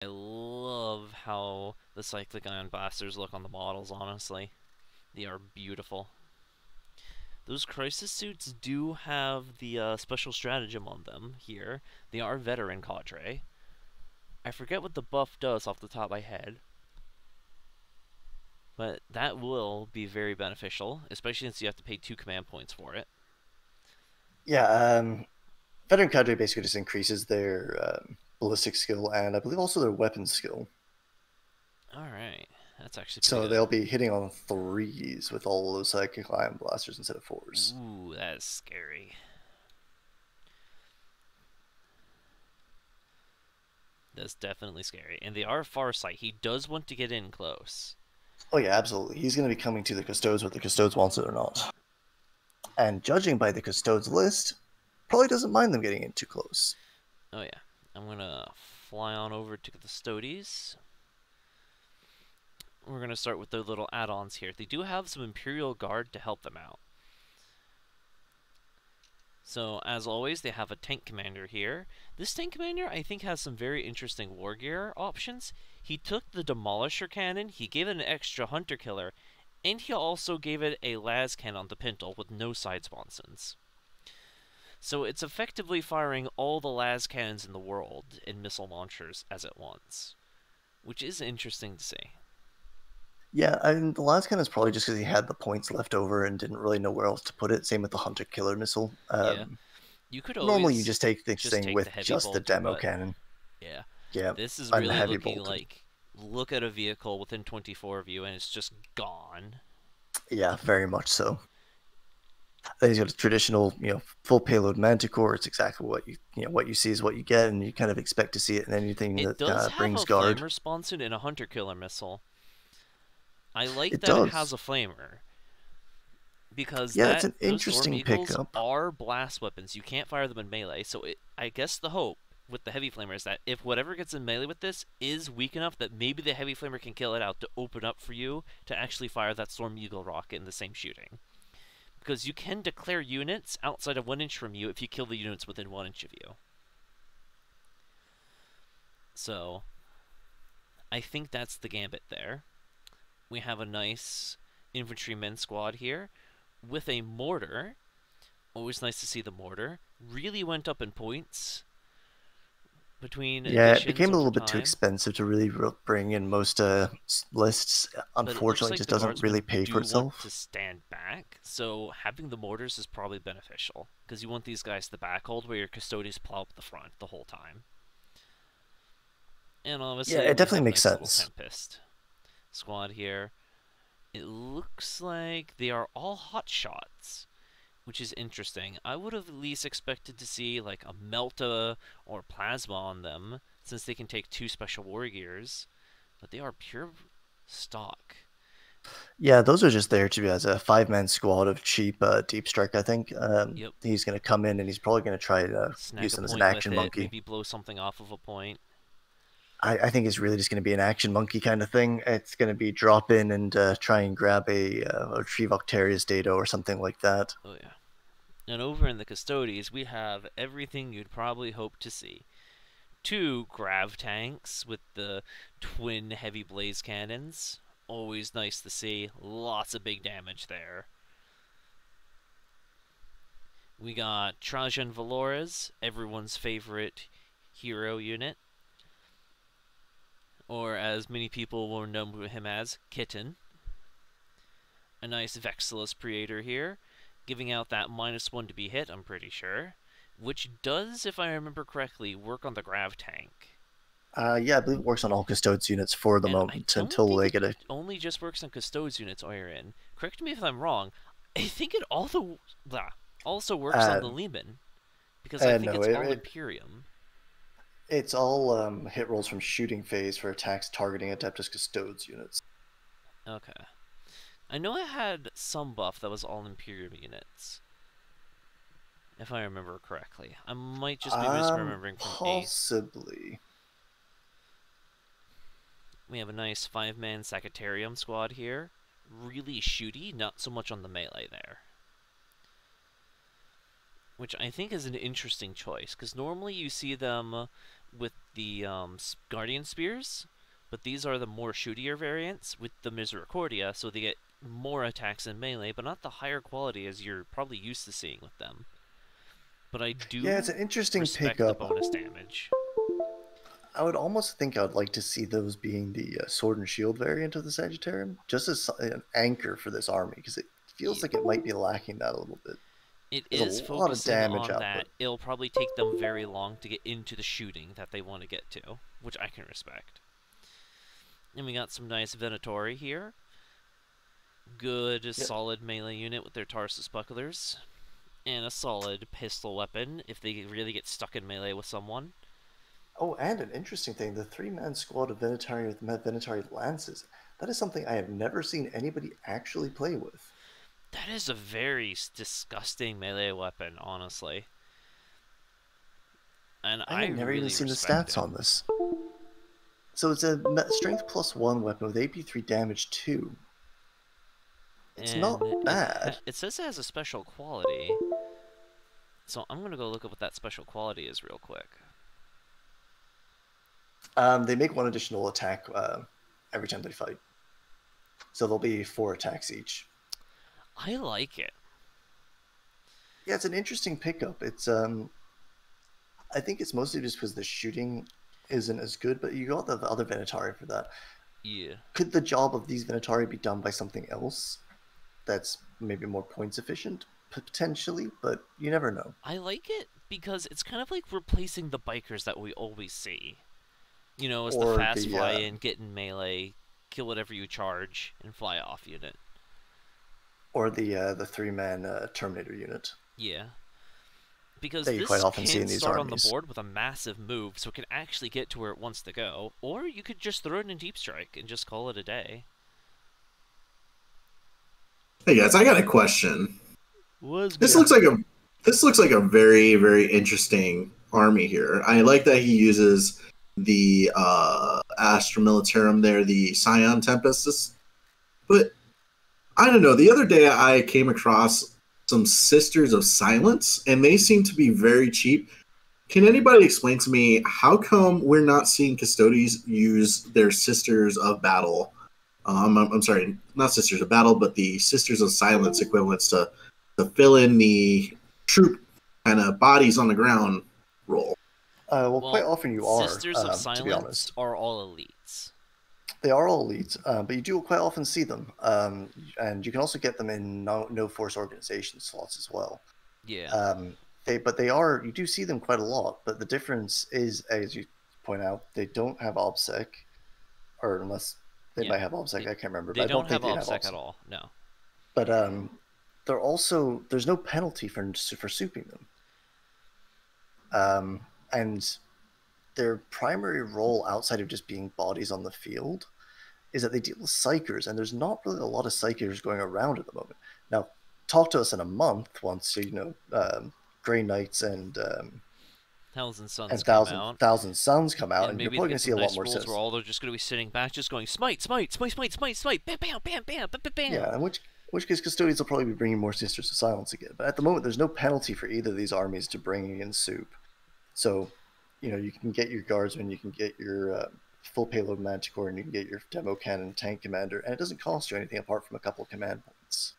I love how the cyclic ion blasters look on the models, honestly. They are beautiful. Those crisis suits do have the special stratagem on them here. They are veteran cadre. I forget what the buff does off the top of my head, but that will be very beneficial, especially since you have to pay 2 command points for it. Yeah, veteran cadre basically just increases their ballistic skill and I believe also their weapon skill. Alright, that's actually pretty So good. they'll be hitting on threes with all those psychic ion blasters instead of fours. Ooh, that is scary. That's definitely scary. And they are Farsight. He does want to get in close. Oh yeah, absolutely. He's going to be coming to the Custodes whether the Custodes wants it or not. And judging by the Custodes list, probably doesn't mind them getting in too close. Oh yeah. I'm gonna fly on over to the Custodes. We're gonna start with their little add-ons here. They do have some Imperial Guard to help them out. So, as always, they have a tank commander here. This tank commander, I think, has some very interesting war gear options. He took the Demolisher cannon, he gave it an extra Hunter Killer, and he also gave it a las cannon to Pintle with no side sponsons. So it's effectively firing all the las cannons in the world in missile launchers as at once, which is interesting to see. Yeah, I mean, the last cannon is probably just because he had the points left over and didn't really know where else to put it. Same with the Hunter Killer missile. Yeah, you could Normally, you always just take this just thing take the with heavy just the bolter, demo but cannon. yeah, Yeah, this is and the really heavy looking bolted. like look at a vehicle within 24 of you and it's just gone. Yeah, very much so. Then he's got a traditional, full payload Manticore. It's exactly what you see is what you get, and you kind of expect to see it in anything It that does have brings a guard. flamer sponson and a hunter killer missile. I like It that it has does. a flamer because Yeah, it's that an those Storm interesting Eagles pickup. are blast weapons. You can't fire them in melee, so I guess the hope with the heavy flamer is that if whatever gets in melee with this is weak enough that maybe the heavy flamer can kill it out to open up for you to actually fire that Storm Eagle rocket in the same shooting. Because you can declare units outside of 1 inch from you if you kill the units within 1 inch of you. So I think that's the gambit there. We have a nice infantryman squad here with a mortar. Always nice to see the mortar. Really went up in points between Yeah, it editions became a over little bit too time, expensive to really bring in most lists. but it looks Unfortunately, it like just the doesn't really guardsmen pay for do want to itself. stand back, so having the mortars is probably beneficial, because you want these guys to backhold where your Custodes plow up the front the whole time. And Yeah, obviously it we definitely have a makes nice little sense. Tempest squad here. It looks like they are all hot shots, which is interesting. I would have at least expected to see like a Melta or Plasma on them, since they can take 2 special war gears, but they are pure stock. Yeah, those are just there to be as a five-man squad of cheap deep strike. I think Yep, he's going to come in and he's probably going to try to snag use a them as an point with action it, monkey. maybe blow something off of a point. I think it's really just going to be an action monkey kind of thing. It's going to be drop in and try and grab a retrieve Octarius data or something like that. Oh yeah. And over in the Custodes, we have everything you'd probably hope to see. 2 grav tanks with the twin heavy blaze cannons. Always nice to see. Lots of big damage there. We got Trajan Valores, everyone's favorite hero unit, or as many people will know him as, Kitten. A nice Vexillus Creator here, giving out that -1 to be hit, I'm pretty sure, which does, if I remember correctly, work on the grav tank. Yeah, I believe it works on all Custodes units for the And I moment don't until think they it get a. only just works on Custodes units, Oirien. Correct me if I'm wrong. I think it also works on Uh, the Lehman, because I think no, it's all Imperium. it's all hit rolls from shooting phase for attacks targeting Adeptus Custodes units. Okay. I know it had some buff that was all Imperium units, if I remember correctly. I might just be misremembering from 8th. Possibly. We have a nice 5-man Sagittarium squad here. Really shooty, not so much on the melee there. Which I think is an interesting choice, because normally you see them with the Guardian Spears, but these are the more shootier variants with the Misericordia, so they get more attacks in melee, but not the higher quality as you're probably used to seeing with them. But I Yeah, it's do an interesting respect the pickup. bonus damage. I would almost think I'd like to see those being the sword and shield variant of the Sagittarium, just as an anchor for this army, because it feels Yeah. like it might be lacking that a little bit. It There's a is lot of focusing damage on output. that. It'll probably take them very long to get into the shooting that they want to get to, which I can respect. And we got some nice Venatori here. Good, Yep. solid melee unit with their Tarsus Bucklers. And a solid pistol weapon if they really get stuck in melee with someone. Oh, and an interesting thing, the three-man squad of Venatari with Venatari Lances. That is something I have never seen anybody actually play with. That is a very disgusting melee weapon, honestly. And I I have never even really seen the respect stats it. on this. So it's a strength +1 weapon with AP3 damage 2. It's not And bad. it says it has a special quality. So I'm going to go look up what that special quality is real quick. They make one additional attack every time they fight. So there'll be 4 attacks each. I like it. Yeah, it's an interesting pickup. It's I think it's mostly just because the shooting isn't as good, but you got the other Venatari for that. Yeah. Could the job of these Venatari be done by something else that's maybe more points efficient? Potentially, but you never know. I like it because it's kind of like replacing the bikers that we always see. You know, it's the Or fast the fly in, get in melee, kill whatever you charge, and fly off unit. the 3-man Terminator unit Yeah. Because that you quite this often see can in these start on the armies. board with a massive move, so it can actually get to where it wants to go. Or you could just throw it in Deep Strike and just call it a day. Hey guys, I got a question. Was This looks like a very very interesting army here. I like that he uses the Astra Militarum there, the Scion Tempests. But I don't know. The other day I came across some Sisters of Silence, and they seem to be very cheap. Can anybody explain to me how come we're not seeing Custodes use their Sisters of Battle? I'm sorry, not Sisters of Battle, but the Sisters of Silence equivalents to fill in the troop kind of bodies on the ground role. Well, quite often you are, Sisters of to be Silence honest. are all elites. They are all elites, but you do quite often see them. And you can also get them in no force organization slots as well. Yeah. You do see them quite a lot, but the difference is, as you point out, they don't have OBSEC, or unless they might have OBSEC, I can't remember, They but I don't don't think have they have OBSEC OBSEC at all. No. But there's no penalty for souping them. And their primary role outside of just being bodies on the field is that they deal with psychers, and there's not really a lot of psychers going around at the moment. Now, talk to us in a month once Grey Knights and Thousand Suns come Thousand out. Thousand Suns come out, And and you're maybe probably they going get to see some a lot nice more rolls where all they're just going to be sitting back, just going smite, smite, smite, smite, smite, smite, bam, bam, bam, bam, bam, bam. Yeah, in which case Custodians will probably be bringing more Sisters of Silence again. But at the moment, there's no penalty for either of these armies to bringing in soup. So, you can get your guardsmen, you can get your full payload manticore, and you can get your demo cannon tank commander, and it doesn't cost you anything apart from a couple of command points.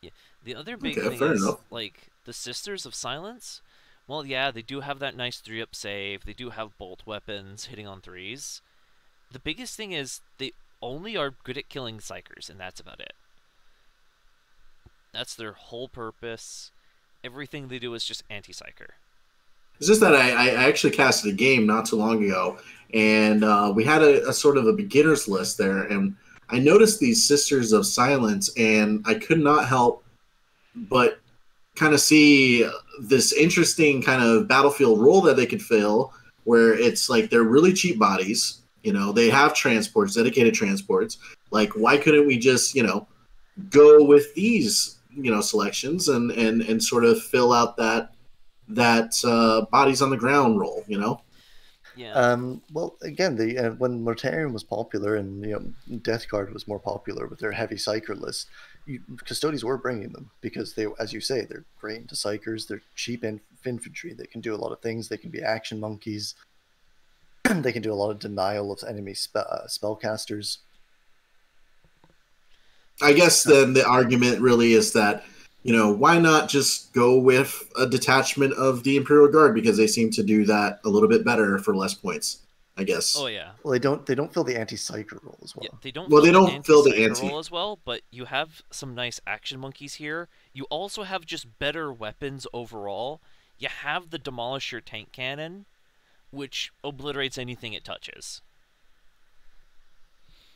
Yeah. The other big Okay, thing fair is, enough. like, the Sisters of Silence. Well, yeah, they do have that nice 3-up save. They do have bolt weapons hitting on 3s. The biggest thing is they only are good at killing Psychers, and that's about it. That's their whole purpose. Everything they do is just anti-Psyker. It's just that I actually casted a game not too long ago, and we had a sort of a beginner's list there, and I noticed these Sisters of Silence, and I could not help but kind of see this interesting kind of battlefield role that they could fill, where it's like they're really cheap bodies. They have transports, dedicated transports. Like, why couldn't we just, go with these, selections and sort of fill out that bodies on the ground role, Yeah. Well, again, when Mortarion was popular and Death Guard was more popular with their heavy psyker list, Custodes were bringing them because they, as you say, they're great into psychers. They're cheap infantry. They can do a lot of things. They can be action monkeys. They can do a lot of denial of enemy spellcasters. I guess then the argument really is that, why not just go with a detachment of the Imperial Guard, because they seem to do that a little bit better for less points, I guess. Oh yeah. Well, they don't fill the anti-psyker role as well. Yeah, they don't Well, fill they the don't fill the anti-psyker anti- role as well, but you have some nice action monkeys here. You also have just better weapons overall. You have the Demolisher tank cannon, which obliterates anything it touches.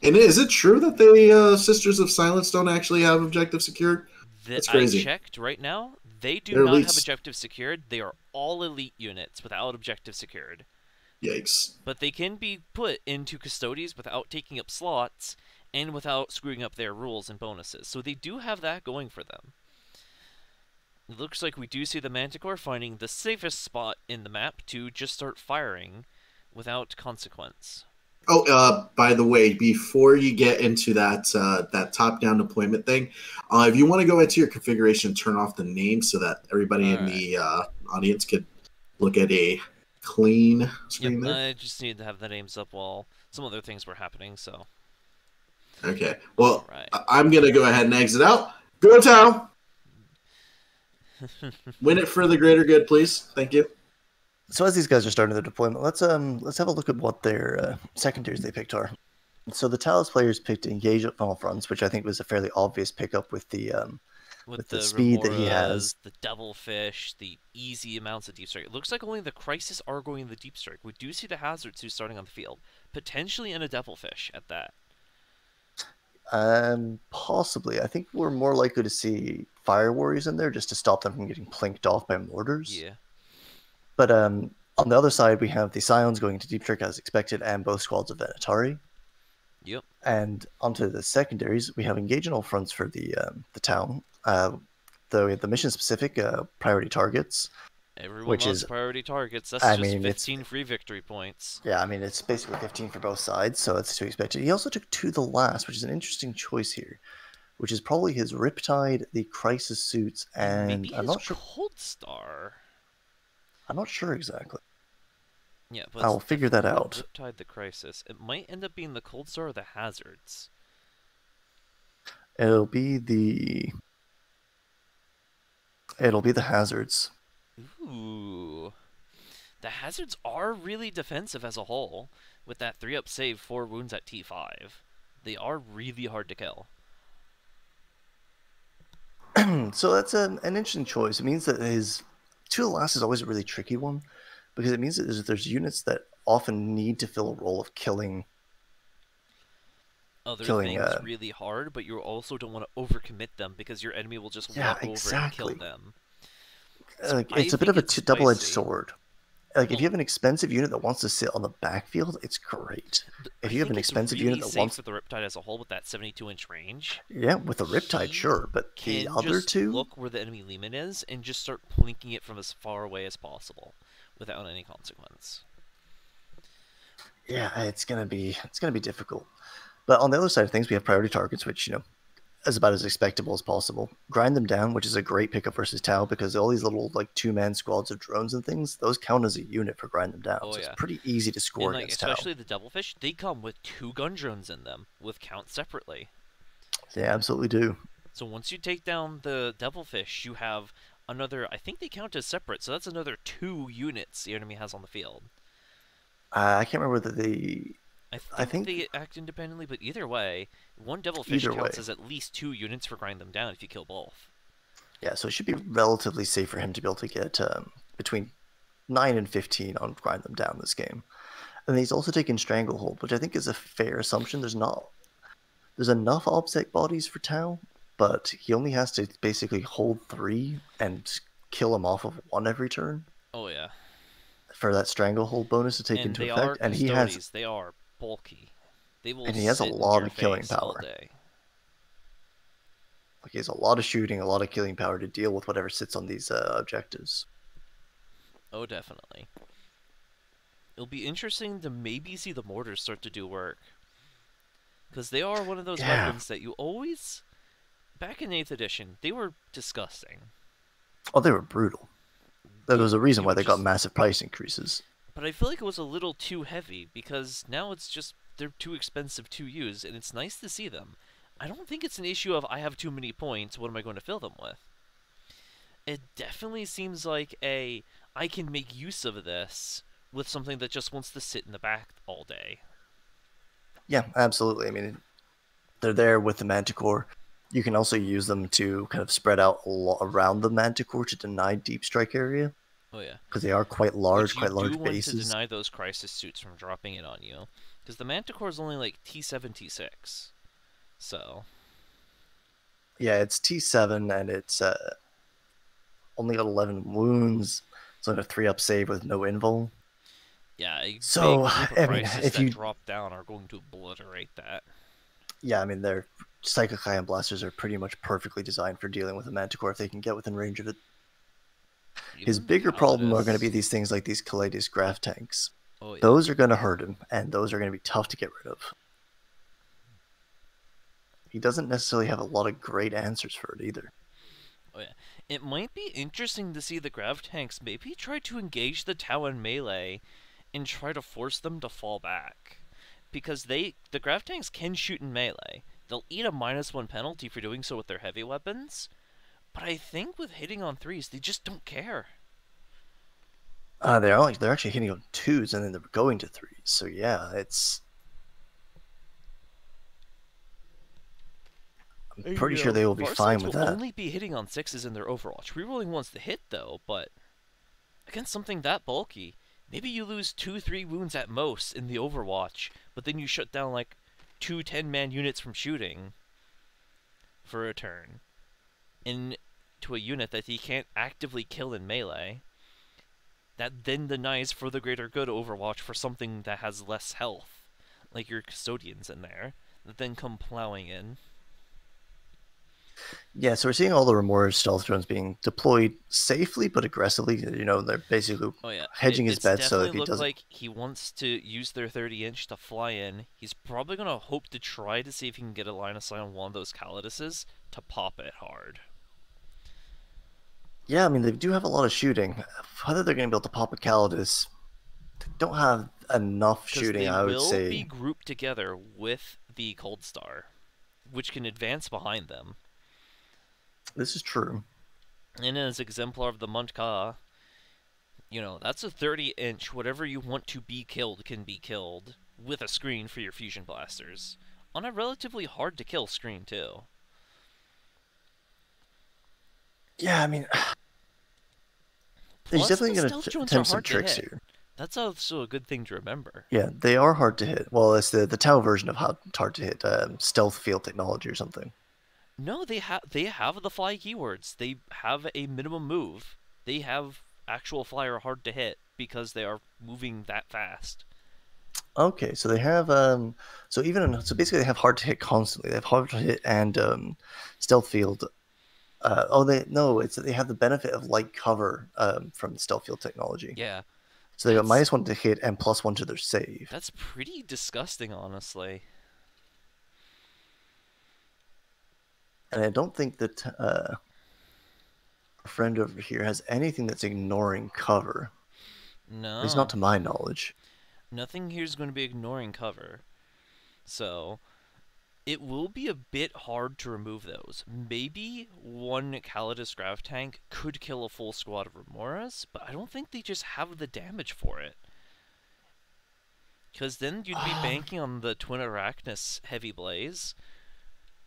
And is it true that the Sisters of Silence don't actually have objective secured? That's crazy. I checked right now. They do They're not have elites. objective secured. They are all elite units without objective secured. Yikes. But they can be put into Custodes without taking up slots and without screwing up their rules and bonuses. So they do have that going for them. It looks like we do see the Manticore finding the safest spot in the map to just start firing without consequence. Oh, by the way, before you get into that top-down deployment thing, if you want to go into your configuration and turn off the name so that everybody in the audience could look at a clean screen there. I just need to have the names up while some other things were happening, so. Okay. Well, Right. I'm going to go ahead and exit out. Go Tau! Win it for the greater good, please. Thank you. So as these guys are starting their deployment, let's have a look at what their secondaries they picked are. So the Talos players picked Engage at all fronts, which I think was a fairly obvious pickup with the speed that he has, the Devilfish, the easy amounts of deep strike. It looks like only the Crisis are going the deep strike. We do see the Hazards who's starting on the field, potentially in a Devilfish at that. Possibly. I think we're more likely to see Fire Warriors in there just to stop them from getting plinked off by mortars. Yeah. But on the other side, we have the Scions going to deep strike as expected, and both squads of Venatari. Yep. And onto the secondaries, we have Engage on all fronts for the town. Though we have the mission specific priority targets. Everyone which loves is priority targets. That's I just mean, 15 free victory points. Yeah, I mean, it's basically 15 for both sides, so that's to be expected. He also took To the Last, which is an interesting choice here, which is probably his Riptide, the Crisis suits, and maybe I'm his not sure. Cold Star. I'm not sure exactly. Yeah, but I'll figure that out. Riptide the Crisis. It might end up being the Cold Star or the Hazards. It'll be the Hazards. Ooh. The Hazards are really defensive as a whole. With that 3-up save, 4 wounds at T5. They are really hard to kill. So that's an interesting choice. It means that his To the Last is always a really tricky one, because it means that there's units that often need to fill a role of killing Other things really hard, but you also don't want to overcommit them because your enemy will just walk over and kill them. So it's a bit of a double-edged sword. Like, if you have an expensive unit that wants to sit on the backfield, it's great. If you have an expensive unit that wants with the Riptide as a whole with that 72-inch range. Yeah, with the Riptide, sure, but the other two, look where the enemy Lehman is and just start plinking it from as far away as possible without any consequence. Yeah, it's gonna be difficult. But on the other side of things, we have priority targets, which, is about as expectable as possible. Grind them down, which is a great pickup versus Tau, because all these little, like, two-man squads of drones and things, those count as a unit for grind them down. Oh, so yeah. It's pretty easy to score and, against especially Tau. the Devilfish, they come with 2 gun drones in them, with counts separately. They absolutely do. So once you take down the Devilfish, you have another, I think they count as separate, so that's another 2 units the enemy has on the field. I can't remember whether I think they act independently, but either way, one Devilfish counts as at least 2 units for grind them down if you kill both. Yeah, so it should be relatively safe for him to be able to get between 9 and 15 on grind them down this game. And he's also taken Stranglehold, which I think is a fair assumption. There's enough OBSEC bodies for Tau, but he only has to basically hold 3 and kill him off of 1 every turn. Oh yeah. For that Stranglehold bonus to take into effect, and they are bulky. They will. And he has a lot of killing power. Day. Like, he has a lot of shooting, a lot of killing power to deal with whatever sits on these objectives. Oh, definitely. It'll be interesting to maybe see the mortars start to do work. Because they are one of those weapons that you always... Back in 8th edition, they were disgusting. Oh, they were brutal. There was a reason why they got massive price increases. but I feel like it was a little too heavy because now it's just they're too expensive to use, and it's nice to see them. I don't think it's an issue of I have too many points. What am I going to fill them with? It definitely seems like I can make use of this with something that just wants to sit in the back all day. Yeah, absolutely. I mean, they're there with the Manticore. You can also use them to kind of spread out around the Manticore to deny deep strike area Oh yeah, because they are quite which large, you quite do large want to bases. deny those crisis suits from dropping it on you, because the Manticore is only like T7, T6. So Yeah, it's T7 and it's only got 11 wounds. It's only a 3-up save with no invul. yeah, a big So, group of I mean, crisis if that you, drop down are going to obliterate that. yeah, I mean, their Psychic Ion Blasters are pretty much perfectly designed for dealing with a Manticore if they can get within range of it. His Even the bigger problem are going to be Custodes. these things like these Calades Graph tanks. Oh yeah. Those are going to hurt him, and those are going to be tough to get rid of. He doesn't necessarily have a lot of great answers for it either. Oh yeah. It might be interesting to see the grav tanks maybe try to engage the Tau in melee and try to force them to fall back. Because the grav tanks can shoot in melee. They'll eat a -1 penalty for doing so with their heavy weapons, but I think with hitting on 3s, they just don't care. They're actually hitting on 2s and then they're going to 3s. So yeah, I'm pretty sure they will be fine Farsights with will that. only be hitting on 6s in their Overwatch. Rerolling wants to hit though, but against something that bulky, maybe you lose 2-3 wounds at most in the Overwatch, but then you shut down like 2 10-man units from shooting for a turn into a unit that he can't actively kill in melee. That then denies for the greater good Overwatch for something that has less health, like your Custodians in there, that then come plowing in. Yeah, so we're seeing all the Remora stealth drones being deployed safely but aggressively. You know, they're basically Oh yeah, hedging his it's bets so if definitely he looked doesn't. like he wants to use their 30-inch to fly in. He's probably gonna hope to try to see if he can get a line of sight on one of those Custodes to pop it hard. Yeah, I mean, they do have a lot of shooting. Whether they're going to be able to pop a Calidus, they don't have enough Because shooting, they I would will be say. grouped together with the Cold Star, which can advance behind them. This is true. And as exemplar of the Muntka, that's a 30-inch. Whatever you want to be killed can be killed with a screen for your fusion blasters. On a relatively hard to kill screen, too. Yeah, I mean, he's Plus, definitely the going stealth to drones are attempt some hard to tricks hit. here. That's also a good thing to remember. Yeah, they are hard to hit. Well, it's the Tau version of how it's hard to hit, stealth field technology or something. No, they have the fly keywords. They have a minimum move. They have actual flyer hard to hit because they are moving that fast. Okay, so they have so basically they have hard to hit constantly. They have hard to hit and stealth field. They have the benefit of light cover from the stealth field technology. Yeah, So they got that's -1 to hit and +1 to their save. that's pretty disgusting, honestly. And I don't think that our friend over here has anything that's ignoring cover. At least not No, to my knowledge. nothing here is going to be ignoring cover. So it will be a bit hard to remove those. Maybe one Calidus Grav tank could kill a full squad of Remoras, but I don't think they just have the damage for it. Because then you'd be banking on the Twin Arachnus Heavy Blaze,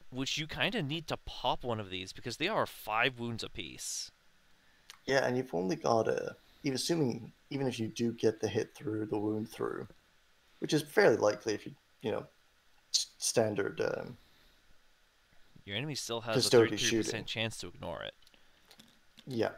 which you kind of need to pop one of these because they are 5 wounds apiece. Yeah, and you've only got even if you do get the hit through, the wound through, which is fairly likely if standard Your enemy still has a Custodes 33% shooting. chance to ignore it. Yeah.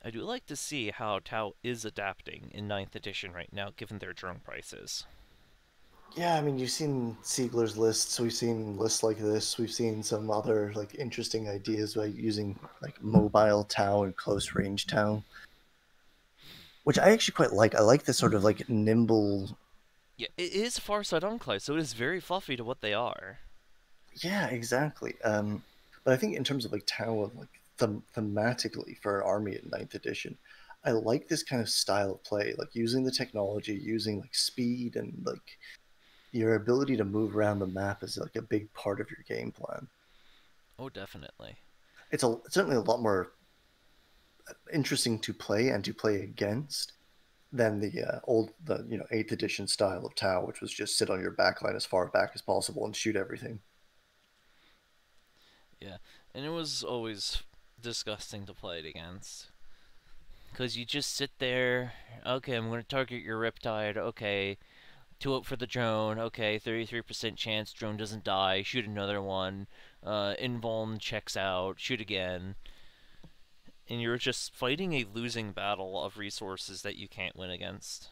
I do like to see how Tau is adapting in 9th edition right now, given their drone prices. Yeah, I mean, you've seen Siegler's lists. We've seen lists like this. We've seen some other like interesting ideas by using like mobile Tau and close range Tau, which I actually quite like. I like this sort of like nimble. Yeah, it is Farsight Enclave, so it is very fluffy to what they are. Yeah, exactly. But I think in terms of like Tau, like thematically for an army in ninth edition, I like this kind of style of play, like using the technology, using like speed and like your ability to move around the map is like a big part of your game plan. Oh, definitely. It's certainly a lot more interesting to play and to play against than the eighth edition style of Tau, which was just sit on your backline as far back as possible and shoot everything. Yeah, and it was always disgusting to play it against. Because you just sit there, okay, I'm going to target your Riptide, okay, 2 up for the drone, okay, 33% chance drone doesn't die, shoot another one, invuln checks out, shoot again, and you're just fighting a losing battle of resources that you can't win against.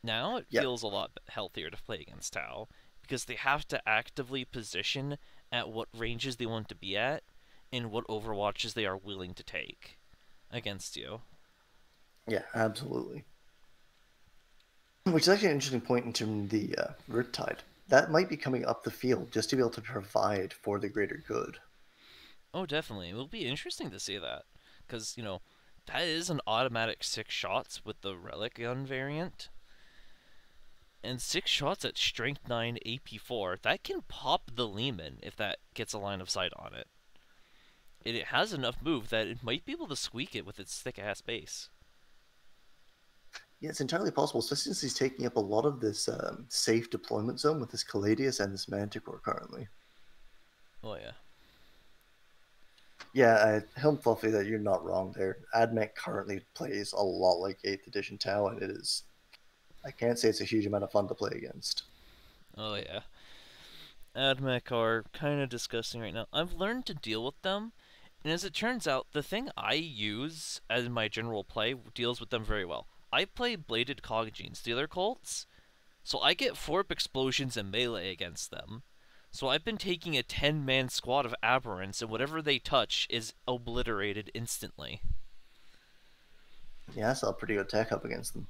Now it Yeah, feels a lot healthier to play against Tau, because they have to actively position at what ranges they want to be at, and what overwatches they are willing to take against you. yeah, absolutely. Which is actually an interesting point into the Riptide. That might be coming up the field just to be able to provide for the greater good. Oh, definitely. It will be interesting to see that. Because, that is an automatic 6 shots with the Relic gun variant. And 6 shots at Strength 9 AP4. That can pop the Lehman if that gets a line of sight on it. And it has enough move that it might be able to squeak it with its thick ass base. Yeah, it's entirely possible, especially since he's taking up a lot of this safe deployment zone with this Caladius and this Manticore currently. Oh, yeah. Yeah, Helm Fluffy, that you're not wrong there. AdMech currently plays a lot like 8th edition Tau, and it is, I can't say it's a huge amount of fun to play against. Oh, yeah. AdMech are kind of disgusting right now. I've learned to deal with them, and as it turns out, the thing I use as my general play deals with them very well. I play Bladed Coggenes, Stealer Colts, so I get Forp explosions and melee against them. So I've been taking a 10-man squad of Aberrants, and whatever they touch is obliterated instantly. Yeah, I saw a pretty good tech up against them.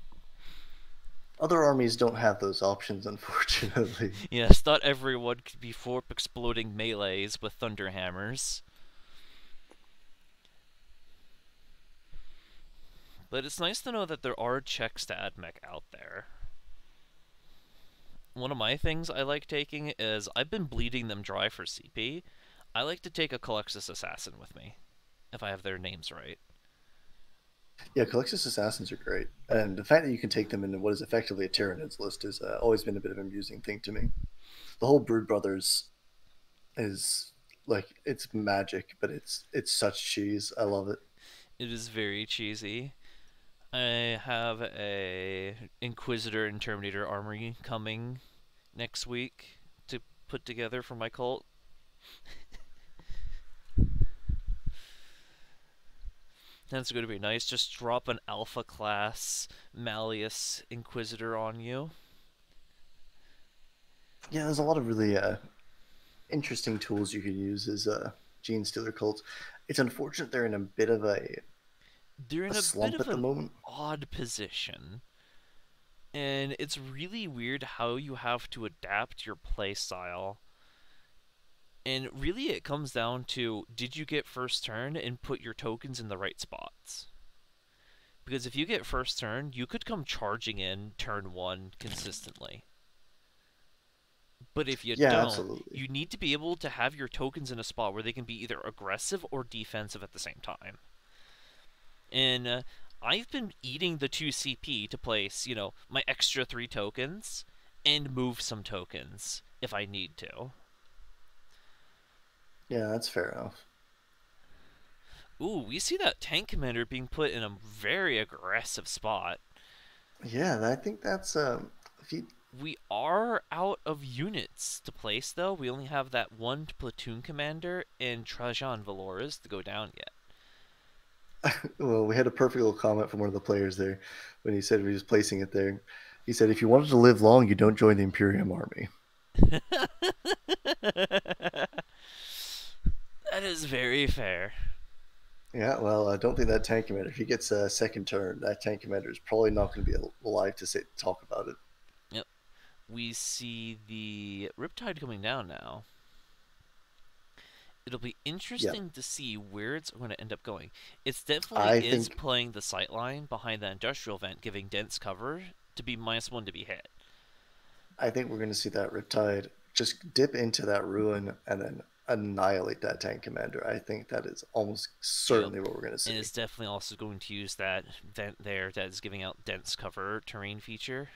Other armies don't have those options, unfortunately. Yes, not everyone could be Forp exploding melees with Thunderhammers. But it's nice to know that there are checks to AdMech out there. One of my things I like taking is I've been bleeding them dry for CP. I like to take a Calexis Assassin with me, if I have their names right. Yeah, Calixtus Assassins are great. And the fact that you can take them in what is effectively a Tyranids list has always been a bit of an amusing thing to me. The whole Brood Brothers is like it's magic, but it's such cheese. I love it. It is very cheesy. I have a Inquisitor and Terminator armory coming next week to put together for my cult. That's going to be nice. Just drop an alpha class Malleus Inquisitor on you. Yeah, there's a lot of really interesting tools you can use as Gene Stealer cults. It's unfortunate they're in a bit of They're a in a bit slump of at the an moment. odd position. And it's really weird how you have to adapt your playstyle. And really, it comes down to did you get first turn and put your tokens in the right spots? Because if you get first turn, you could come charging in turn 1 consistently. But if you Yeah, don't, absolutely. you need to be able to have your tokens in a spot where they can be either aggressive or defensive at the same time. And I've been eating the 2 CP to place, my extra 3 tokens and move some tokens if I need to. Yeah, that's fair enough. Ooh, we see that tank commander being put in a very aggressive spot. Yeah, I think that's if you We are out of units to place, though. We only have that one platoon commander and Trajan Valores to go down yet. well, we had a perfect little comment from one of the players there when he said he was placing it there. He said, "If you wanted to live long, you don't join the Imperium Army." That is very fair. Yeah, well, I don't think that tank commander, if he gets a second turn, that tank commander is probably not going to be alive to talk about it. Yep. We see the Riptide coming down now. It'll be Yeah, interesting to see where it's going to end up going. It's definitely I is think playing the sightline behind the industrial vent, giving dense cover to be -1 to be hit. I think we're going to see that Riptide just dip into that ruin and then annihilate that tank commander. I think that is almost Yep. certainly what we're going to And see. it's definitely also going to use that vent there that is giving out dense cover terrain feature.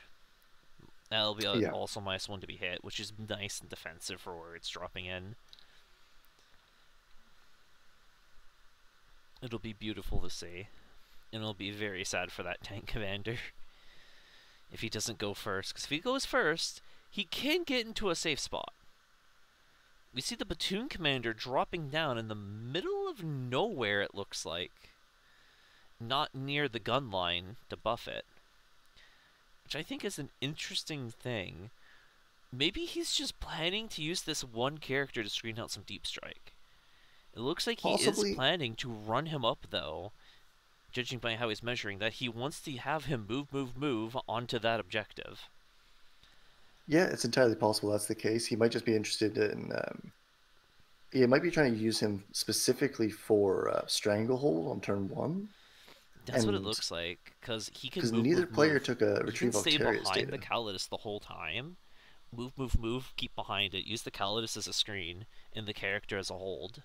That'll be Yeah. also -1 to be hit, which is nice and defensive for where it's dropping in. It'll be beautiful to see. And it'll be very sad for that tank commander if he doesn't go first. Because if he goes first, he can get into a safe spot. We see the platoon commander dropping down in the middle of nowhere, it looks like. Not near the gun line to buff it. Which I think is an interesting thing. Maybe he's just planning to use this one character to screen out some deep strike. It looks like he is Possibly, planning to run him up, though, judging by how he's measuring, that he wants to have him move onto that objective. yeah, it's entirely possible that's the case. He might just be interested in. He might be trying to use him specifically for Stranglehold on turn one, That's what it and looks like, because he can because neither player move. took a He can Retrieve stay Octarius behind the data. Calidus the whole time. Move, keep behind it. Use the Calidus as a screen, and the character as a hold.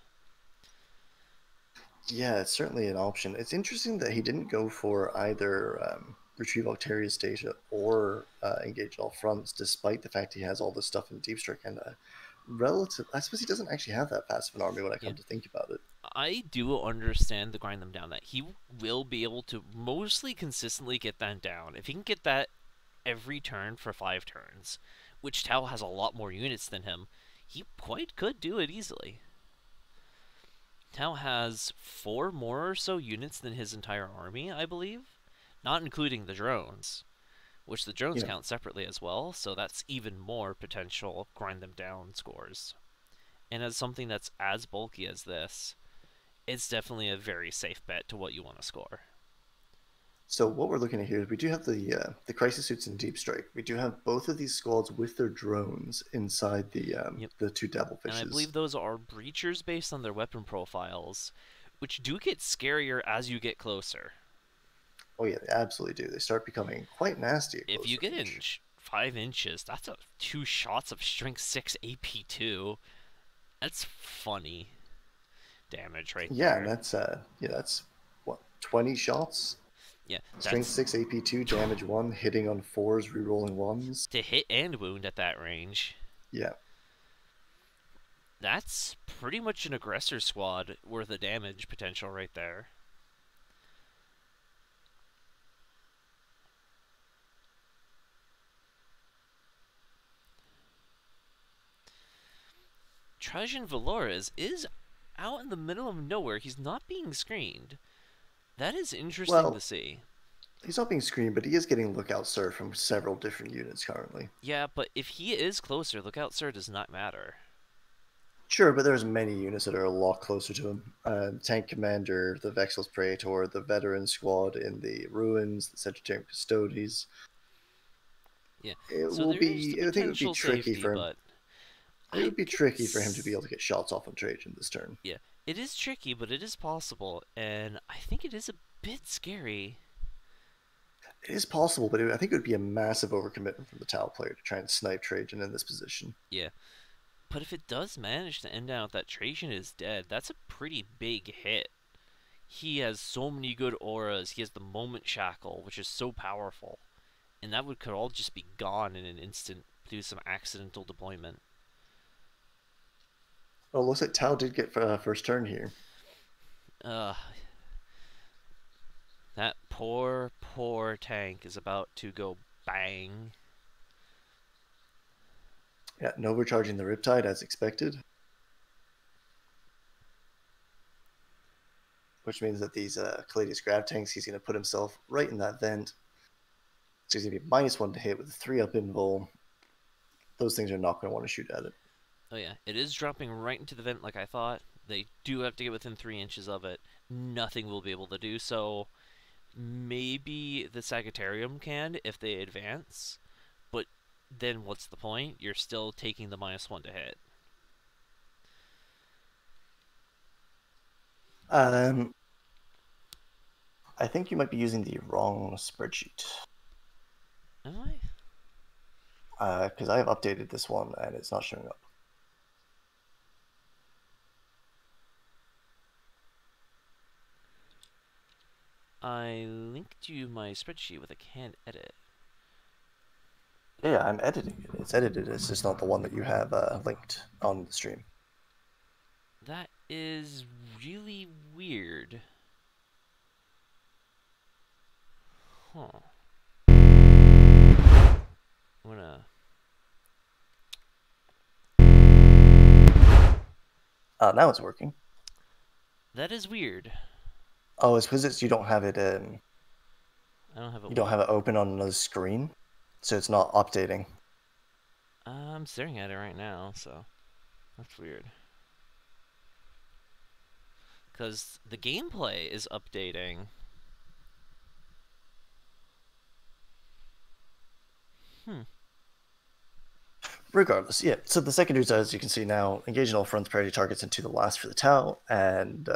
Yeah, it's certainly an option. It's interesting that he didn't go for either Retrieve Octarius data or Engage All Fronts, despite the fact he has all this stuff in Deep Strike and relative. I suppose he doesn't actually have that fast of an army when I Yeah. come to think about it. I do understand the grind them down, that he will be able to mostly consistently get that down. If he can get that every turn for 5 turns, which Tau has a lot more units than him, he quite could do it easily. Tau has 4 more or so units than his entire army, I believe, not including the drones, which the drones Yeah. count separately as well, so that's even more potential grind them down scores. And as something that's as bulky as this, it's definitely a very safe bet to what you want to score. So what we're looking at here is we do have the crisis suits in Deep Strike. We do have both of these squads with their drones inside Yep. the two Devilfishes. And I believe those are breachers based on their weapon profiles, which do get scarier as you get closer. Oh yeah, they absolutely do. They start becoming quite nasty. At If close you get in range. 5 inches, that's 2 shots of strength 6 AP2. That's funny damage right Yeah, there. and that's what 20 shots. Yeah, Strength that's 6 AP2, damage 1, hitting on 4s, rerolling 1s. to hit and wound at that range. Yeah. That's pretty much an aggressor squad worth of damage potential right there. Trajan Valores is out in the middle of nowhere. He's not being screened. That is interesting to Well, see. he's not being screened, but he is getting lookout sir from several different units currently. Yeah, but if he is closer, Lookout Sir does not matter. Sure, but there's many units that are a lot closer to him. Tank Commander, the Vexel's Praetor, the Veteran Squad in the Ruins, the Sagittarian Custodes. Yeah, It so will there is be. the I think it would be potential tricky safety, for him. but It I would be could tricky for him to be able to get shots off on Trajan this turn. Yeah, it is tricky, but it is possible, and I think it is a bit scary. It is possible, but I think it would be a massive overcommitment from the Tau player to try and snipe Trajan in this position. Yeah, but if it does manage to end out that Trajan is dead, that's a pretty big hit. He has so many good auras. He has the Moment Shackle, which is so powerful, and that could all just be gone in an instant due to some accidental deployment. Well, it looks like Tau did get first turn here. Uh, that poor tank is about to go bang. Yeah, no overcharging the Riptide as expected. Which means that these Caladius Grav tanks, he's going to put himself right in that vent. So he's going to be -1 to hit with a 3-up invul. Those things are not going to want to shoot at it. Oh yeah, it is dropping right into the vent like I thought. They do have to get within 3 inches of it. Nothing will be able to do so. Maybe the Sagittarium can if they advance, but then what's the point? You're still taking the -1 to hit. Um, I think you might be using the wrong spreadsheet. Am I? Because I have updated this one and it's not showing up. I linked you my spreadsheet with a can't edit. Yeah, I'm editing it. It's edited. It's just not the one that you have linked on the stream. That is really weird. Huh. I'm gonna... Now it's working. That is weird. Oh, it's because you don't have it I don't have it. you don't have it open on another screen, so it's not updating. I'm staring at it right now, so that's weird. Because the gameplay is updating. Regardless, yeah. So the secondaries, as you can see now, engage in all fronts, priority targets into the last for the Tau, and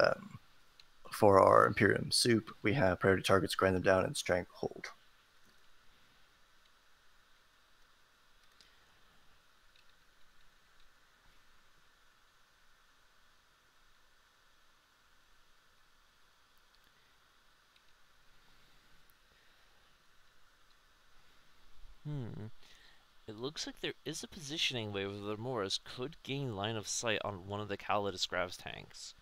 for our Imperium soup, we have priority targets, grind them down, and stranglehold. It looks like there is a positioning where the Remoras could gain line of sight on one of the Custodes Grav's tanks.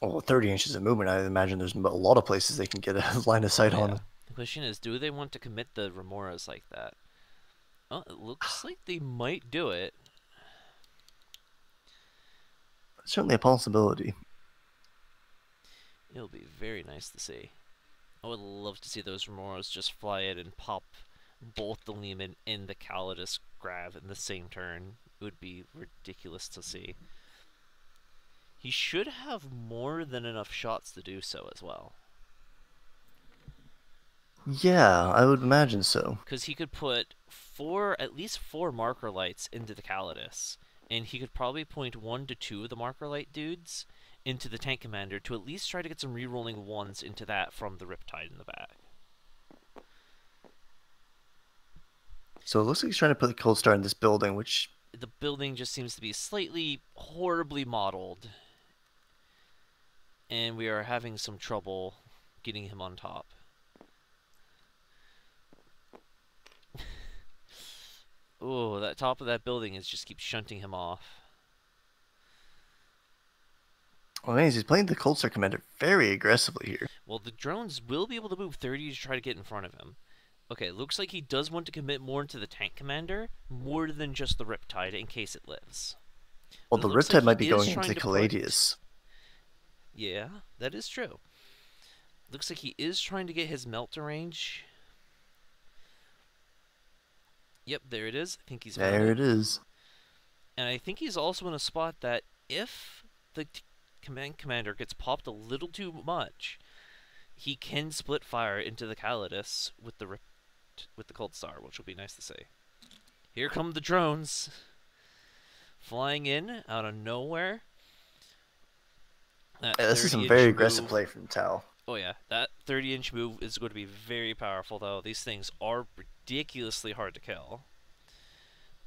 Well, 30 inches of movement, I imagine there's a lot of places they can get a line of sight on them. The question is, do they want to commit the Remoras like that? Oh, it looks like they might do it. Certainly a possibility. It'll be very nice to see. I would love to see those Remoras just fly in and pop both the Lehman and the Custodes Grav in the same turn. It would be ridiculous to see. He should have more than enough shots to do so as well. Yeah, I would imagine so. Because he could put at least four marker lights into the Custodes, and he could probably point 1 to 2 of the marker light dudes into the tank commander to at least try to get some rerolling ones into that from the Riptide in the back. So it looks like he's trying to put the Cold Star in this building, which... The building just seems to be slightly horribly modeled, and we are having some trouble getting him on top. Oh, that top of that building just keeps shunting him off. Well, man, he's playing the Cold Star Commander very aggressively here. Well, the drones will be able to move 30 to try to get in front of him. Okay, looks like he does want to commit more into the tank commander, more than just the Riptide in case it lives. Well, the Riptide might be going into Caladius. Yeah, that is true. Looks like he is trying to get his melt to range. Yep, there it is. I think he's there. It is. And I think he's also in a spot that if the command commander gets popped a little too much, he can split fire into the Custodes with the Cold Star, which will be nice to see. Here come the drones, flying in out of nowhere. Yeah, this is some very aggressive play from Tau. Oh yeah, that 30-inch move is going to be very powerful, though. These things are ridiculously hard to kill.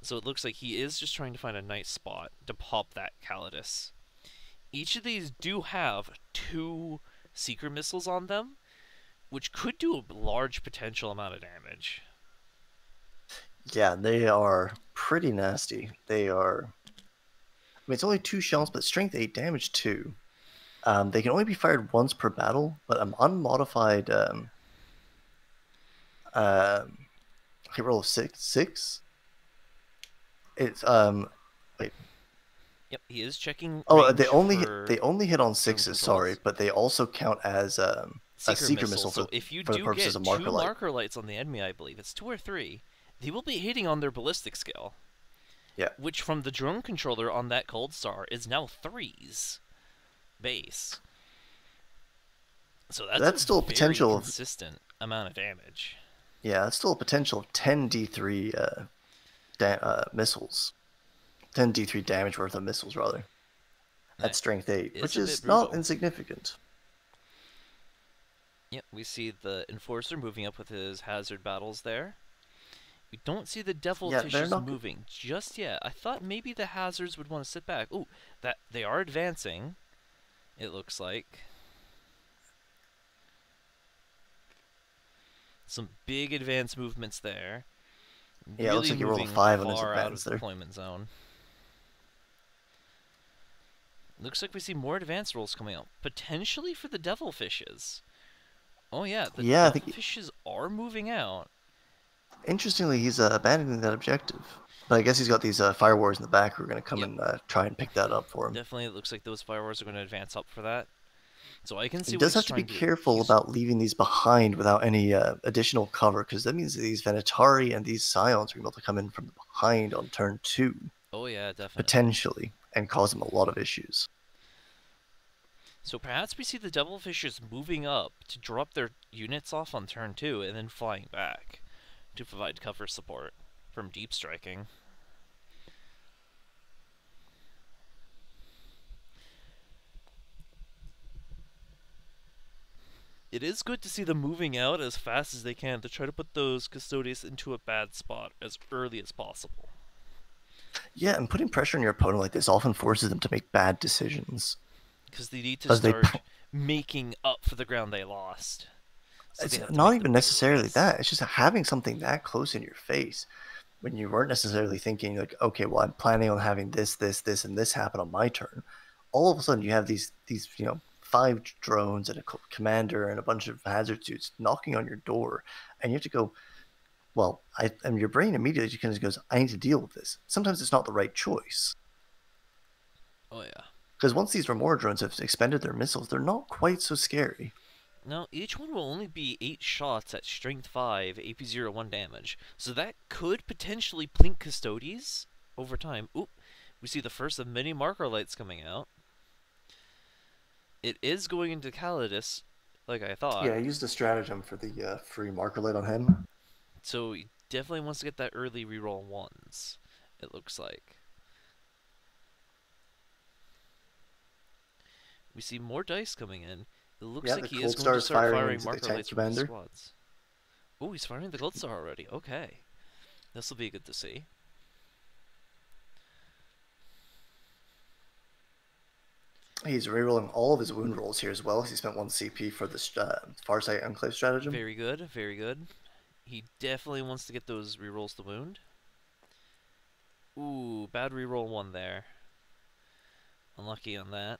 So it looks like he is just trying to find a nice spot to pop that Custodes. Each of these do have 2 Seeker missiles on them, which could do a large potential amount of damage. Yeah, they are pretty nasty. They are... I mean, it's only 2 shells, but strength 8, damage 2. They can only be fired once per battle, but an unmodified hit roll of 6. It's wait. Yep, he is checking. Oh, they only hit on 6s. Sorry, but they also count as a seeker missile so if you for do the purposes get of marker 2 light. marker lights on the enemy, I believe it's 2 or 3. They will be hitting on their ballistic skill. Yeah. Which from the drone controller on that Cold Star is now 3s base. So that's still a potential of consistent amount of damage. Yeah, that's still a potential of 10 D3 missiles. 10 D3 damage worth of missiles, rather. at strength 8, is which a bit is not brutal. insignificant. Yep, we see the Enforcer moving up with his hazard battles there. We don't see the Devilfishes not moving just yet. I thought maybe the hazards would want to sit back. Ooh, that they are advancing, it looks like. Some big advanced movements there. Yeah, it looks like he rolled a moving 5 on his far out advance of there. deployment zone. Looks like we see more advanced rolls coming out, potentially for the Devilfishes. Oh yeah, the Devilfishes are moving out. Interestingly, he's abandoning that objective. But I guess he's got these Fire Wars in the back who are going to come and try and pick that up for him. Definitely, it looks like those Fire Wars are going to advance up for that. So I can see he what does he's have to be trying careful about leaving these behind without any additional cover, because that means that these Venatari and these Scions are able to come in from behind on turn 2. Oh yeah, definitely. Potentially, and cause him a lot of issues. So perhaps we see the Devilfishes moving up to drop their units off on turn 2 and then flying back to provide cover support from deep striking. It is good to see them moving out as fast as they can to try to put those Custodes into a bad spot as early as possible. Yeah, and putting pressure on your opponent like this often forces them to make bad decisions. Because they need to start making up for the ground they lost. So it's not even necessarily that. It's just having something that close in your face when you weren't necessarily thinking like, okay, well, I'm planning on having this, this, this, and this happen on my turn. All of a sudden, you have these 5 drones and a commander and a bunch of hazard suits knocking on your door, and you have to go, well, and your brain immediately just kind of goes, I need to deal with this. Sometimes it's not the right choice. Oh, yeah. Because once these Remora drones have expended their missiles, they're not quite so scary. No, each one will only be 8 shots at strength 5, AP01 damage. So that could potentially plink Custodes over time. Oop, we see the first of many marker lights coming out. It is going into Calidus, like I thought. Yeah, I used a stratagem for the free marker light on him. So he definitely wants to get that early reroll 1s, it looks like. We see more dice coming in. It looks like he is going to start firing marker lights from the squads. Oh, he's firing the Gold Star already. Okay. This will be good to see. He's rerolling all of his wound rolls here as well. He spent 1 CP for the Farsight Enclave stratagem. Very good, very good. He definitely wants to get those rerolls to wound. Ooh, bad reroll 1 there. Unlucky on that.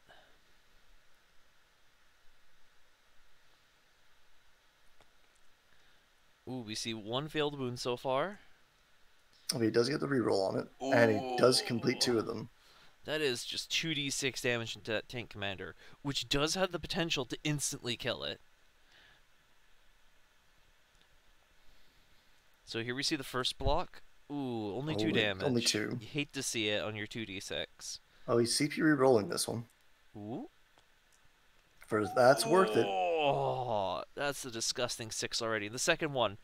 Ooh, we see 1 failed wound so far. Oh, he does get the reroll on it, and he does complete 2 of them. That is just 2d6 damage into that tank commander, which does have the potential to instantly kill it. So here we see the first block. Ooh, only 2 damage. Only 2. You hate to see it on your 2d6. Oh, he's CP rerolling this one. Ooh. That's worth it. Oh, that's a disgusting 6 already. The second one.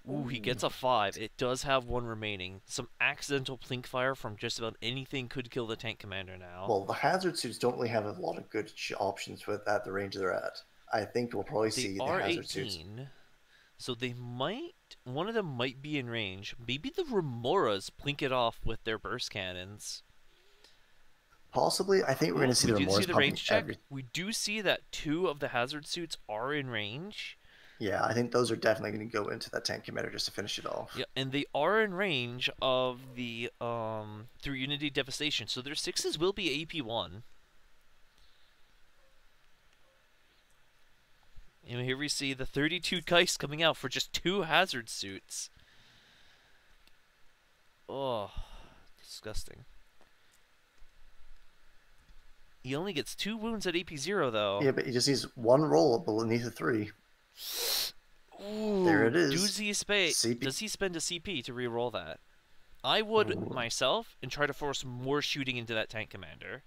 Ooh, he gets a 5. It does have 1 remaining. Some accidental plink fire from just about anything could kill the tank commander now. Well, the hazard suits don't really have a lot of good options with at the range they're at. I think we'll probably see the hazard suits. So they might... One of them might be in range. Maybe the Remoras plink it off with their burst cannons. Possibly. I think we're going to see the Remoras. We do see the range check. We do see that 2 of the hazard suits are in range. Yeah, I think those are definitely going to go into that tank commander just to finish it off. Yeah, and they are in range of the through Unity Devastation, so their 6s will be AP1. And here we see the 32 dice coming out for just 2 hazard suits. Oh, disgusting. He only gets 2 wounds at AP0 though. Yeah, but he just needs 1 roll beneath a 3. Ooh, there it is. Does he spend a CP to re-roll that? I would myself and try to force more shooting into that tank commander.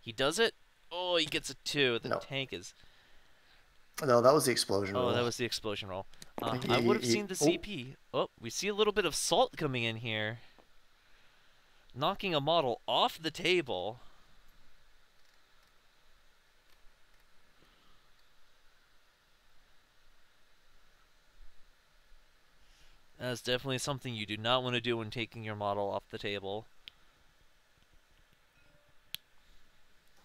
He does it. Oh, he gets a 2. The tank is... No, that was the explosion roll. Oh, that was the explosion roll. I would have seen the CP. Oh, we see a little bit of salt coming in here. Knocking a model off the table. That's definitely something you do not want to do when taking your model off the table.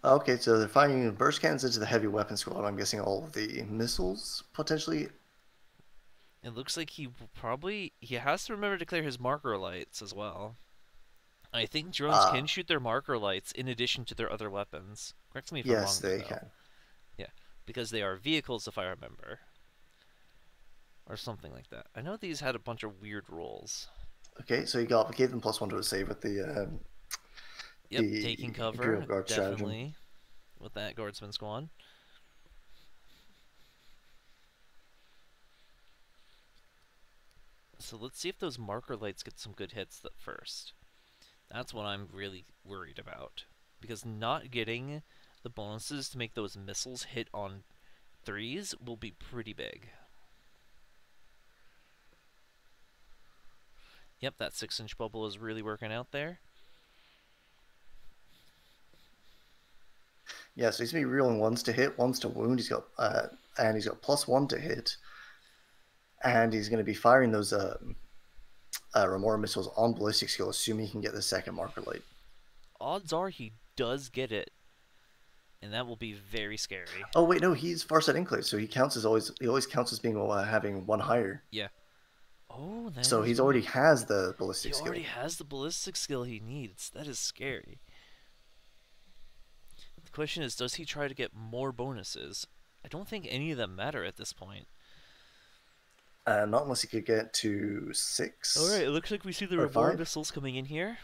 Okay, so they're firing burst cannons into the heavy weapon squad. I'm guessing all of the missiles potentially. It looks like he has to remember to clear his marker lights as well. I think drones can shoot their marker lights in addition to their other weapons. Correct me if I'm Yes, wrong, they though. can. Yeah, because they are vehicles, if I remember. Or something like that. I know these had a bunch of weird rules. Okay, so gave them +1 to a save with the Yep, taking cover, Imperial Guard definitely, stratagem. with that Guardsman squad. So let's see if those marker lights get some good hits at first. That's what I'm really worried about. Because not getting the bonuses to make those missiles hit on 3s will be pretty big. Yep, that 6-inch bubble is really working out there. Yeah, so he's gonna be reeling 1s to hit, 1s to wound. He's got +1 to hit, and he's gonna be firing those Remora missiles on ballistic skill, assuming he can get the second marker light. Odds are he does get it, and that will be very scary. Oh wait, no, he's Farsight Enclave, so he always counts as being having 1 higher. Yeah. Oh, that so is he's right. already has the ballistic skill. He already has the ballistic skill he needs. That is scary. The question is, does he try to get more bonuses? I don't think any of them matter at this point. Not unless he could get to 6. Alright, it looks like we see the Remora missiles coming in here.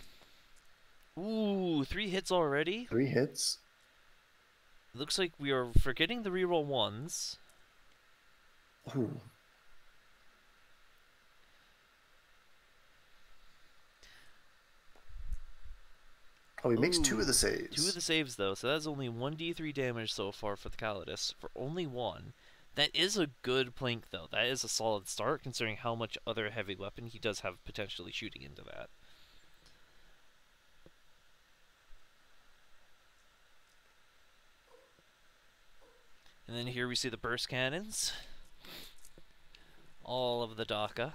Ooh, 3 hits already. 3 hits. It looks like we are forgetting the reroll 1s. Ooh. Oh, he makes 2 of the saves. 2 of the saves, though, so that's only 1d3 damage so far for the Custodes, for only 1. That is a good plank, though. That is a solid start, considering how much other heavy weapon he does have potentially shooting into that. And then here we see the burst cannons. All of the Daka.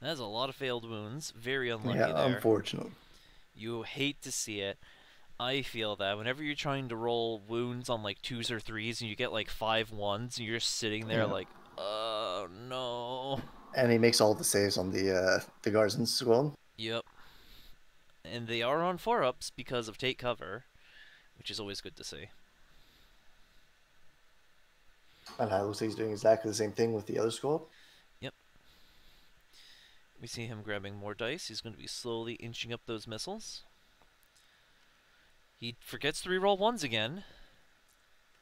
That's a lot of failed wounds. Very unlucky there. Yeah, unfortunate. You hate to see it. I feel that whenever you're trying to roll wounds on like 2s or 3s and you get like 5 1s and you're just sitting there like, oh no. And he makes all the saves on the Guardsman squad. Yep. And they are on 4-ups because of take cover, which is always good to see. And it looks like he's doing exactly the same thing with the other squad. Yep. We see him grabbing more dice. He's going to be slowly inching up those missiles. He forgets to reroll 1s again.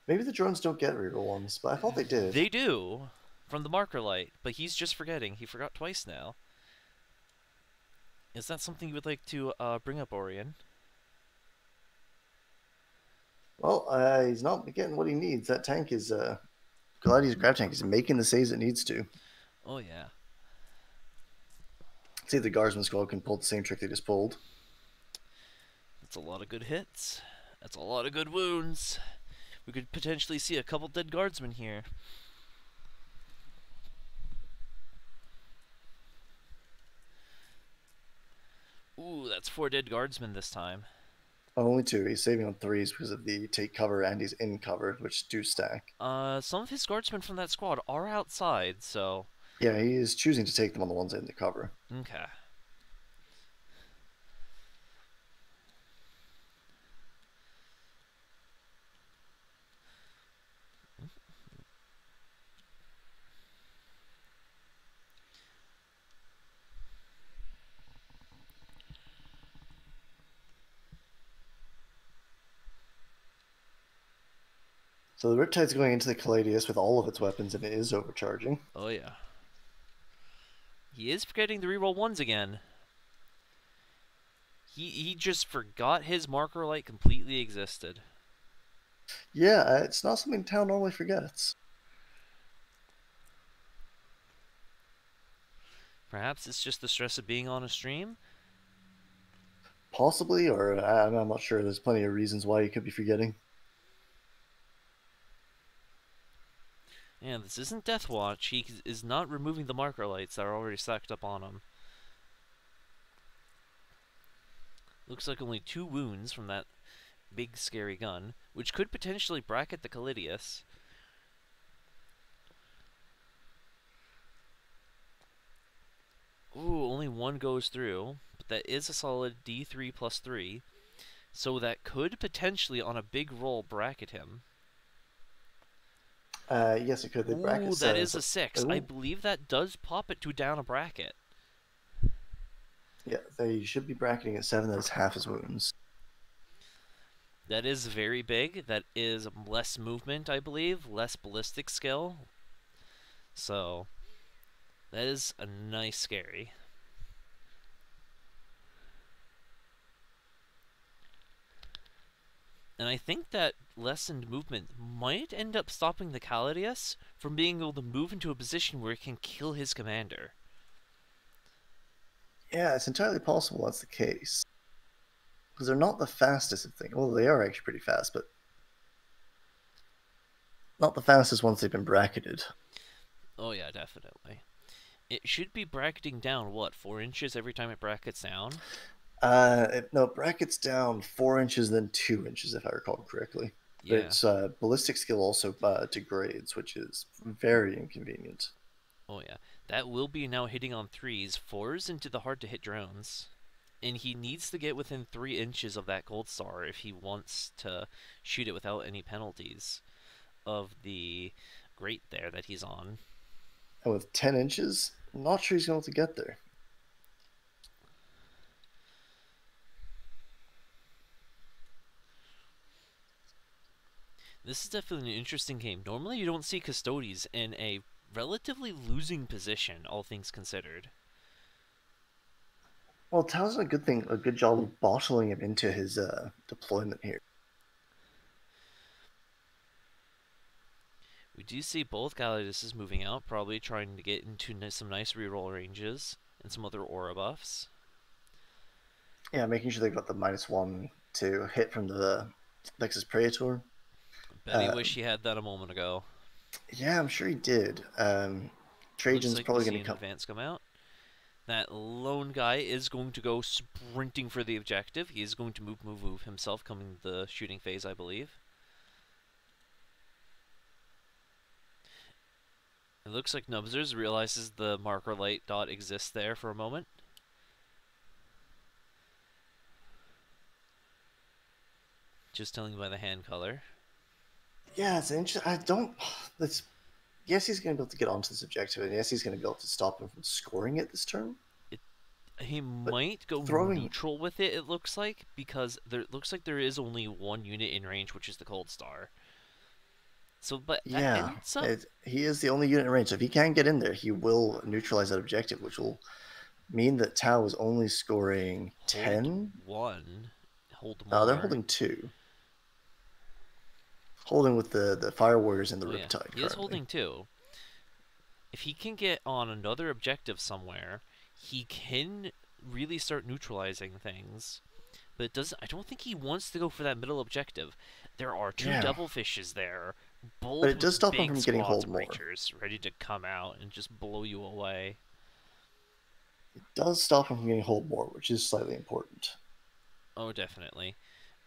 Maybe the drones don't get reroll 1s, but I thought they did. They do, from the marker light, but he's just forgetting. He forgot twice now. Is that something you would like to bring up, Oirien? Well, he's not getting what he needs. That tank is, Gladiator's grab tank is making the saves it needs to. Oh, yeah. See if the Guardsman squad can pull the same trick they just pulled. That's a lot of good hits. That's a lot of good wounds. We could potentially see a couple dead guardsmen here. Ooh, that's 4 dead guardsmen this time. Only 2. He's saving on 3s because of the take cover and he's in cover, which do stack. Some of his guardsmen from that squad are outside, so... Yeah, he is choosing to take them on the ones in the cover. Okay. So the Riptide's going into the Caladius with all of its weapons and it is overcharging. Oh, yeah. He is forgetting the reroll 1s again. He just forgot his marker light completely existed. Yeah, it's not something town normally forgets. Perhaps it's just the stress of being on a stream? Possibly, or I'm not sure. There's plenty of reasons why you could be forgetting. Yeah, this isn't Death Watch. He is not removing the marker lights that are already stacked up on him. Looks like only 2 wounds from that big scary gun, which could potentially bracket the Callidius. Ooh, only 1 goes through, but that is a solid D3 plus 3, so that could potentially, on a big roll, bracket him. Yes, it could. The Ooh, bracket that is says. a 6. I Ooh. believe that does pop it to down a bracket. Yeah, they should be bracketing at 7. That's half his wounds. That is very big. That is less movement, I believe, less ballistic skill. So, that is a nice scary. And I think that lessened movement might end up stopping the Callidius from being able to move into a position where it can kill his commander. Yeah, it's entirely possible that's the case. Because they're not the fastest of things. Well, they are actually pretty fast, but not the fastest once they've been bracketed. Oh yeah, definitely. It should be bracketing down, what, 4 inches every time it brackets down? No, it brackets down 4 inches, then 2 inches, if I recall correctly. But Yeah. its ballistic skill also degrades, which is very inconvenient. Oh yeah. That will be now hitting on 3s, 4s into the hard to hit drones. And he needs to get within 3 inches of that gold star if he wants to shoot it without any penalties of the grate there that he's on. And with 10 inches, I'm not sure he's going to get there. This is definitely an interesting game. Normally you don't see Custodes in a relatively losing position, all things considered. Well, Tao's done a good job of bottling him into his deployment here. We do see both Galactuses moving out, probably trying to get into some nice reroll ranges and some other aura buffs. Yeah, making sure they got the -1 to hit from the Vex's Praetor. Bet he wish he had that a moment ago. Yeah, I'm sure he did. Looks Trajan's like we probably see going an to come. advance come out. That lone guy is going to go sprinting for the objective. He is going to move himself, coming the shooting phase, I believe. It looks like Nubzers realizes the marker light dot exists there for a moment. Just telling by the hand color. Yeah, it's interesting. I don't. Let's. Yes, he's going to be able to get onto this objective, and yes, he's going to be able to stop him from scoring it this turn. He But might go throwing neutral with it, it looks like, because there looks like there is only 1 unit in range, which is the Cold Star. So, but that yeah, ends up he is the only unit in range. So if he can get in there, he will neutralize that objective, which will mean that Tau is only scoring hold 10. 1, hold No, more. they're holding 2. Holding with the Fire Warriors and the Oh yeah, Riptide. he is holding 2. If he can get on another objective somewhere, he can really start neutralizing things. But it doesn't. I don't think he wants to go for that middle objective. There are 2 Devilfishes there, both But it does with stop him big from getting squads hold of more. breachers ready to come out and just blow you away. It does stop him from getting hold more, which is slightly important. Oh, definitely.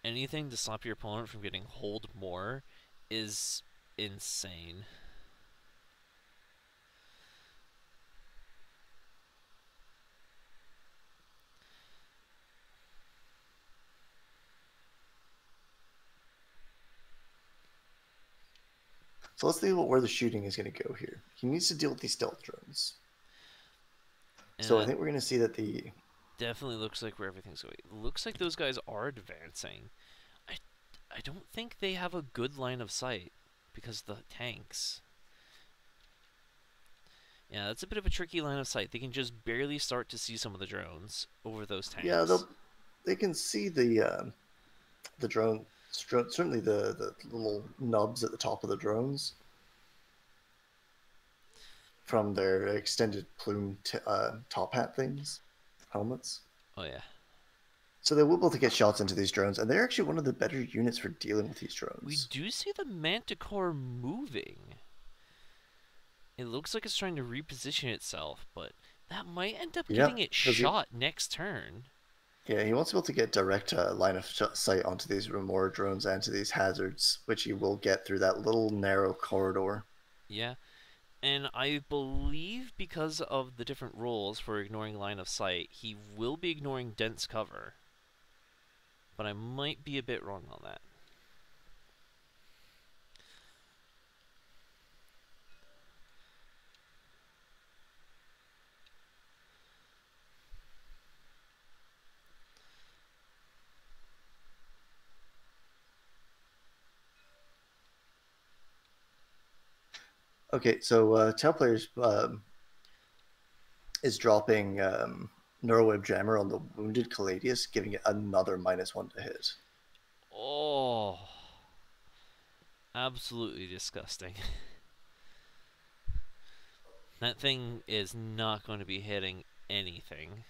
Anything to stop your opponent from getting hold more is insane. So let's think about where the shooting is going to go here. He needs to deal with these stealth drones. And So I think we're going to see that the... definitely looks like where everything's going. It looks like those guys are advancing. I don't think they have a good line of sight because the tanks. Yeah, that's a bit of a tricky line of sight. They can just barely start to see some of the drones over those tanks. Yeah, they can see the drone, certainly the little nubs at the top of the drones from their extended plume top hat things, helmets. Oh yeah. So they will be able to get shots into these drones, and they're actually one of the better units for dealing with these We drones. do see the Manticore moving. It looks like it's trying to reposition itself, but that might end up Yeah, getting it because he, shot next turn. yeah, he wants to be able to get direct line of sight onto these Remora drones and to these hazards, which he will get through that little narrow corridor. Yeah, and I believe because of the different rules for ignoring line of sight, he will be ignoring dense cover. But I might be a bit wrong on that. Okay, so Tau players is dropping Neuroweb Jammer on the wounded Caladius, giving it another -1 to hit. Oh, absolutely disgusting. That thing is not going to be hitting anything.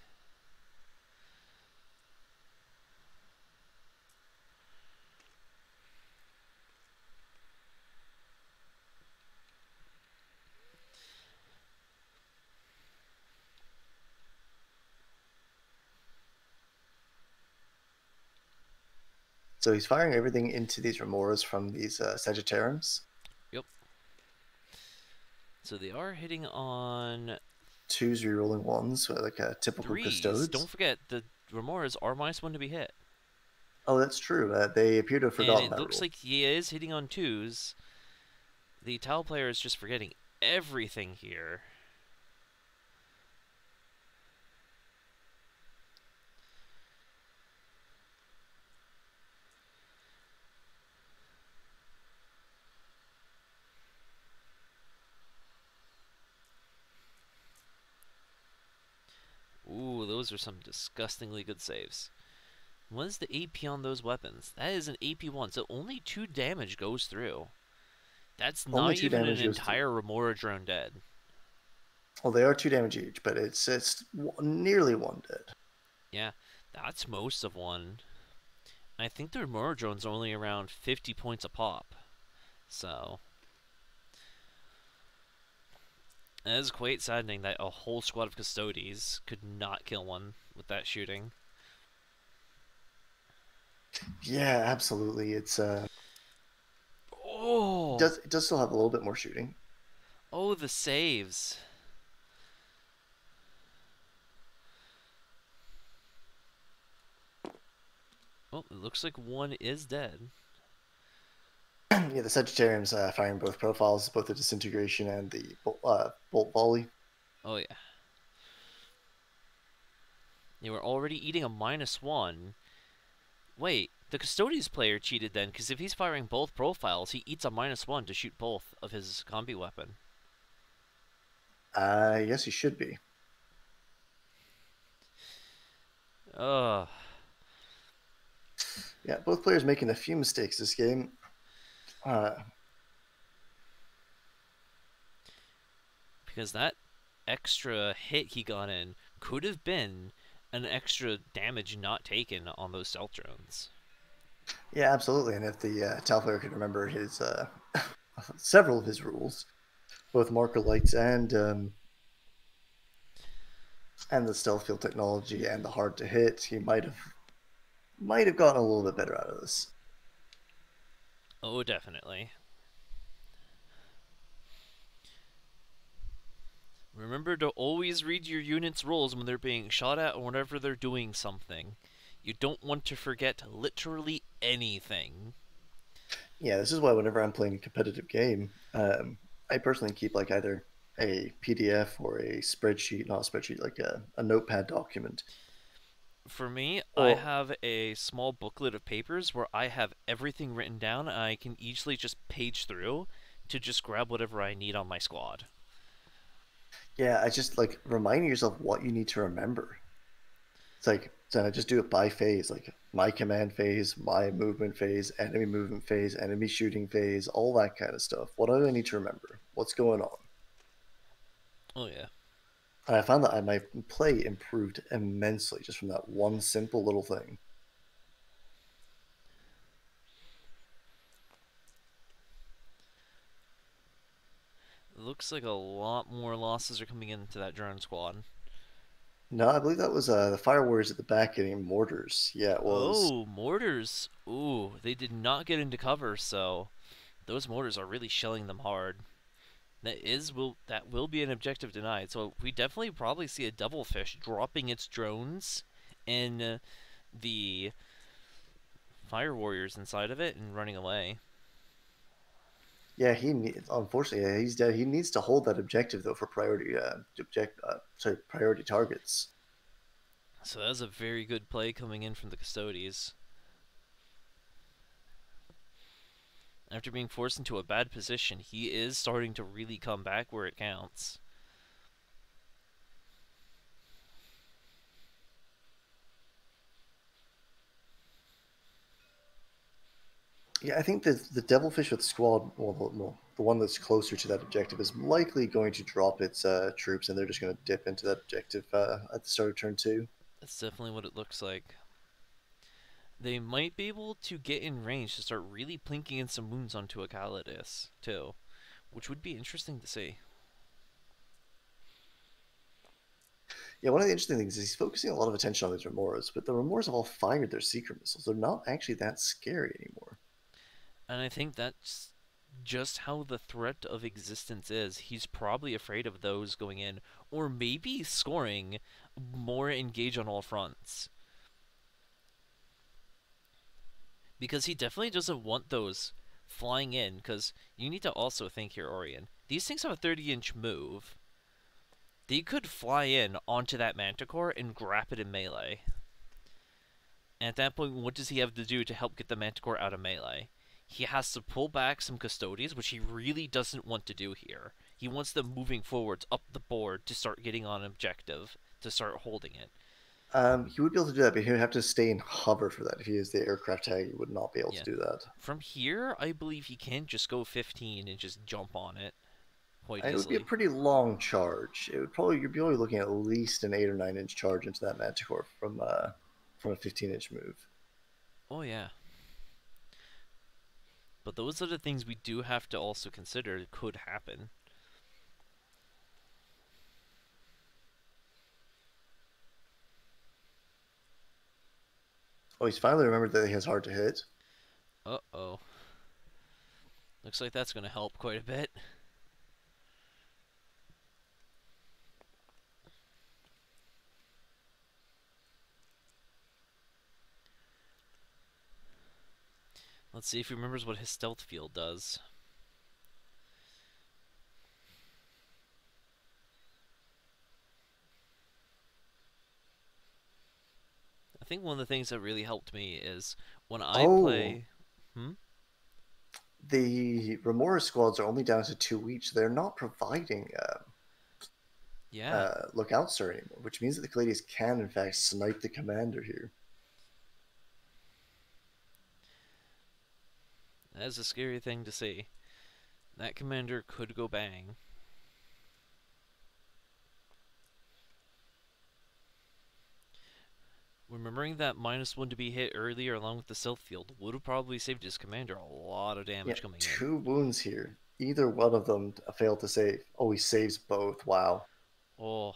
So he's firing everything into these Remoras from these Sagittariums. Yep. So they are hitting on 2s rerolling 1s, so like a typical 3s. Custodes. Don't forget, the Remoras are -1 to be hit. Oh, that's true. They appear to have And forgotten it that looks rule. like he is hitting on 2s. The Tau player is just forgetting everything here. Ooh, those are some disgustingly good saves. What is the AP on those weapons? That is an AP1, so only 2 damage goes through. That's Only not 2 even an damage goes through. entire Remora drone dead. Well, they are 2 damage each, but it's nearly 1 dead. Yeah, that's most of one. I think the Remora drones are only around 50 points a pop. So it is quite saddening that a whole squad of Custodes could not kill one with that shooting. Yeah, absolutely. It's Oh, it does still have a little bit more shooting. oh, the saves. Oh, it looks like one is dead. Yeah, the Sagittarium's firing both profiles, both the disintegration and the bolt volley. Oh yeah. They were already eating a -1. Wait, the Custodes player cheated then, because if he's firing both profiles, he eats a -1 to shoot both of his combi weapon. Yes, he should be. Ugh. Yeah, both players making a few mistakes this game. Because that extra hit he got in could have been an extra damage not taken on those stealth drones. Yeah, absolutely. And if the Tau player could remember his several of his rules, both marker lights and the stealth field technology and the hard to hit, he might have gotten a little bit better out of this. Oh, definitely. Remember to always read your unit's rules when they're being shot at or whenever they're doing something. You don't want to forget literally anything. Yeah, this is why whenever I'm playing a competitive game, I personally keep like either a PDF or a spreadsheet, not a spreadsheet, like a notepad document. For me, I Or have a small booklet of papers where I have everything written down and I can easily just page through to just grab whatever I need on my squad. yeah, I just like reminding yourself what you need to remember. It's like so I just do it by phase, like my command phase, my movement phase, enemy shooting phase, all that kind of stuff. What do I need to remember? What's going on? Oh yeah. And I found that my play improved immensely just from that one simple little thing. looks like a lot more losses are coming into that drone squad. No, I believe that was the Fire Warriors at the back getting mortars. Yeah, it was. Oh, mortars. Ooh, they did not get into cover, so those mortars are really shelling them hard. That will be an objective denied. So we definitely probably see a double fish dropping its drones and the fire warriors inside of it and running away. Yeah, unfortunately, yeah, he's dead. He needs to hold that objective though for priority targets. So that was a very good play coming in from the Custodes. After being forced into a bad position, he is starting to really come back where it counts. Yeah, I think the Devilfish with squad, the one that's closer to that objective, is likely going to drop its troops, and they're just going to dip into that objective at the start of turn 2. That's definitely what it looks like. They might be able to get in range to start really plinking in some wounds onto a Calidus, too, which would be interesting to see. Yeah, one of the interesting things is he's focusing a lot of attention on these Remoras, but the Remoras have all fired their secret missiles. They're not actually that scary anymore. And I think that's just how the threat of existence is. He's probably afraid of those going in, or maybe scoring more engage on all fronts. Because he definitely doesn't want those flying in, because you need to also think here, Oirien. These things have a 30-inch move. They could fly in onto that Manticore and grab it in melee. And at that point, what does he have to do to help get the Manticore out of melee? He has to pull back some Custodes, which he really doesn't want to do here. He wants them moving forwards up the board to start getting on objective, to start holding it. He would be able to do that, but he would have to stay in hover for that. If he used the aircraft tag, he would not be able Yeah. to do that. From here, I believe he can just go 15 and just jump on it quite And it would be a easily. pretty long charge. It would probably you'd be only looking at least an 8 or 9 inch charge into that Manticore from a 15-inch move. Oh, yeah. But those are the things we do have to also consider could happen. Oh, he's finally remembered that he has hard to hit. Uh-oh. Looks like that's going to help quite a bit. Let's see if he remembers what his stealth field does. I think one of the things that really helped me is when I play... The Remora squads are only down to 2 each. They're not providing Yeah. Lookout Sir anymore, which means that the Caladius can, in fact, snipe the commander here. That is a scary thing to see. That commander could go bang. Remembering that -1 to be hit earlier along with the stealth field would have probably saved his commander a lot of damage coming in. 2 wounds here. Either one of them failed to save. Oh, he saves both. Wow. Oh.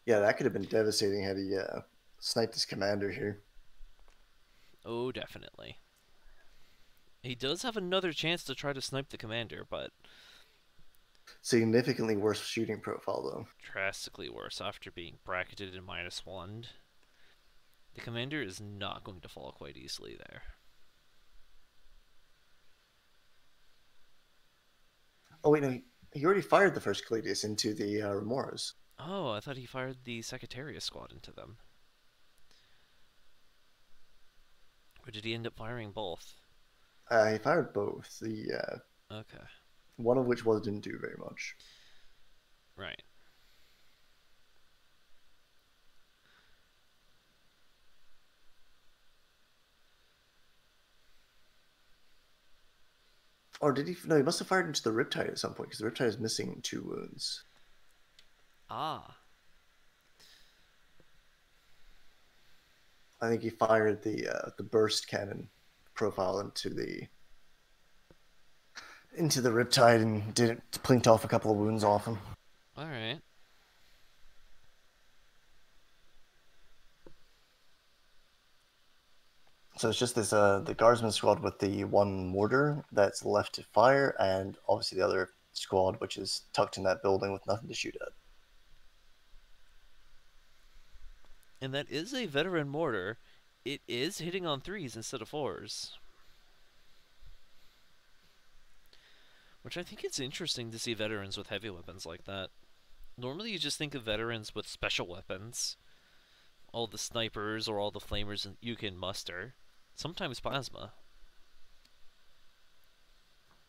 Yeah, that could have been devastating had he sniped his commander here. Oh, definitely. He does have another chance to try to snipe the commander, but... Significantly worse shooting profile, though. drastically worse after being bracketed in -1. The commander is not going to fall quite easily there. Oh, wait, no. He already fired the first Caladius into the Remoras. Oh, I thought he fired the Secondaries squad into them. Or did he end up firing both? He fired both. The Okay. one of which didn't do very much. Right. Or did he? No, he must have fired into the Riptide at some point because the Riptide is missing 2 wounds. Ah. I think he fired the burst cannon profile into the Riptide and did it plinked off a couple of wounds off him. Alright. So it's just this the guardsman squad with the one mortar that's left to fire, and obviously the other squad which is tucked in that building with nothing to shoot at. And that is a veteran mortar. It is hitting on 3s instead of 4s. Which I think it's interesting to see veterans with heavy weapons like that. Normally you just think of veterans with special weapons. All the snipers or all the flamers you can muster. Sometimes plasma.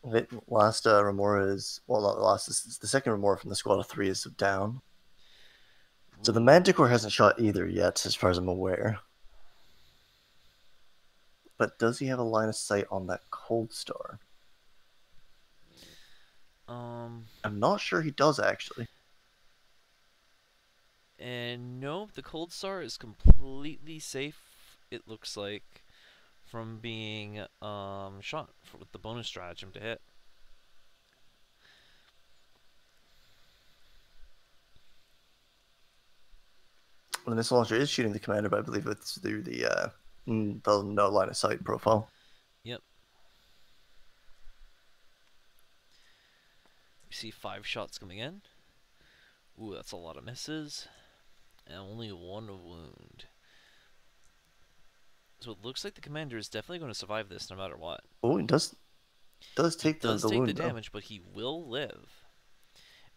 The last Remora is, well, not the last, the second Remora from the squad of 3 is down. So the Manticore hasn't shot either yet, as far as I'm aware. But does he have a line of sight on that Cold Star? I'm not sure he does, actually. And no, the Cold Star is completely safe, it looks like, from being shot with the bonus stratagem to hit. Well, the missile launcher is shooting the commander, but I believe it's through the no line of sight profile. Yep. You see 5 shots coming in. Ooh, that's a lot of misses. And only 1 wound. So it looks like the commander is definitely going to survive this no matter what. Oh, he does take the wound, the damage, but he will live.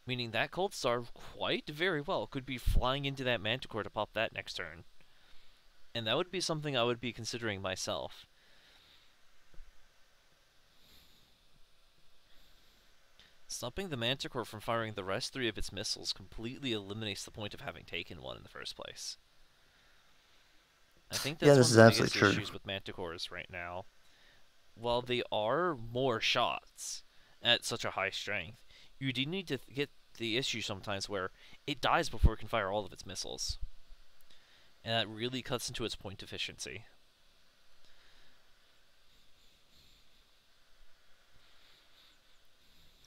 Meaning that Cold Star quite very well could be flying into that Manticore to pop that next turn. And that would be something I would be considering myself. Stopping the Manticore from firing the rest 3 of its missiles completely eliminates the point of having taken one in the first place. I think that's one of the biggest issues with Manticores right now. While they are more shots at such a high strength, you do need to get the issue sometimes where it dies before it can fire all of its missiles. And that really cuts into its point efficiency.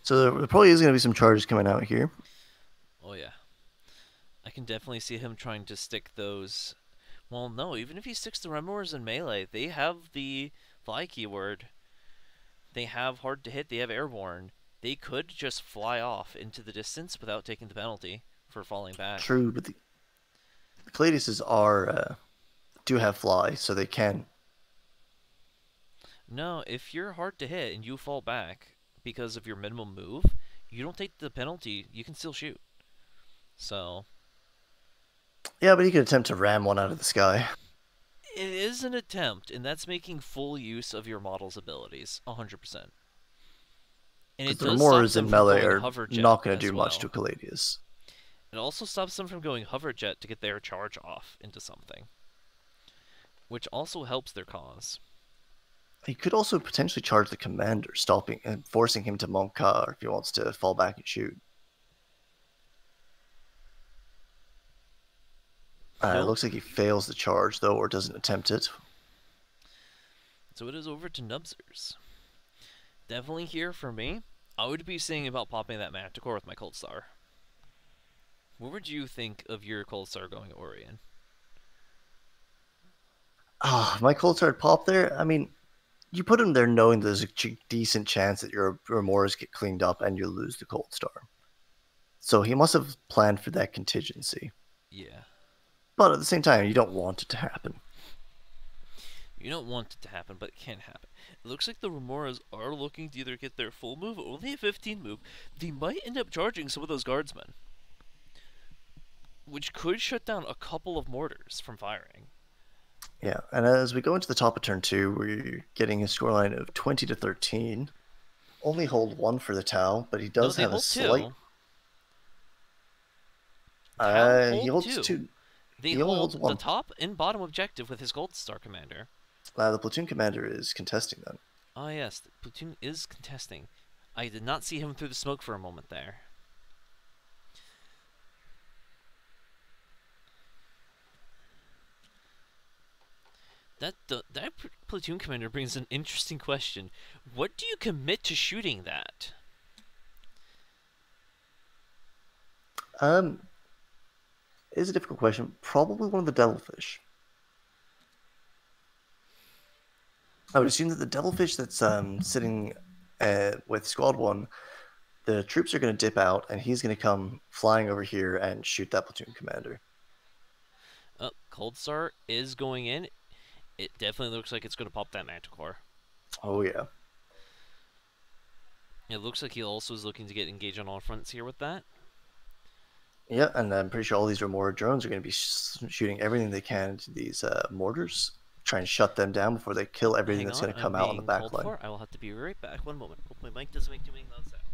So there probably is going to be some charges coming out here. Oh yeah. I can definitely see him trying to stick those... Well, no, even if he sticks the Remors in melee, they have the fly keyword. They have hard to hit, they have airborne. They could just fly off into the distance without taking the penalty for falling back. True, but the Custodes do have fly, so they can. No, if you're hard to hit and you fall back because of your minimum move, you don't take the penalty, you can still shoot. So... Yeah, but you could attempt to ram one out of the sky. It is an attempt, and that's making full use of your model's abilities, 100%. And it the does Remors stop them in from melee going are hoverjet not going to as do well. much to Custodes. It also stops them from going hoverjet to get their charge off into something, which also helps their cause. He could also potentially charge the commander, stopping and forcing him to Monkar if he wants to fall back and shoot. It looks like he fails the charge, though, or doesn't attempt it. So it is over to Nubzers. Definitely here for me, I would be saying about popping that Manticore with my Cold Star. What would you think of your Cold Star going Oirien? My Cold Star pop there? I mean, you put him there knowing there's a decent chance that your Remors get cleaned up and you lose the Cold Star. So he must have planned for that contingency. Yeah. But at the same time, you don't want it to happen. You don't want it to happen, but it can happen. It looks like the Remoras are looking to either get their full move, only a 15 move. They might end up charging some of those guardsmen, which could shut down a couple of mortars from firing. Yeah, and as we go into the top of turn 2, we're getting a scoreline of 20-13. Only hold 1 for the Tau, but he does have a slight... He holds 2. They he only holds hold 1. the top and bottom objective with his Gold Star commander. The platoon commander is contesting that. Ah, yes, the platoon is contesting. I did not see him through the smoke for a moment there. That platoon commander brings an interesting question. What do you commit to shooting that? It is a difficult question. Probably one of the devilfish. I would assume that the devilfish that's sitting with Squad 1, the troops are going to dip out, and he's going to come flying over here and shoot that platoon commander. Cold Start is going in. It definitely looks like it's going to pop that Manticore. Oh, yeah. It looks like he also is looking to get engaged on all fronts here with that. Yeah, and I'm pretty sure all these Remora drones are going to be shooting everything they can to these mortars, try and shut them down before they kill everything that's going to come out on the back line. I will have to be right back. One moment. Hope my mic doesn't make too many loud sounds.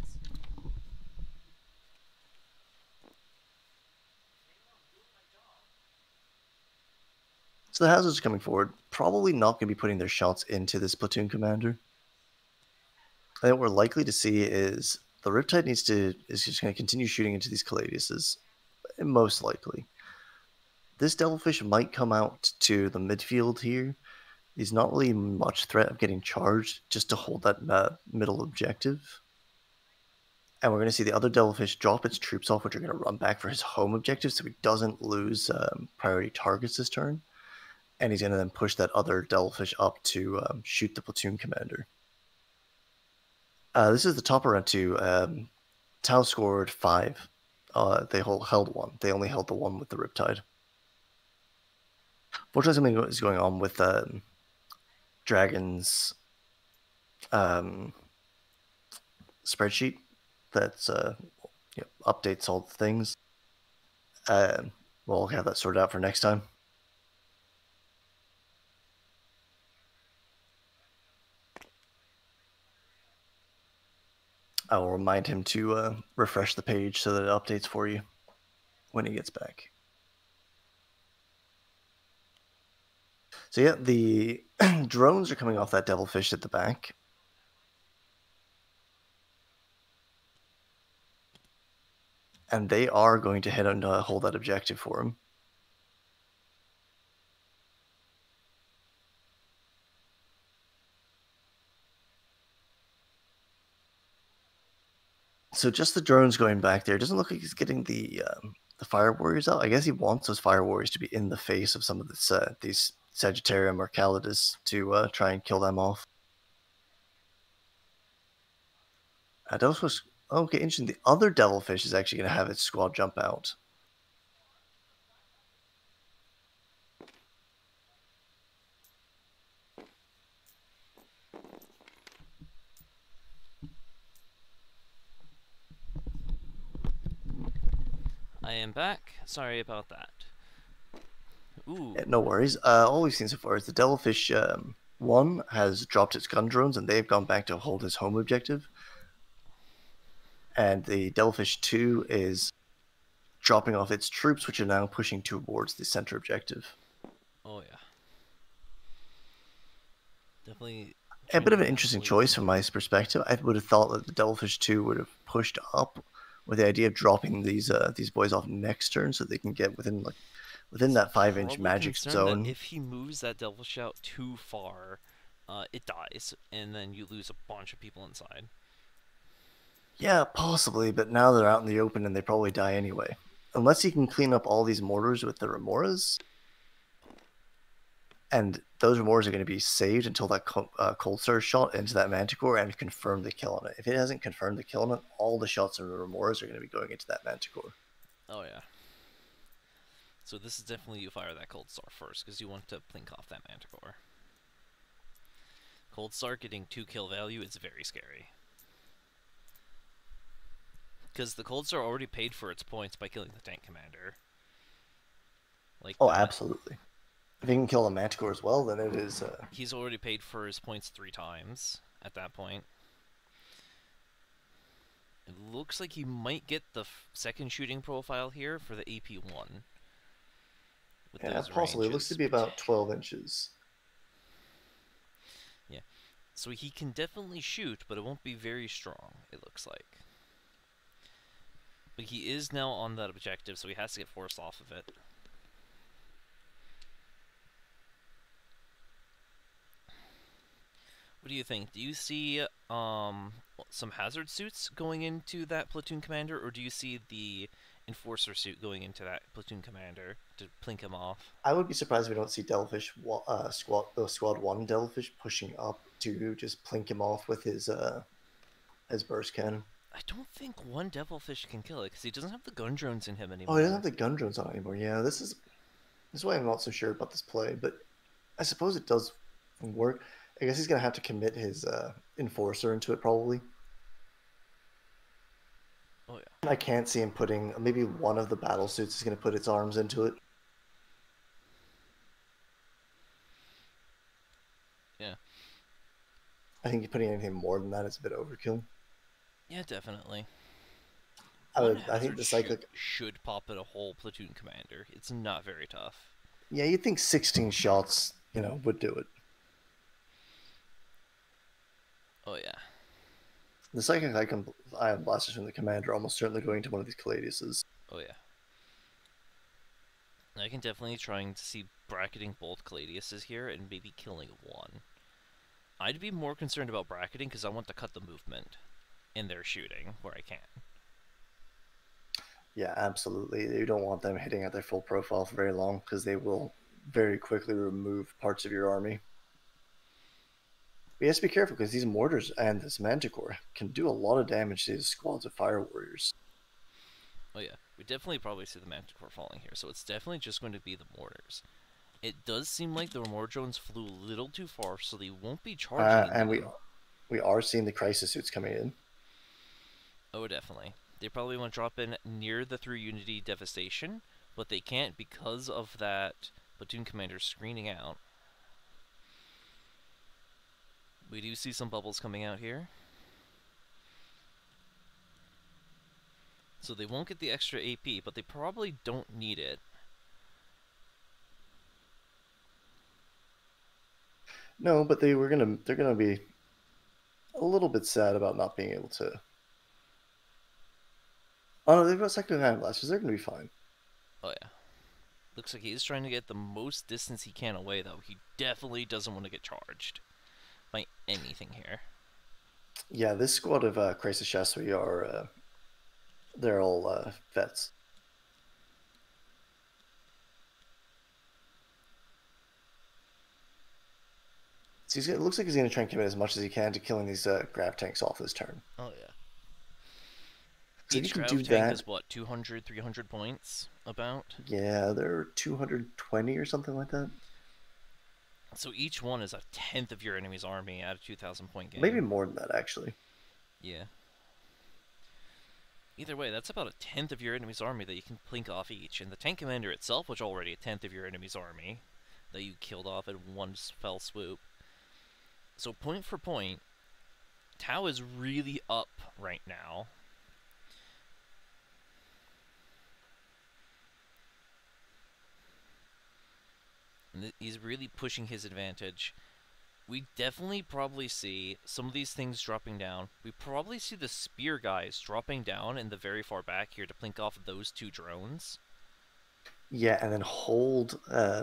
So the houses coming forward, probably not going to be putting their shots into this platoon commander. I think what we're likely to see is the Riptide is just going to continue shooting into these Caladiuses, most likely. This Devilfish might come out to the midfield here. He's not really much threat of getting charged, just to hold that middle objective. And we're going to see the other Devilfish drop its troops off, which are going to run back for his home objective, so he doesn't lose priority targets this turn. And he's going to then push that other Devilfish up to shoot the platoon commander. This is the top round 2. Tau scored 5. They held 1. They only held the one with the Riptide. Fortunately, something is going on with Dragon's spreadsheet that updates all the things. We'll have that sorted out for next time. I will remind him to refresh the page so that it updates for you when he gets back. So yeah, the drones are coming off that Devilfish at the back. And they are going to head on to hold that objective for him. So just the drones going back there. It doesn't look like he's getting the Fire Warriors out. I guess he wants those Fire Warriors to be in the face of some of this, these Sagittarium or Calidus to try and kill them off. Devilfish, okay, interesting. The other Devilfish is actually going to have its squad jump out. I am back. Sorry about that. Ooh. Yeah, no worries. All we've seen so far is the Devilfish 1 has dropped its gun drones and they've gone back to hold his home objective. And the Devilfish 2 is dropping off its troops, which are now pushing towards the center objective. Oh, yeah. Definitely. A bit of an interesting choice from my perspective. I would have thought that the Devilfish 2 would have pushed up with the idea of dropping these boys off next turn so they can get within that 5-inch magic zone. That if he moves that Devilfish out too far, it dies, and then you lose a bunch of people inside. Yeah, possibly, but now they're out in the open and they probably die anyway. Unless he can clean up all these mortars with the Remoras. And those Remoras are going to be saved until that Cold Star shot into that Manticore and confirm the kill on it. If it hasn't confirmed the kill on it, all the shots of the Remoras are going to be going into that Manticore. Oh, yeah. So this is definitely you fire that Cold Star first, because you want to blink off that Manticore. Cold Star getting 2 kill value is very scary. Because the Cold Star already paid for its points by killing the tank commander. Like absolutely. If he can kill the Manticore as well, then it is... He's already paid for his points 3 times at that point. It looks like he might get the second shooting profile here for the AP1. Yeah, possibly. It looks to be about 12 inches. Yeah. So he can definitely shoot, but it won't be very strong, it looks like. But he is now on that objective, so he has to get forced off of it. What do you think? Do you see some hazard suits going into that platoon commander, or do you see the enforcer suit going into that platoon commander to plink him off? I would be surprised if we don't see squad one Devilfish pushing up to just plink him off with his burst cannon. I don't think one devilfish can kill it because he doesn't have the gun drones in him Oh, he doesn't anymore. have the gun drones on anymore. Yeah, this is why I'm not so sure about this play, but I suppose it does work. I guess he's gonna have to commit his enforcer into it probably. Oh yeah, I can't see him putting maybe one of the battle suits is gonna put its arms into it. yeah, I think putting anything more than that is a bit overkill. yeah, definitely. I One would. I think hazard the shoot cyclic. should pop at a whole platoon commander. It's not very tough. Yeah, you'd think 16 shots, would do it. Oh yeah, The cyclic ion blasters from the commander are almost certainly going to one of these Caladiuses. oh yeah. I can definitely trying to see bracketing both Caladiuses here and maybe killing one. I'd be more concerned about bracketing because I want to cut the movement in their shooting where I can. Yeah, absolutely. You don't want them hitting at their full profile for very long because they will very quickly remove parts of your army. But you have to be careful because these mortars and this manticore can do a lot of damage to these squads of fire warriors. Oh yeah, we definitely probably see the Manticore falling here, so it's definitely just going to be the mortars. It does seem like the mortar drones flew a little too far, so they won't be charging And into them. we are seeing the crisis suits coming in. Oh, definitely. They probably want to drop in near the Through Unity Devastation, but they can't because of that platoon commander screening out. We do see some bubbles coming out here. So they won't get the extra AP, but they probably don't need it. No, but they're gonna be a little bit sad about not being able to. Oh no, they've got second ion blasters. They're gonna be fine. Oh yeah. Looks like he's trying to get the most distance he can away, though. He definitely doesn't want to get charged by anything here. Yeah, this squad of crisis chasseurs are they're all vets. So it looks like he's going to try and commit as much as he can to killing these grav tanks off this turn. Oh yeah. So Each if you grav can do tank that, is what, 200, 300 points? About? yeah, they're 220 or something like that. So each one is a tenth of your enemy's army at a 2,000 point game. Maybe more than that, actually. Yeah. Either way, that's about a tenth of your enemy's army that you can plink off each. And the tank commander itself was already a tenth of your enemy's army that you killed off in one fell swoop. So point for point, Tau is really up right now. And he's really pushing his advantage. We definitely probably see some of these things dropping down. We probably see the spear guys dropping down in the very far back here to plink off those two drones. Yeah, and then hold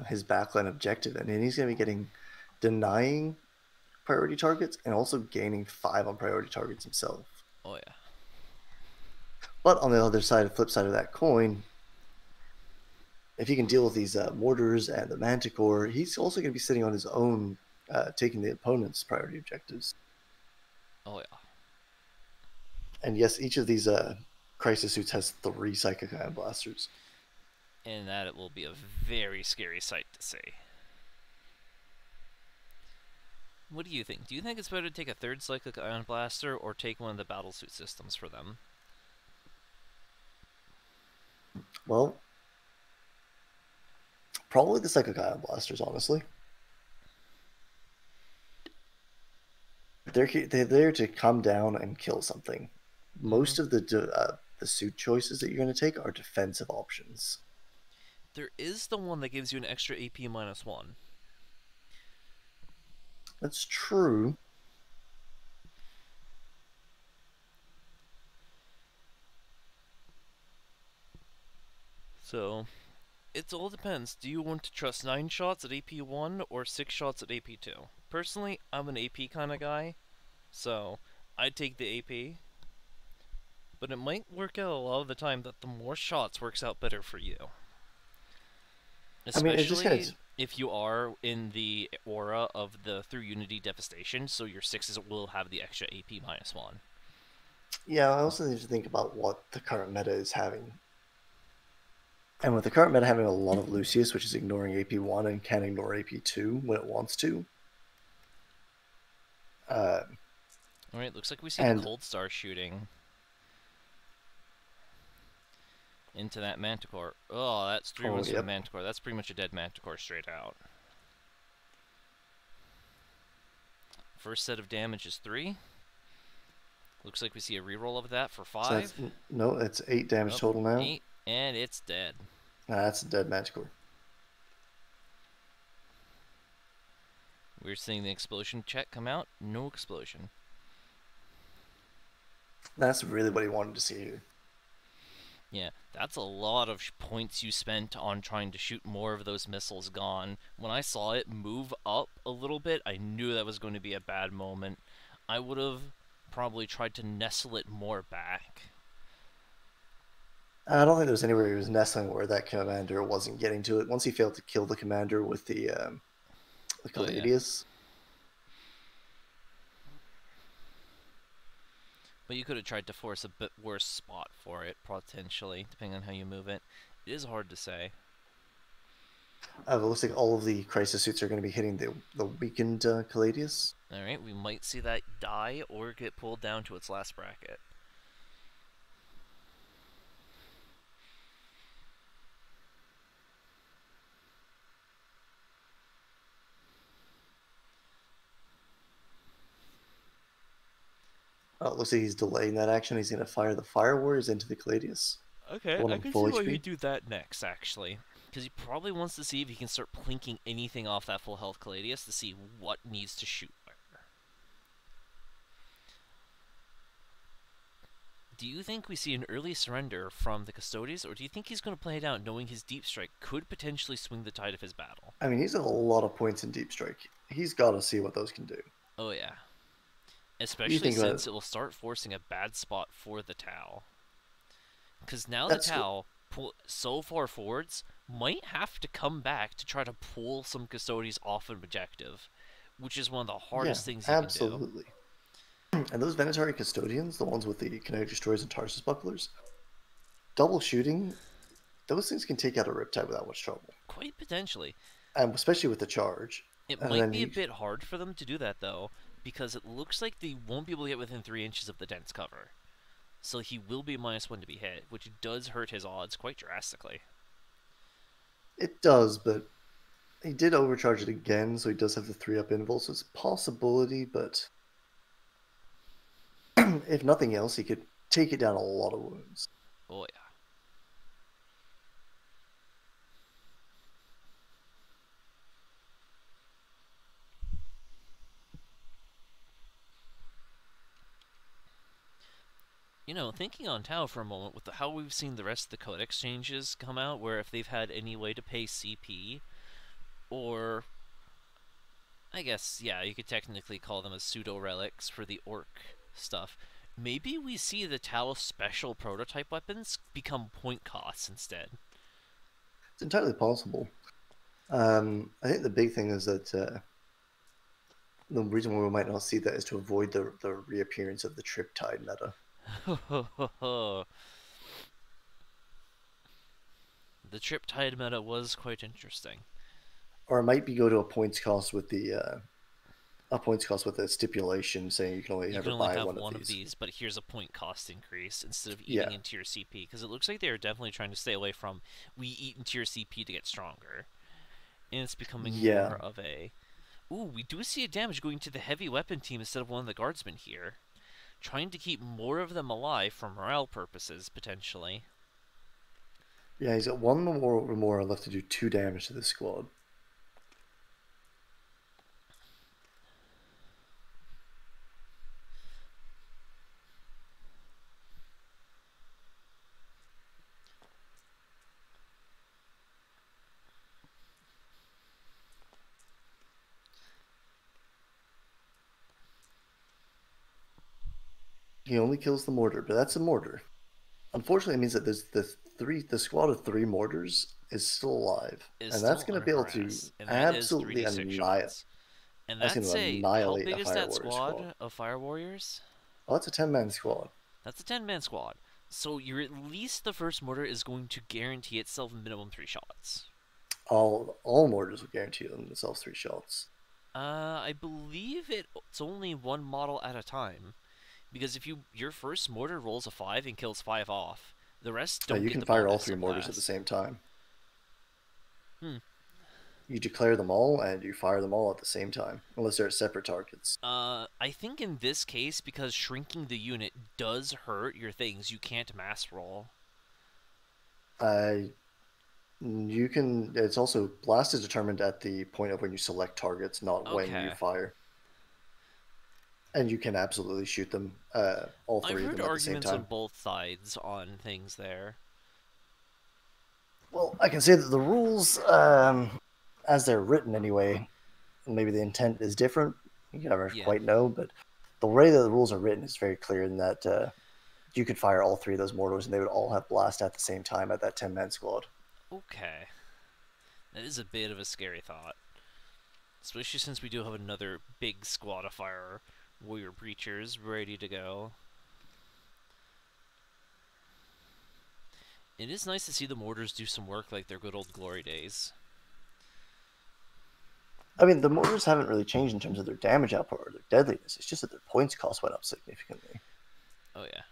his backline objective, and then he's going to be getting denying priority targets and also gaining 5 on priority targets himself. Oh yeah. But on the other side, flip side of that coin, if he can deal with these mortars and the manticore, he's also going to be sitting on his own, taking the opponent's priority objectives. Oh yeah. And yes, each of these crisis suits has 3 psychic ion blasters. And that it will be a very scary sight to see. What do you think? Do you think it's better to take a third Cyclic Ion Blaster or take one of the battlesuit systems for them? Well, probably the psychic ion blasters, honestly. They're there to come down and kill something. Most of the suit choices that you're going to take are defensive options. There is the one that gives you an extra AP -1. That's true. So, It all depends. Do you want to trust 9 shots at AP1 or 6 shots at AP2? Personally, I'm an AP kind of guy, so I'd take the AP. But it might work out a lot of the time that the more shots works out better for you. I mean, it just kind Especially of. if you are in the aura of the Through Unity Devastation, so your 6s will have the extra AP -1. Yeah, I also need to think about what the current meta is having. And with the current meta having a lot of Lucius, which is ignoring AP1 and can ignore AP2 when it wants to. Alright, looks like we see the And Cold Star shooting into that Manticore. Oh, that's 3 wounds to the yep. Manticore. That's pretty much a dead Manticore straight out. First set of damage is 3. Looks like we see a reroll of that for 5. So no, it's 8 damage total now. 8, and it's dead. That's a dead Manticore. We're seeing the explosion check come out. No explosion. That's really what he wanted to see here. Yeah, that's a lot of points you spent on trying to shoot more of those missiles gone. When I saw it move up a little bit, I knew that was going to be a bad moment. I would have probably tried to nestle it more back. I don't think there was anywhere he was nestling where that commander wasn't getting to it. Once he failed to kill the commander with the Caladius. But you could have tried to force a bit worse spot for it, potentially, depending on how you move it. It is hard to say. It looks like all of the crisis suits are going to be hitting the weakened Caladius. Alright, we might see that die or get pulled down to its last bracket. It looks like he's delaying that action. He's going to fire the Fire Warriors into the Caladius. Okay, I can see why he'd do that next, actually. Because he probably wants to see if he can start plinking anything off that full health Caladius to see what needs to shoot where. Do you think we see an early surrender from the Custodes, or do you think he's going to play it out knowing his Deep Strike could potentially swing the tide of his battle? I mean, he's got a lot of points in Deep Strike. He's got to see what those can do. Oh, yeah. Especially since it will start forcing a bad spot for the Tau. Because now the Tau, so far forwards, might have to come back to try to pull some Custodes off an objective, which is one of the hardest things you can do. Absolutely. And those Venetari Custodians, the ones with the Kinetic Destroyers and Tarsus Bucklers, double shooting, those things can take out a Riptide without much trouble. Quite potentially. Especially with the charge. It might be a bit hard for them to do that, though, because it looks like they won't be able to get within 3 inches of the dense cover. So he will be -1 to be hit, which does hurt his odds quite drastically. It does, but he did overcharge it again, so he does have the 3-up invul, so it's a possibility, but if nothing else, he could take it down a lot of wounds. Oh, yeah. You know, thinking on Tau for a moment, with how we've seen the rest of the codex changes come out, where if they've had any way to pay CP, or I guess, yeah, you could technically call them as pseudo-relics for the orc stuff, maybe we see the Tau special prototype weapons become point costs instead. It's entirely possible. I think the big thing is that the reason why we might not see that is to avoid the reappearance of the Triptide meta. The Triptide meta was quite interesting. Or it might be go to a points cost with the a stipulation saying you can only buy one of these. But here's a point cost increase instead of eating into your CP, because it looks like they're definitely trying to stay away from we eat into your CP to get stronger, and it's becoming more of a we do see a damage going to the heavy weapon team instead of one of the guardsmen here, trying to keep more of them alive for morale purposes potentially. Yeah, he's got one more left to do 2 damage to this squad. He only kills the mortar, but that's a mortar. Unfortunately, it means that there's the squad of 3 mortars is still alive, Is and that's still going to under be able to harass, and that is absolutely 3d6 annihilate. shots. And That's going that's to how annihilate big a is fire that warrior squad. squad of fire warriors? Oh, that's a 10-man squad. That's a 10-man squad. So you're at least the first mortar is going to guarantee itself minimum 3 shots. All mortars will guarantee themselves 3 shots. I believe it's only 1 model at a time. Because if your first mortar rolls a 5 and kills 5 off, the rest don't You get can the fire all bonus 3 of mortars at the last. same time. Hmm. You declare them all, and you fire them all at the same time, unless they're separate targets. I think in this case, because shrinking the unit does hurt your things, you can't mass roll. You can. It's also blast is determined at the point of when you select targets, not when you Okay. fire. And you can absolutely shoot them, all I've 3 of heard them at the same arguments on time. both sides on things there. Well, I can say that the rules, as they're written anyway, maybe the intent is different. You can never Yeah. quite know, but the way that the rules are written is very clear in that you could fire all 3 of those mortars, and they would all have blast at the same time at that 10-man squad. Okay. That is a bit of a scary thought. Especially since we do have another big squad of fire warrior breachers ready to go. It is nice to see the mortars do some work like their good old glory days. I mean, the mortars haven't really changed in terms of their damage output or their deadliness. It's just that their points cost went up significantly. Oh yeah.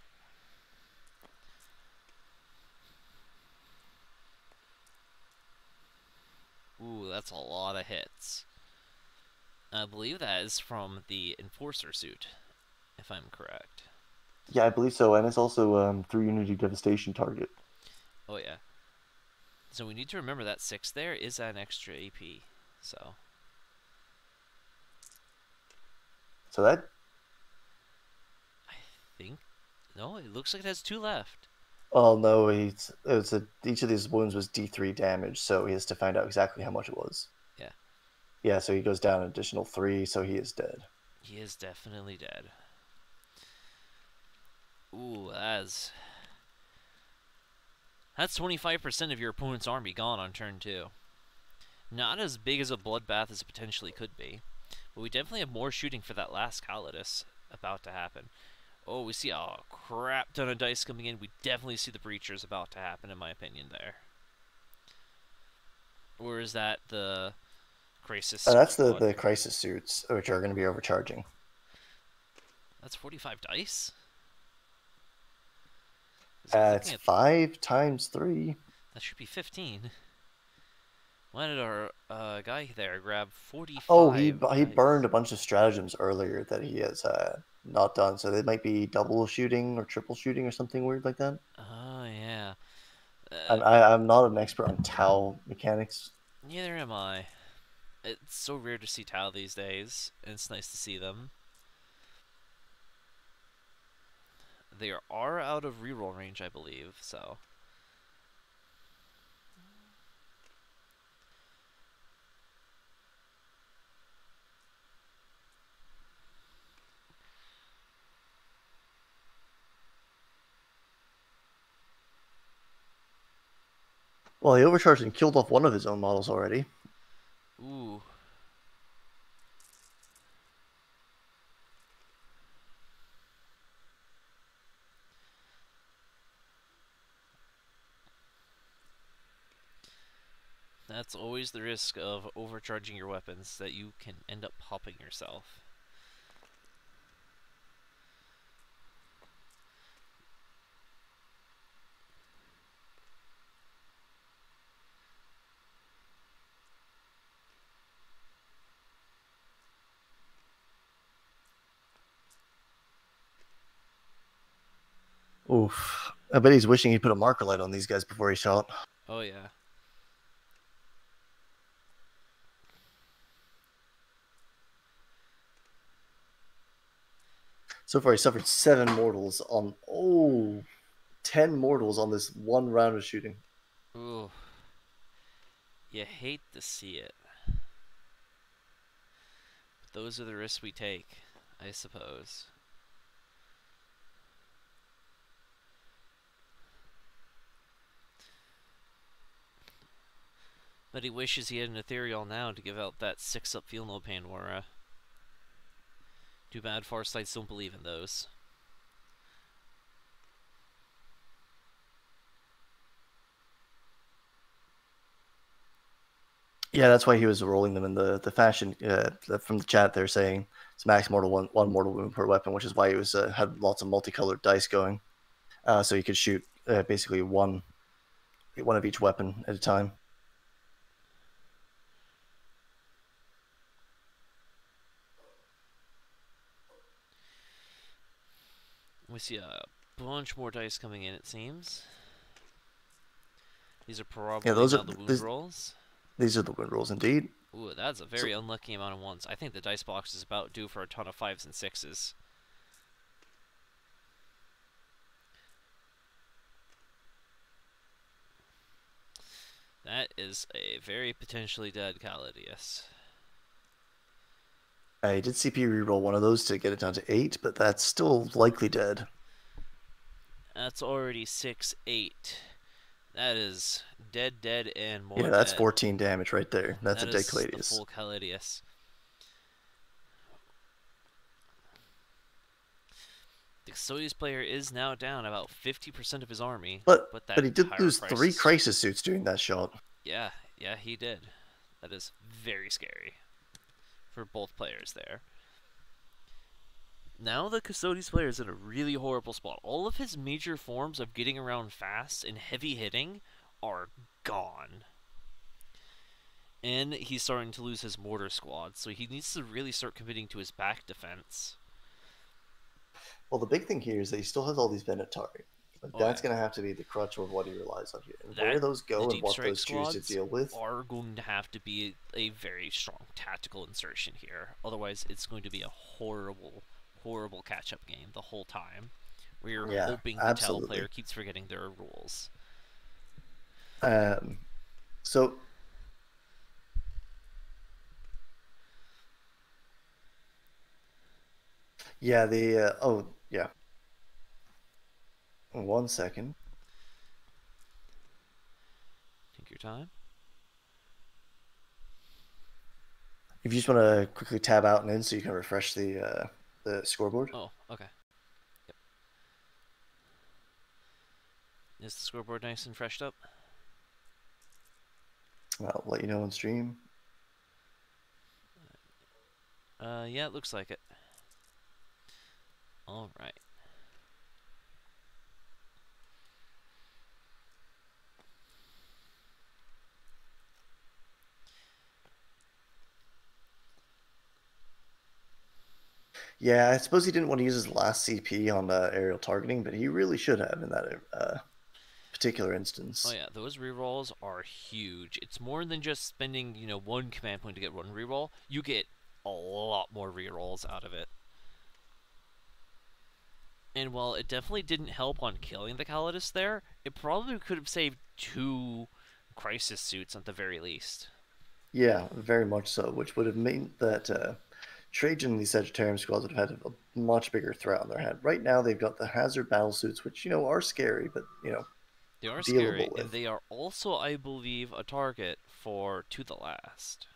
Ooh, that's a lot of hits. I believe that is from the Enforcer suit, if I'm correct. Yeah, I believe so, and it's also 3 Unity Devastation target. Oh yeah. So we need to remember that 6 there is an extra AP, so... So that... I think... No, it looks like it has 2 left. Oh no, each of these wounds was D3 damage, so he has to find out exactly how much it was. Yeah. Yeah, so he goes down an additional 3, so he is dead. He is definitely dead. Ooh, that's 25% of your opponent's army gone on turn 2. Not as big as a bloodbath as it potentially could be, but we definitely have more shooting for that last Custodes about to happen. Oh, we see a crap ton of dice coming in. We definitely see the breachers about to happen, in my opinion, there. Or is that the crisis? That's the crisis suits, which are going to be overcharging. That's 45 dice? It's 5 times 3. That should be 15. Why did our guy there grab 45? Oh, he burned a bunch of stratagems earlier that he has not done, so they might be double shooting or triple shooting or something weird like that. Oh, yeah. I'm not an expert on Tau mechanics. Neither am I. It's so rare to see Tau these days, and it's nice to see them. They are out of reroll range, I believe, so... Well, he overcharged and killed off one of his own models already. Ooh. That's always the risk of overcharging your weapons, that you can end up popping yourself. Oof. I bet he's wishing he put a marker light on these guys before he shot. Oh, yeah. So far, he suffered 7 mortals on... 10 mortals on this one round of shooting. Ooh. You hate to see it. But those are the risks we take, I suppose. But he wishes he had an Ethereal now to give out that 6-up Feel No Pain aura. Too bad Farsights don't believe in those. Yeah, that's why he was rolling them in the fashion. From the chat, they're saying it's max mortal one mortal wound per weapon, which is why he was had lots of multicolored dice going, so he could shoot basically one of each weapon at a time. We see a bunch more dice coming in, it seems. These are probably now the wound rolls. These are the wound rolls, indeed. Ooh, that's a very unlucky amount of ones. I think the dice box is about due for a ton of 5s and 6s. That is a very potentially dead Custodes. I did CP reroll one of those to get it down to 8, but that's still likely dead. That's already 6-8. That is dead, and more. Yeah, that's dead. 14 damage right there. That's a dead Custodes. The full Custodes. The Custodes player is now down about 50% of his army. But he did lose 3 crisis suits during that shot. Yeah, he did. That is very scary for both players there. Now the Custodes player is in a really horrible spot. All of his major forms of getting around fast and heavy hitting are gone. And he's starting to lose his mortar squad, so he needs to really start committing to his back defense. Well, the big thing here is that he still has all these Venatari. That's going to have to be the crutch of what he relies on here. And where those go and what those choose to deal with are going to have to be a very strong tactical insertion here. Otherwise, it's going to be a horrible catch-up game the whole time, where you're hoping the Talon player keeps forgetting their rules. So yeah, one second. Take your time. If you just want to quickly tab out and in so you can refresh the scoreboard. Oh, okay. Yep. Is the scoreboard nice and freshed up? I'll let you know on stream. Yeah, it looks like it. All right. Yeah, I suppose he didn't want to use his last CP on aerial targeting, but he really should have in that particular instance. Oh yeah, those rerolls are huge. It's more than just spending, one command point to get one reroll. You get a lot more rerolls out of it. And while it definitely didn't help on killing the Custodes there, it probably could have saved 2 crisis suits at the very least. Yeah, very much so, which would have meant that Trajan and the Sagittarium squads would have had a much bigger threat on their head. Right now, they've got the hazard battle suits, which, are scary, but, they are scary, and they are also, I believe, a target for To the Last.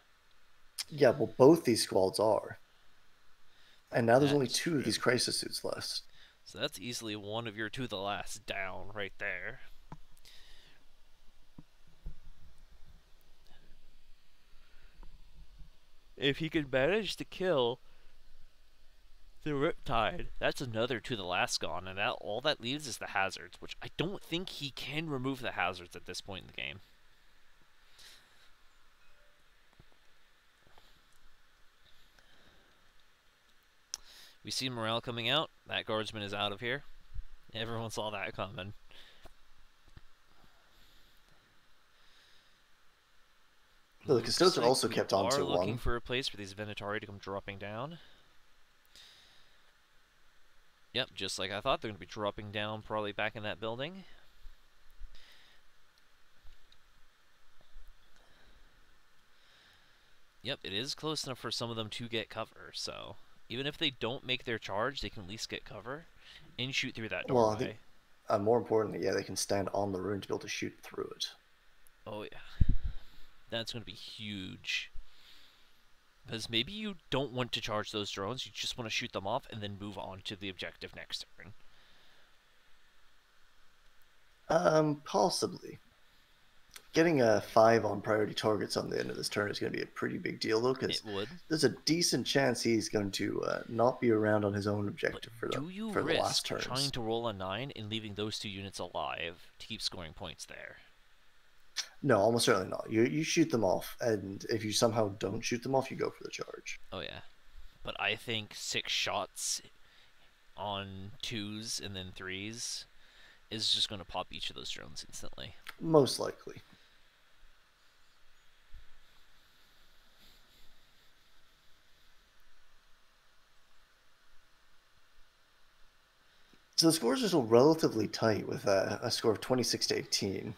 Yeah, well, both these squads are. And now there's only 2 of these crisis suits left. So that's easily one of your To the Last down right there. If he can manage to kill the Riptide, that's another To the Last gone, and all that leaves is the hazards, which I don't think he can remove the hazards at this point in the game. We see morale coming out. That guardsman is out of here. Everyone saw that coming. The Custodes have also kept on to 1. Are looking for a place for these Venatari to come dropping down. Yep, just like I thought, they're going to be dropping down probably back in that building. Yep, it is close enough for some of them to get cover, so even if they don't make their charge, they can at least get cover and shoot through that doorway. Well, I think, more importantly, they can stand on the rune to be able to shoot through it. Oh, yeah. That's going to be huge. Because maybe you don't want to charge those drones, you just want to shoot them off and then move on to the objective next turn. Possibly. Getting a 5 on priority targets on the end of this turn is going to be a pretty big deal, though, because there's a decent chance he's going to not be around on his own objective for the last turns. Trying to roll a 9 and leaving those 2 units alive to keep scoring points there? No, almost certainly not. You shoot them off, and if you somehow don't shoot them off, you go for the charge. Oh yeah, but I think 6 shots on 2s and then 3s is just going to pop each of those drones instantly. Most likely. So the scores are still relatively tight with a score of 26-18.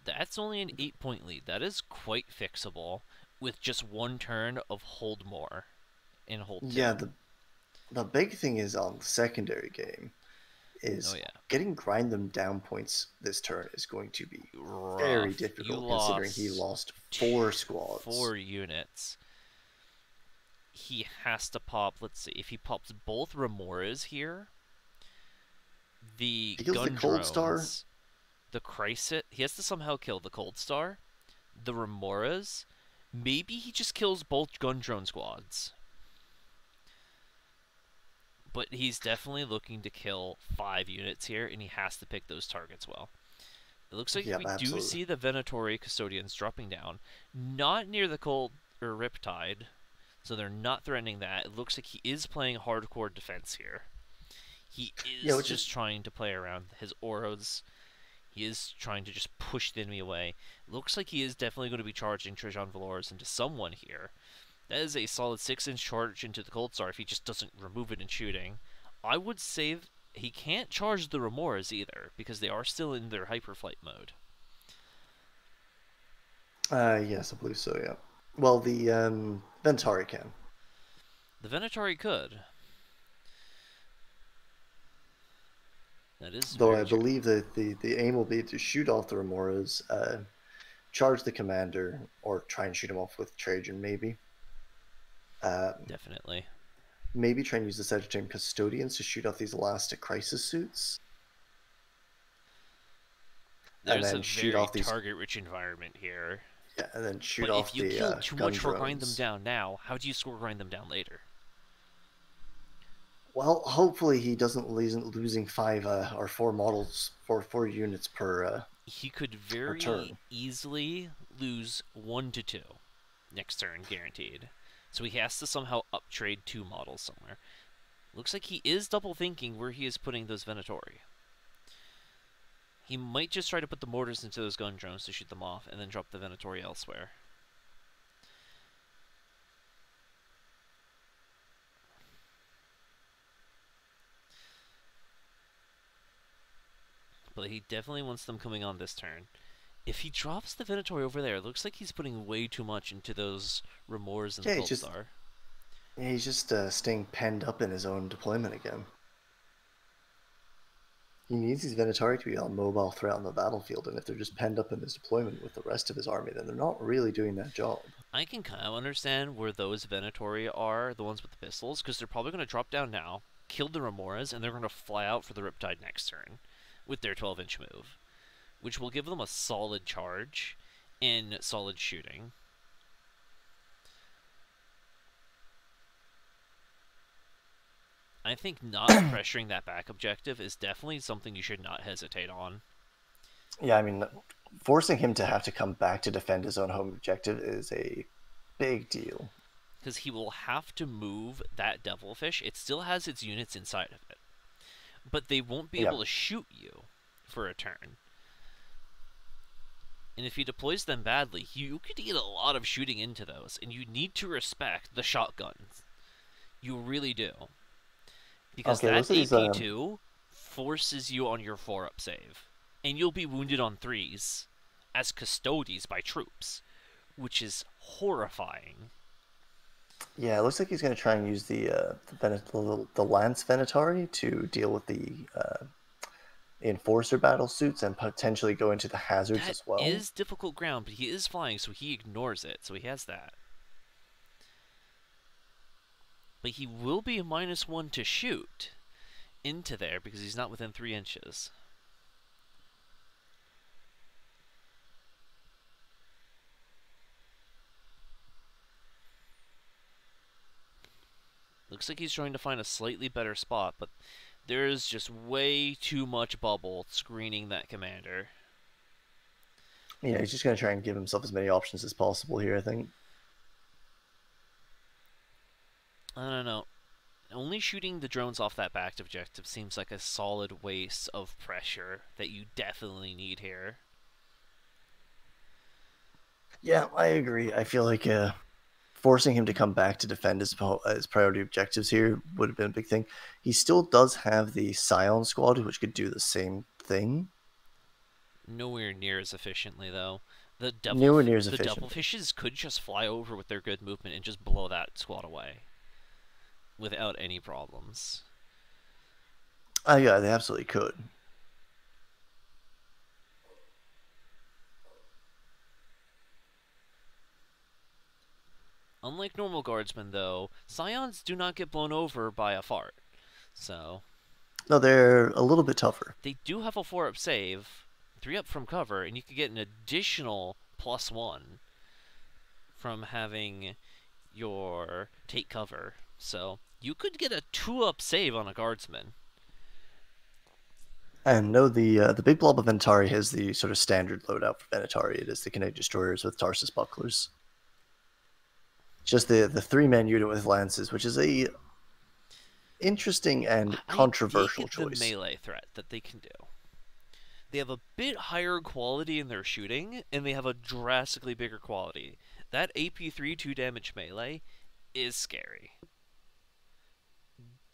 That's only an 8-point lead. That is quite fixable with just 1 turn of hold more and hold 2. Yeah, the big thing is on the secondary game is getting grind them down points this turn is going to be very difficult considering he lost 4 squads. 4 units. He has to pop, let's see, if he pops both Remoras here, the gun drones, Cold Star. the Crisis, he has to somehow kill the Cold Star, the Remoras, maybe he just kills both gun drone squads. But he's definitely looking to kill 5 units here, and he has to pick those targets well. It looks like we do see the Venatori Custodians dropping down, not near the Cold or Riptide, so they're not threatening that. It looks like he is playing hardcore defense here. He is just trying to play around his auras. He is trying to just push the enemy away. It looks like he is definitely going to be charging Trajan Valores into someone here. That is a solid 6-inch charge into the Cold Star if he just doesn't remove it in shooting. I would say he can't charge the Remoras either, because they are still in their hyperflight mode. Yes, I believe so, yeah. Well, the Venatori can. The Venatori could. That is Though I believe that the aim will be to shoot off the Remoras, charge the commander, or try and shoot him off with Trajan, maybe. Definitely. Maybe try and use the Sagittarian Custodians to shoot off these elastic crisis suits. There's a very target-rich environment here. Yeah, and then shoot off the if you kill too much for grind them down now, how do you score grind them down later? Well, hopefully he doesn't losing 5 or 4 models for 4 units per. He could very easily lose 1 to 2 next turn, guaranteed. So he has to somehow uptrade 2 models somewhere. Looks like he is double thinking where he is putting those Venatori. He might just try to put the mortars into those gun drones to shoot them off, and then drop the Venatori elsewhere. But he definitely wants them coming on this turn. If he drops the Venatori over there, it looks like he's putting way too much into those Remors and the Cold Star. Yeah, he's just staying penned up in his own deployment again. He needs these Venatori to be a mobile threat on the battlefield, and if they're just penned up in his deployment with the rest of his army, then they're not really doing that job. I can kind of understand where those Venatori are, the ones with the pistols, because they're probably going to drop down now, kill the Remoras, and they're going to fly out for the Riptide next turn with their 12-inch move, which will give them a solid charge and solid shooting. I think not pressuring that back objective is definitely something you should not hesitate on. Yeah, I mean, forcing him to have to come back to defend his own home objective is a big deal. Because he will have to move that Devilfish. It still has its units inside of it. But they won't be able to shoot you for a turn. And if he deploys them badly, you could get a lot of shooting into those. And you need to respect the shotguns. You really do. Because that AP2 forces you on your 4-up save. And you'll be wounded on 3s as Custodes by troops, which is horrifying. Yeah, it looks like he's going to try and use the Lance Venatori to deal with the enforcer battle suits and potentially go into the hazards That as well. is difficult ground, but he is flying, so he ignores it. So he has that. But he will be a -1 to shoot into there because he's not within 3 inches. Looks like he's trying to find a slightly better spot, but there's just way too much bubble screening that commander. Yeah, he's just going to try and give himself as many options as possible here, I think. I don't know. Only shooting the drones off that backed objective seems like a solid waste of pressure that you definitely need here. Yeah, I agree. I feel like forcing him to come back to defend his priority objectives here would have been a big thing. He still does have the Scion squad, which could do the same thing. Nowhere near as efficiently, though. The devilfishes could just fly over with their good movement and just blow that squad away without any problems. Yeah, they absolutely could. Unlike normal guardsmen, though, Scions do not get blown over by a fart. So no, they're a little bit tougher. They do have a 4-up save, 3-up from cover, and you could get an additional +1 from having your take cover. So you could get a 2-up save on a guardsman. And no, the big blob of Ventari has the sort of standard loadout for Venatari. It is the Kinetic Destroyers with Tarsus Bucklers. Just the 3-man unit with lances, which is a interesting and controversial choice. The melee threat that they can do. They have a bit higher quality in their shooting, and they have a drastically bigger quality. That AP3 2-damage melee is scary.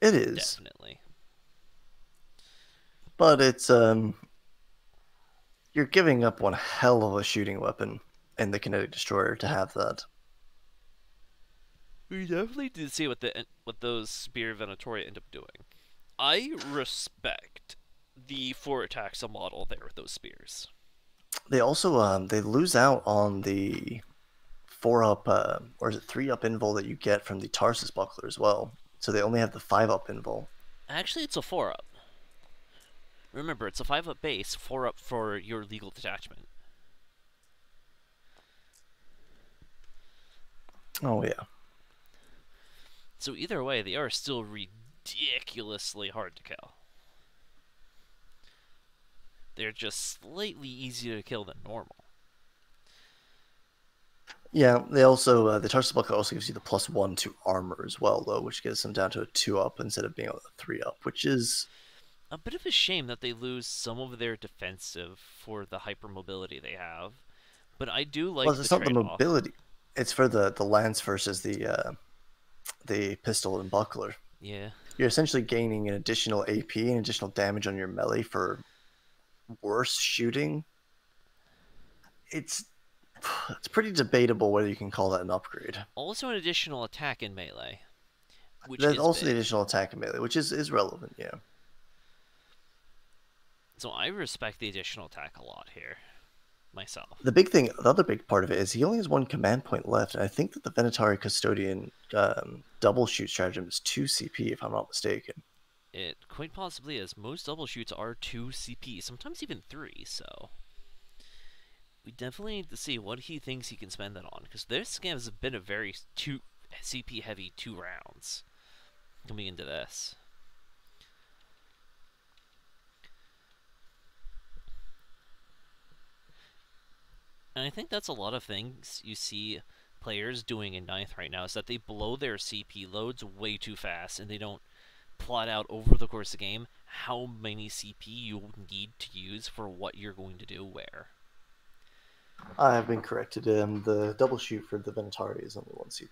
It is. Definitely. But it's you're giving up one hell of a shooting weapon in the Kinetic Destroyer to have that. We definitely did see what those Spear Venatori end up doing. I respect the 4 attacks a model there with those spears. They also they lose out on the 4-up or is it 3-up invul that you get from the Tarsus Buckler as well. So they only have the 5-up invul. Actually, it's a 4-up. Remember, it's a 5-up base, 4-up for your legal detachment. Oh yeah. So either way, they are still ridiculously hard to kill. They're just slightly easier to kill than normal. Yeah, they also the Tarsus Buckler also gives you the +1 to armor as well, though, which gets them down to a 2-up instead of being a 3-up, which is a bit of a shame that they lose some of their defensive for the hypermobility they have. But I do like it's not the mobility. It's for the lance versus the pistol and buckler. Yeah. You're essentially gaining an additional AP and additional damage on your melee for worse shooting. It's pretty debatable whether you can call that an upgrade. Also an additional attack in melee. There's also the additional attack in melee, which is relevant, yeah. So I respect the additional attack a lot here, myself. The other big part of it is he only has 1 command point left, and I think that the Venatari Custodian double shoot stratagem is 2 CP, if I'm not mistaken. It quite possibly is. Most double shoots are 2 CP, sometimes even 3, so we definitely need to see what he thinks he can spend that on, because this game has been a very CP heavy 2 rounds coming into this. And I think that's a lot of things you see players doing in 9th right now, is that they blow their CP loads way too fast, and they don't plot out over the course of the game how many CP you need to use for what you're going to do where. I have been corrected. The double shoot for the Venatari is only 1 CP.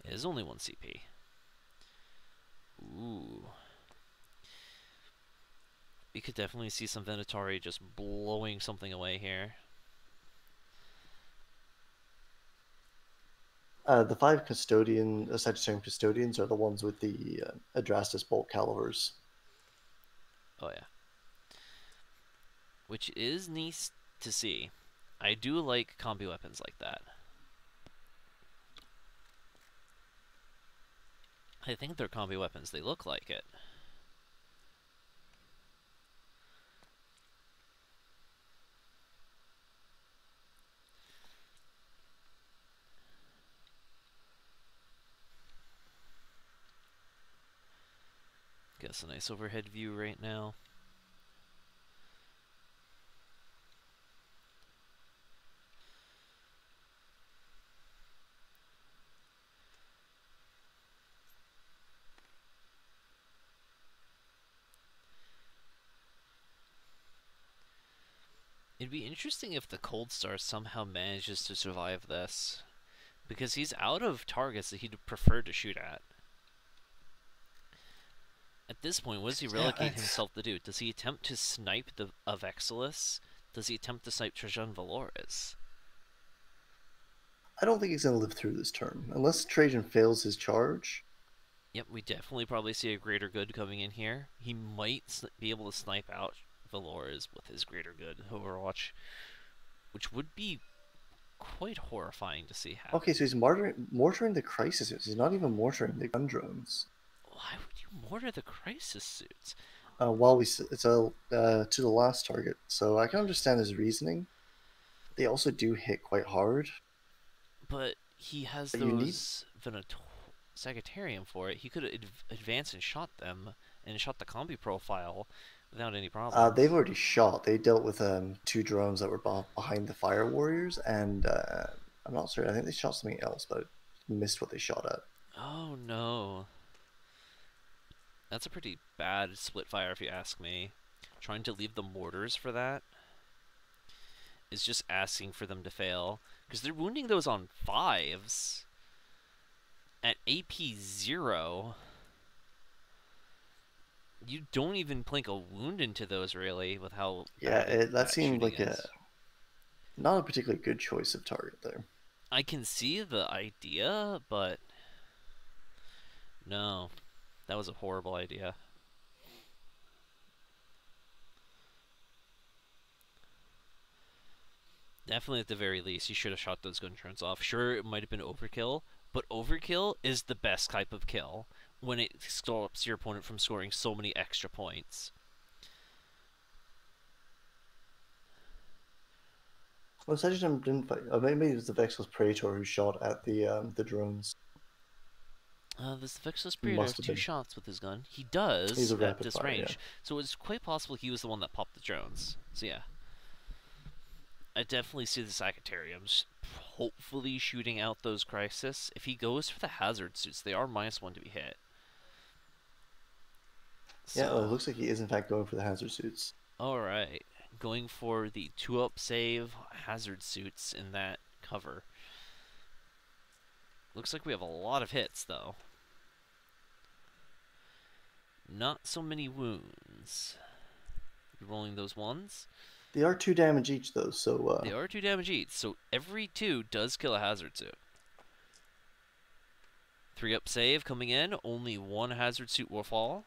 It is only 1 CP. Ooh. We could definitely see some Venatari just blowing something away here. The 5 Sagittarian Custodians are the ones with the Adrastus bolt calibers. Oh yeah. which is nice to see. I do like combi weapons like that. I think they're combi weapons. They look like it. Guess a nice overhead view right now. It'd be interesting if the Cold Star somehow manages to survive this, because he's out of targets that he'd prefer to shoot at. At this point, what does he relegate himself to do? Does he attempt to snipe the AlexE? Does he attempt to snipe Trajan Valores? I don't think he's going to live through this turn. Unless Trajan fails his charge. Yep, we definitely probably see a Greater Good coming in here. He might be able to snipe out Valores with his Greater Good Overwatch, which would be quite horrifying to see happen. Okay, so he's mortaring the crisis suits. He's not even mortaring the gun drones. Why would you mortar the crisis suits? It's to the last target, so I can understand his reasoning. They also do hit quite hard. But he has those Sagittarium for it. He could have advanced and shot them, and shot the combi profile without any problem. They've already shot. They dealt with 2 drones that were behind the Fire Warriors, and I'm not certain. I think they shot something else, but missed what they shot at. Oh no. That's a pretty bad split fire if you ask me. Trying to leave the mortars for that is just asking for them to fail. Because they're wounding those on 5s. At AP 0. You don't even plink a wound into those, really, with how that seemed like not a particularly good choice of target there. I can see the idea, but no. That was a horrible idea. Definitely, at the very least, you should have shot those gun drones off. Sure, it might have been overkill, but overkill is the best type of kill when it stops your opponent from scoring so many extra points. Well, Sagittarium didn't fight. Maybe it was the Vexel's Praetor who shot at the drones. This Vexel's Praetor has 2 shots with his gun. He does He's a at rapid this fire, range. yeah. So it's quite possible he was the one that popped the drones. So yeah. I definitely see the Sagittariums hopefully shooting out those Crisis. If he goes for the hazard suits, they are -1 to be hit. So, yeah, it looks like he is in fact going for the hazard suits. Alright. Going for the 2-up save hazard suits in that cover. Looks like we have a lot of hits, though. Not so many wounds. Rolling those 1s. They are 2 damage each, though, so... They are 2 damage each, so every 2 does kill a hazard suit. 3-up save coming in. Only 1 hazard suit will fall.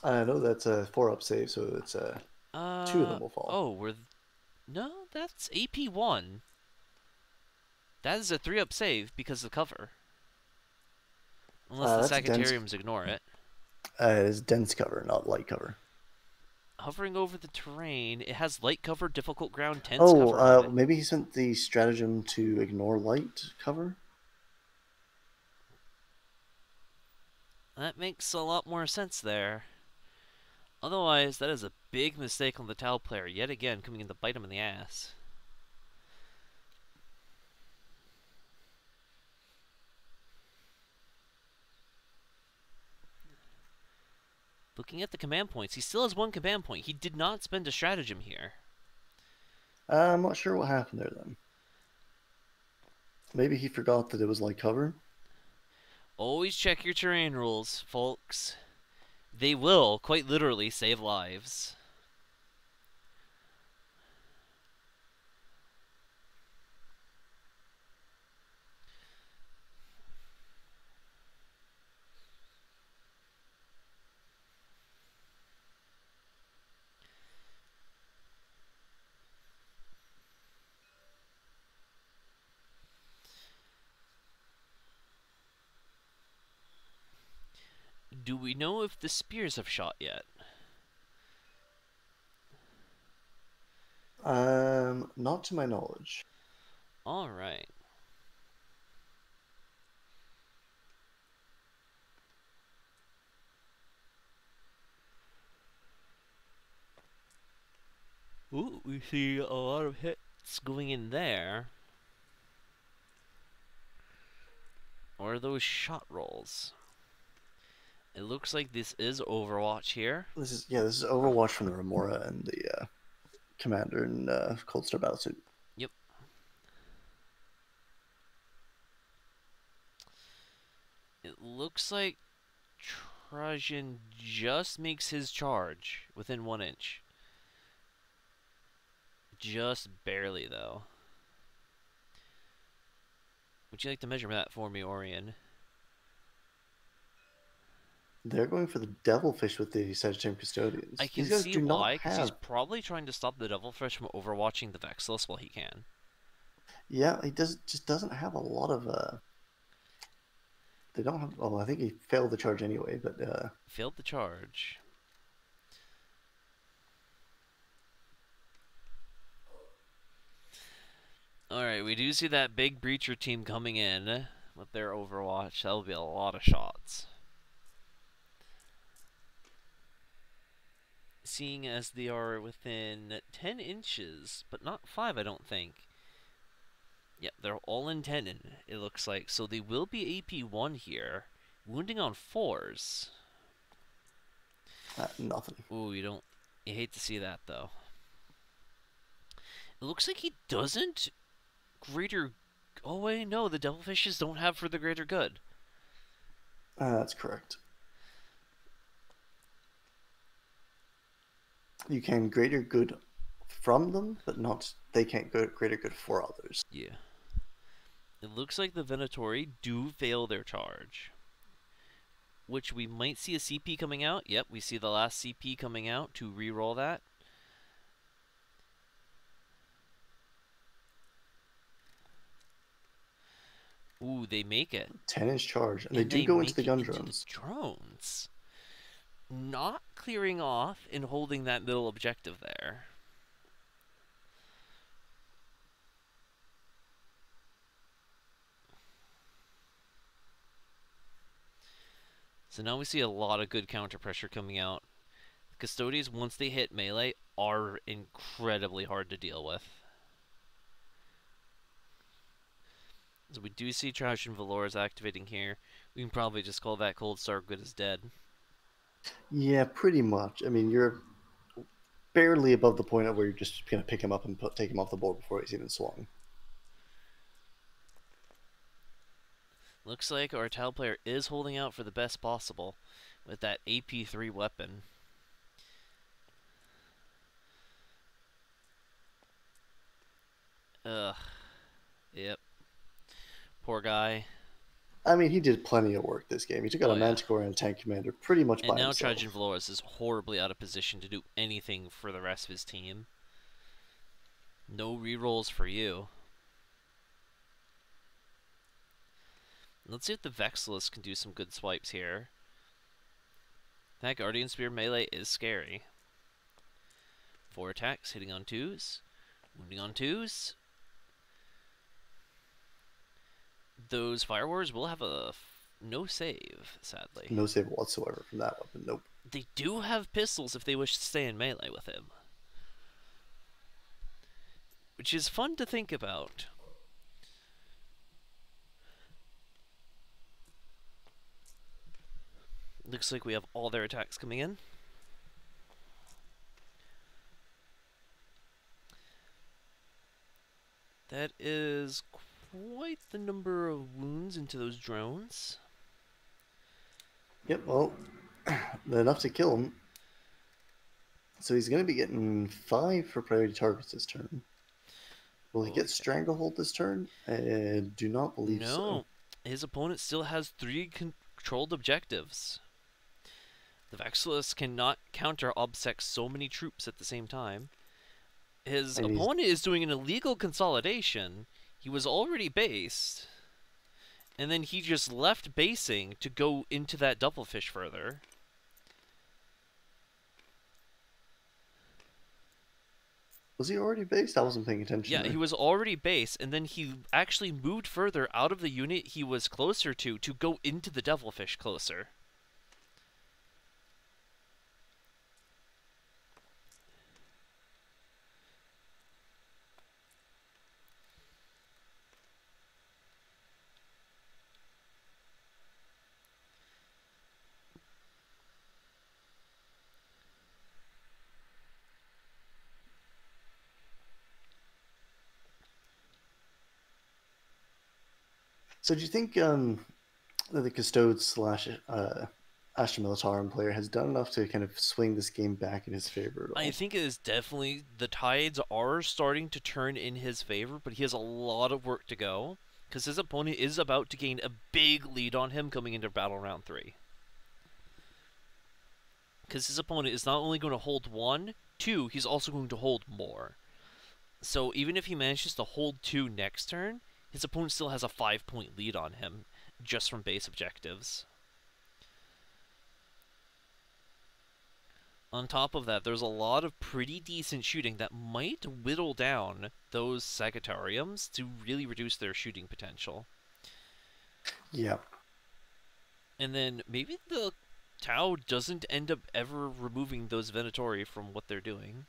I know that's a 4-up save, so it's 2 of them will fall. Oh, no, that's AP 1. That is a 3-up save because of cover. Unless the Sagittariums ignore it. It is dense cover, not light cover. Hovering over the terrain, it has light cover, difficult ground, tense cover. Oh, maybe he sent the stratagem to ignore light cover? That makes a lot more sense there. Otherwise, that is a big mistake on the Tau player, yet again, coming in to bite him in the ass. Looking at the command points, he still has 1 command point. He did not spend a stratagem here. I'm not sure what happened there, then. Maybe he forgot that it was light cover? Always check your terrain rules, folks. They will, quite literally, save lives. Do we know if the spears have shot yet? Not to my knowledge. All right. Ooh, we see a lot of hits going in there. Or are those shot rolls? It looks like this is Overwatch here. This is Overwatch from the Remora and the Commander in Cold Star Battlesuit. Yep. It looks like Trajan just makes his charge within 1 inch. Just barely, though. Would you like to measure that for me, Oirien? They're going for the Devilfish with the Sagittarium Custodians. I can These guys see do not why, because he's have... probably trying to stop the Devilfish from overwatching the Vexillus while he can. Yeah, he just doesn't have a lot of... They don't have... Oh, I think he failed the charge anyway, but... Failed the charge. Alright, we do see that big Breacher team coming in with their Overwatch. That'll be a lot of shots. Seeing as they are within 10 inches, but not 5, I don't think. Yeah, they're all in 10, it looks like. So they will be AP1 here. Wounding on 4s. Nothing. Ooh, you hate to see that, though. It looks like he doesn't greater... Oh, wait, no, the Devilfishes don't have for the greater good. That's correct. You can greater good from them, but not... They can't go greater good for others. Yeah. It looks like the Venatori do fail their charge. Which we might see a CP coming out. Yep, we see the last CP coming out to re-roll that. Ooh, they make it. 10-inch charge. And they do go into the gun drones. Drones. Not clearing off and holding that middle objective there. So now we see a lot of good counter pressure coming out. Custodes, once they hit melee, are incredibly hard to deal with. So we do see Trajan Valor's activating here. We can probably just call that Cold Star good as dead. Yeah, pretty much. I mean, you're barely above the point of where you're just going to pick him up and take him off the board before he's even swung. Looks like our Tau player is holding out for the best possible with that AP3 weapon. Ugh. Yep. Poor guy. I mean, he did plenty of work this game. He took out a Manticore and a Tank Commander pretty much by himself. And now Trajan Valoris is horribly out of position to do anything for the rest of his team. No rerolls for you. Let's see if the Vexillus can do some good swipes here. That Guardian Spear melee is scary. 4 attacks, hitting on 2s. Wounding on 2s. Those Fire Wars will have a no save, sadly. No save whatsoever from that weapon, nope. They do have pistols if they wish to stay in melee with him. Which is fun to think about. Looks like we have all their attacks coming in. That is quite the number of wounds into those drones. Yep, well, enough to kill him. So he's going to be getting 5 for priority targets this turn. Will he get Stranglehold this turn? I do not believe so. No, his opponent still has 3 controlled objectives. The Vexillus cannot counter obsec so many troops at the same time. His opponent is doing an illegal consolidation. He was already based. And then he just left basing to go into that Devilfish further. Was he already based? I wasn't paying attention Yeah, there. he was already base, and then he actually moved further out of the unit he was closer to go into the Devilfish closer. So do you think that the Custodes slash Astra Militarum player has done enough to kind of swing this game back in his favor at all? I think it is definitely, the tides are starting to turn in his favor, but he has a lot of work to go, because his opponent is about to gain a big lead on him coming into Battle Round 3. Because his opponent is not only going to hold 1, 2, he's also going to hold more. So even if he manages to hold 2 next turn, his opponent still has a 5-point lead on him, just from base objectives. On top of that, there's a lot of pretty decent shooting that might whittle down those Sagittariums to really reduce their shooting potential. Yeah. And then maybe the Tau doesn't end up ever removing those Venatori from what they're doing.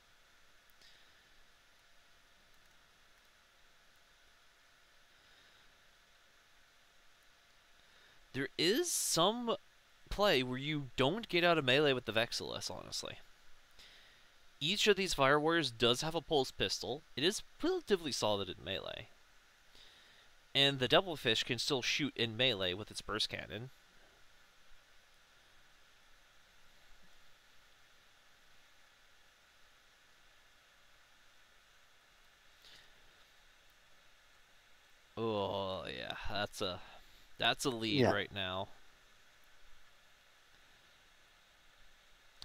There is some play where you don't get out of melee with the Vexillus, honestly. Each of these Fire Warriors does have a pulse pistol. It is relatively solid in melee. And the Devilfish can still shoot in melee with its burst cannon. Oh yeah, that's a lead right now.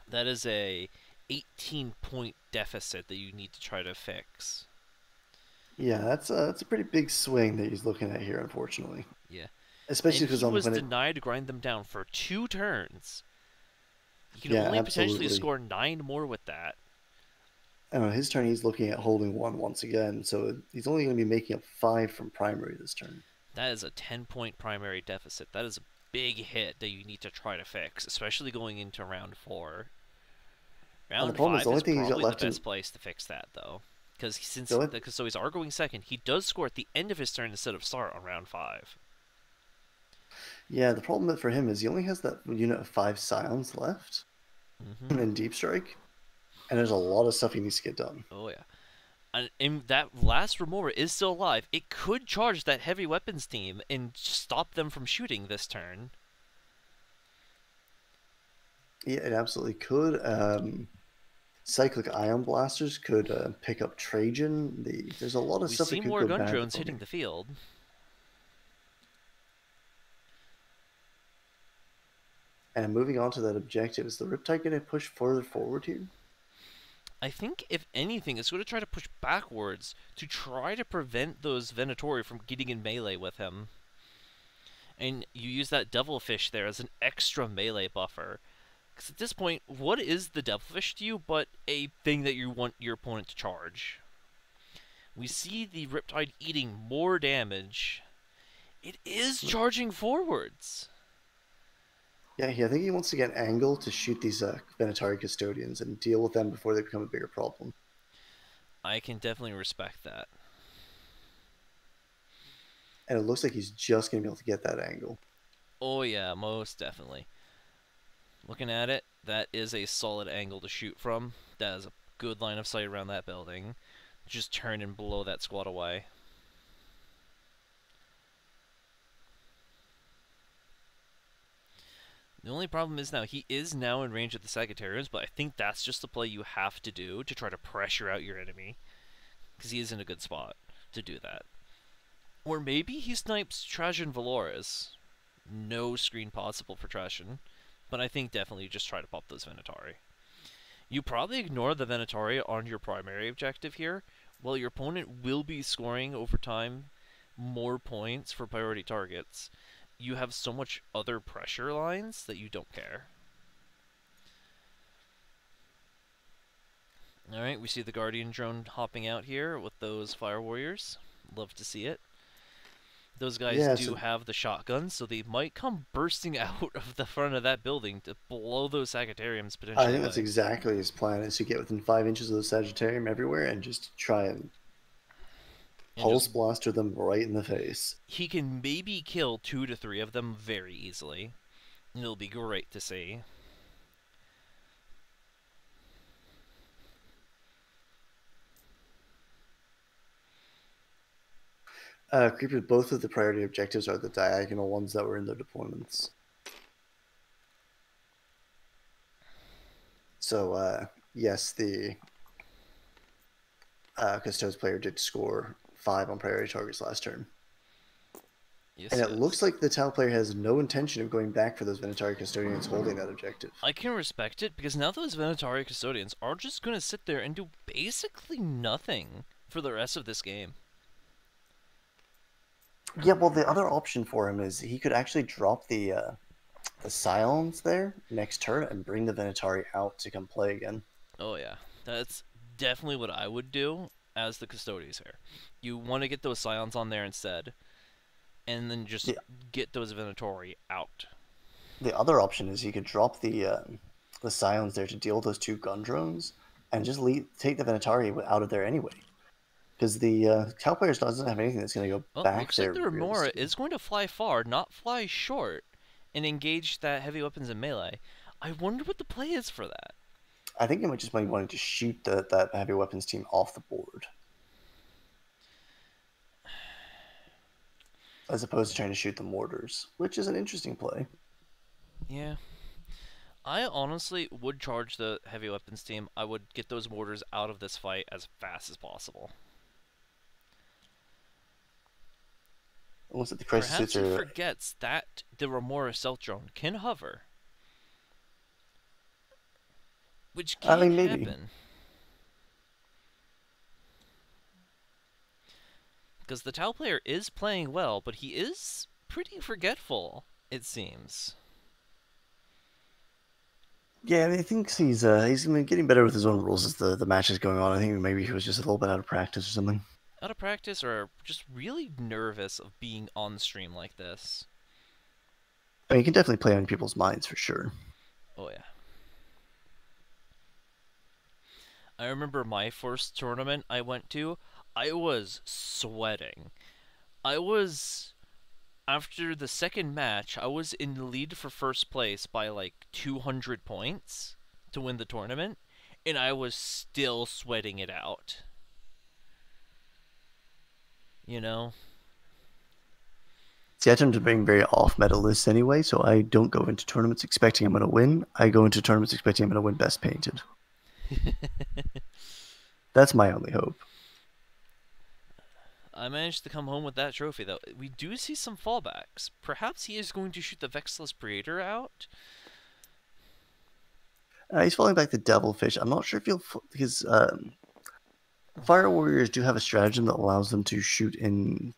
That is a 18-point deficit that you need to try to fix. Yeah, that's a pretty big swing that he's looking at here, unfortunately. Yeah, especially because he was denied to grind them down for 2 turns. You can only potentially score 9 more with that. And on his turn, he's looking at holding 1 once again, so he's only going to be making up 5 from primary this turn. That is a 10-point primary deficit. That is a big hit that you need to try to fix, especially going into round 4. Round 5 is probably the best place to fix that, though. Because since the Custodes are going second, he does score at the end of his turn instead of start on round 5. Yeah, the problem for him is he only has that unit of 5 Scions left in Deep Strike. And there's a lot of stuff he needs to get done. Oh, yeah. And that last Remora is still alive. It could charge that heavy weapons team and stop them from shooting this turn. Yeah, it absolutely could. Cyclic Ion Blasters could pick up Trajan. There's a lot of stuff that could go bad. We see more gun drones hitting the field. And moving on to that objective, is the Riptide going to push further forward here? I think, if anything, it's going to try to push backwards to try to prevent those Venatori from getting in melee with him. And you use that Devilfish there as an extra melee buffer. Because at this point, what is the Devilfish to you but a thing that you want your opponent to charge? We see the Riptide eating more damage. It is charging forwards. Yeah, I think he wants to get an angle to shoot these Venatori Custodians and deal with them before they become a bigger problem. I can definitely respect that. And it looks like he's just going to be able to get that angle. Oh yeah, most definitely. Looking at it, that is a solid angle to shoot from. That is a good line of sight around that building. Just turn and blow that squad away. The only problem is now, he is now in range of the Sagittarians, but I think that's just the play you have to do to try to pressure out your enemy. Because he is in a good spot to do that. Or maybe he snipes Trajan Valores. No screen possible for Trajan, but I think definitely just try to pop those Venatori. You probably ignore the Venatori on your primary objective here, while your opponent will be scoring over time more points for priority targets. you have so much other pressure lines that you don't care. Alright, we see the Guardian drone hopping out here with those Fire Warriors. Love to see it. Those guys Yeah, do have the shotguns, so they might come bursting out of the front of that building to blow those Sagittariums potentially I think that's away. exactly his plan, is to get within 5 inches of the Sagittarium everywhere and just try and pulse blaster them right in the face. He can maybe kill 2 to 3 of them very easily. And it'll be great to see. Creepers, both of the priority objectives are the diagonal ones that were in their deployments. So, yes, the Custodes player did score 5 on priority targets last turn. Yes, and it looks like the Tau player has no intention of going back for those Venatari Custodians holding that objective. I can respect it, because now those Venatari Custodians are just going to sit there and do basically nothing for the rest of this game. Yeah, well, the other option for him is he could actually drop the Scions there next turn and bring the Venatari out to come play again. Oh yeah, that's definitely what I would do as the Custodes here. You want to get those Scions on there instead, and then just get those Venatari out. The other option is he could drop the Scions there to deal with those 2 gun drones, and just take the Venatari out of there anyway. Because the Tau player doesn't have anything that's going to go back looks there. Looks like the Remora is going to fly far, not fly short, and engage that heavy weapons in melee. I wonder what the play is for that. I think it might just be wanting to shoot that heavy weapons team off the board, as opposed to trying to shoot the mortars, which is an interesting play. Yeah. I honestly would charge the heavy weapons team. I would get those mortars out of this fight as fast as possible. Almost at the crisis Perhaps he forgets that the Remora stealth drone can hover. Which can happen. Because the Tau player is playing well, but he is pretty forgetful, it seems. Yeah, I mean, I think he's been getting better with his own rules as the match is going on. I think maybe he was just a little bit out of practice or something. Out of practice, or just really nervous of being on stream like this. I mean, you can definitely play on people's minds for sure. Oh yeah. I remember my first tournament I went to, I was sweating. After the second match, I was in the lead for first place by like 200 points to win the tournament, and I was still sweating it out. You know? See, I tend to bring very off-meta lists anyway, so I don't go into tournaments expecting I'm going to win. I go into tournaments expecting I'm going to win best painted. That's my only hope. I managed to come home with that trophy, though. We do see some fallbacks. Perhaps he is going to shoot the Vexless Praetor out? He's falling back the Devilfish. I'm not sure if he'll... Because Fire Warriors do have a stratagem that allows them to shoot into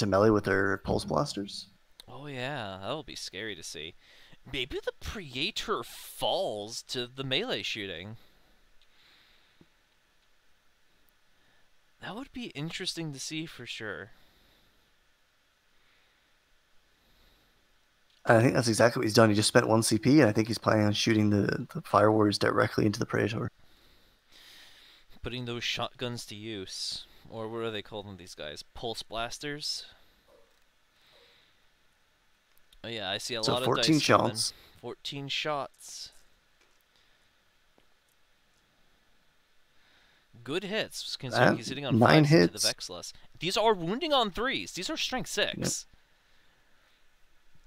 melee with their Pulse Blasters. Oh yeah, that'll be scary to see. Maybe the Praetor falls to the melee shooting. That would be interesting to see for sure. I think that's exactly what he's done. He just spent 1 CP, and I think he's planning on shooting the Fire Warriors directly into the Praetor. Putting those shotguns to use. Or what are they calling these guys? Pulse blasters? Oh yeah, I see a lot of dice 14 shots. 14 shots. Good hits, considering he's hitting on 9 5s hits. into the Vexless. These are wounding on 3s. These are strength 6. Yep.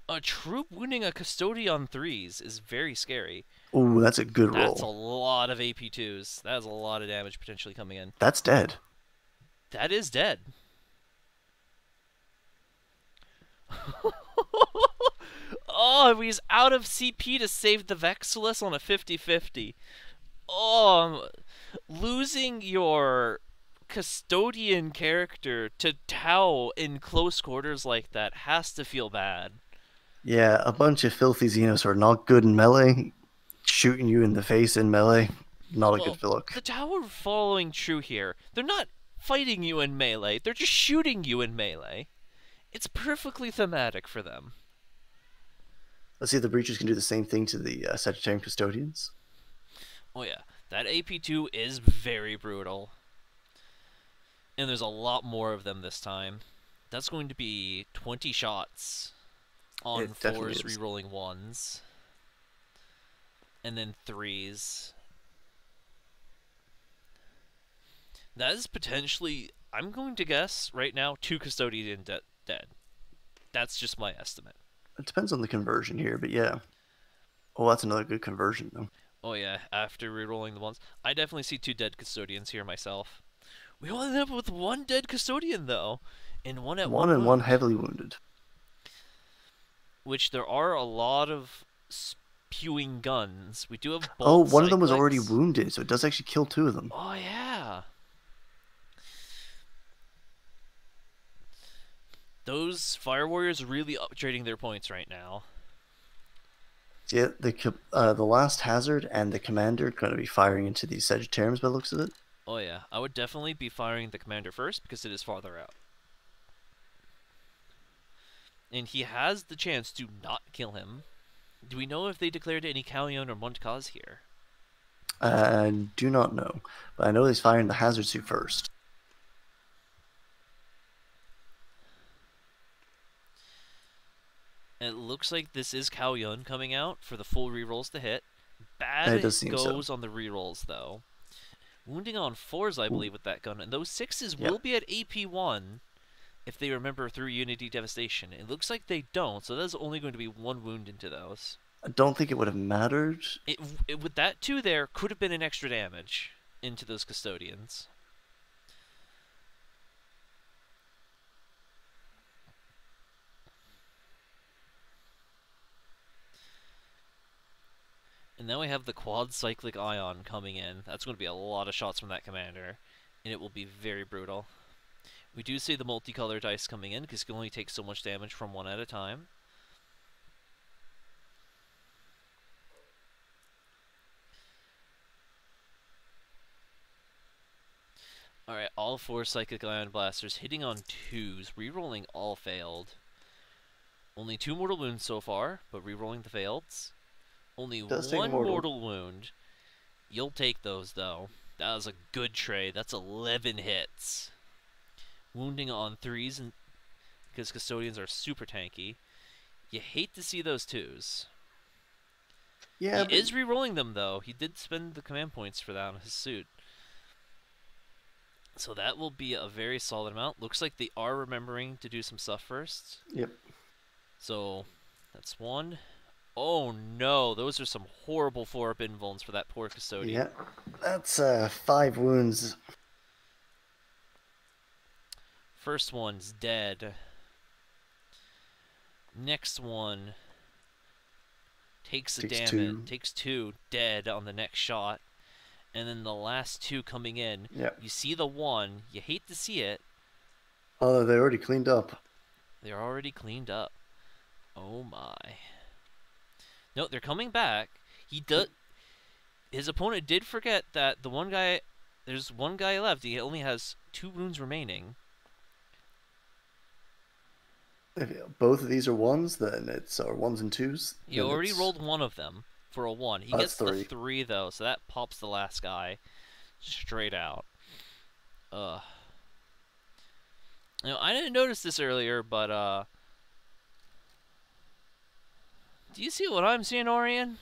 A troop wounding a Custodian on 3s is very scary. Ooh, that's a good roll. That's a lot of AP2s. That is a lot of damage potentially coming in. That's dead. That is dead. Oh, he's out of CP to save the Vexless on a 50-50. Oh, losing your custodian character to Tau in close quarters like that has to feel bad. Yeah, a bunch of filthy Xenos who are not good in melee, shooting you in the face in melee, not a Well, good look. the Tau are following true here. They're not fighting you in melee, they're just shooting you in melee. It's perfectly thematic for them. Let's see if the Breachers can do the same thing to the Sagittarian Custodians. Oh yeah, that AP2 is very brutal. And there's a lot more of them this time. That's going to be 20 shots on It definitely 4s is. rerolling 1s. And then 3s. That is potentially, I'm going to guess right now, 2 Custodian dead. That's just my estimate. It depends on the conversion here, but yeah. Oh, that's another good conversion, though. Oh yeah, after rerolling the 1s. I definitely see 2 dead Custodians here myself. We only ended up with 1 dead Custodian, though. And 1 at 1 One and wound. 1 heavily wounded. Which there are a lot of spewing guns. We do have Oh, bolt one of them was already cyclics. wounded, so it does actually kill 2 of them. Oh yeah. Those Fire Warriors are really upgrading their points right now. Yeah, the last hazard and the commander are going to be firing into these Sagittarians by the looks of it. Oh yeah, I would definitely be firing the commander first because it is farther out. And he has the chance to not kill him. Do we know if they declared any Callion or Montcaz here? I do not know, but I know he's firing the hazard suit first. And it looks like this is Callion coming out for the full rerolls to hit. Bad It does seem goes so. on the rerolls though. Wounding on 4s, I believe, with that gun. And those 6s Yep. will be at AP1 if they remember through Unity Devastation. It looks like they don't, so that's only going to be 1 wound into those. I don't think it would have mattered. With that 2 there, could have been an extra damage into those Custodians. And now we have the quad cyclic ion coming in. That's going to be a lot of shots from that commander, and it will be very brutal. We do see the multicolor dice coming in because you can only take so much damage from 1 at a time. Alright, all 4 Psychic Ion Blasters hitting on 2s, rerolling all failed. Only 2 mortal wounds so far, but rerolling the faileds. Only Does take 1 mortal. mortal wound. You'll take those, though. That was a good trade. That's 11 hits. Wounding on 3s, and because Custodians are super tanky. You hate to see those 2s. Yeah, He is rerolling them, though. He did spend the command points for that on his suit. So that will be a very solid amount. Looks like they are remembering to do some stuff first. Yep. So that's 1. Oh no, those are some horrible 4-up invulns for that poor Custodian. Yeah, that's 5 wounds. First one's dead. Next one takes the Takes damage. 2. Takes 2, dead on the next shot. And then the last 2 coming in. Yep. You see the 1. You hate to see it. Oh, they already cleaned up. They're already cleaned up. Oh my. No, they're coming back. His opponent did forget that the one guy. There's one guy left. He only has 2 wounds remaining. If both of these are 1s, then it's 1s and 2s. He already rolled 1 of them for a 1. He gets That's the 3. 3 though, so that pops the last guy straight out. Ugh. You know, I didn't notice this earlier, but do you see what I'm seeing, Oirien?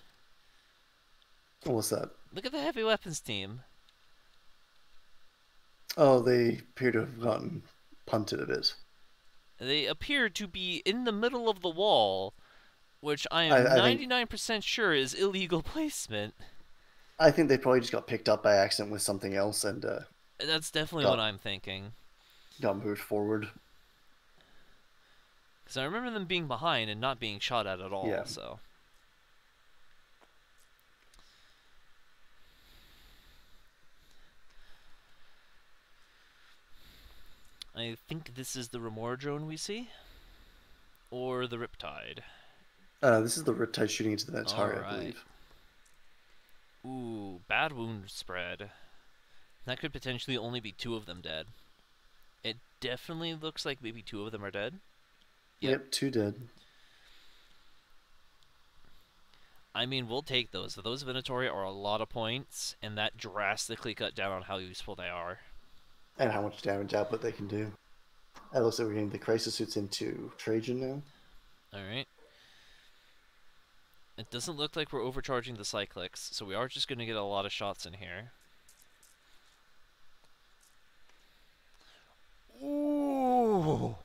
What's that? Look at the heavy weapons team. Oh, they appear to have gotten punted a bit. They appear to be in the middle of the wall, which I am I think- 99% sure is illegal placement. I think they probably just got picked up by accident with something else and That's definitely Got- what I'm thinking. got moved forward. Because I remember them being behind and not being shot at all, Yeah. so... I think this is the Remora drone we see, or the Riptide. This is the Riptide shooting into the All Natari, I right. believe. Ooh, bad wound spread. That could potentially only be 2 of them dead. It definitely looks like maybe 2 of them are dead. Yep, 2 dead. I mean, we'll take those. Those Venatori are a lot of points, and that drastically cut down on how useful they are. And how much damage output they can do. It looks like we're getting the Crisis Suits into Trajan now. Alright. It doesn't look like we're overcharging the Cyclics, so we are just going to get a lot of shots in here. Ooh!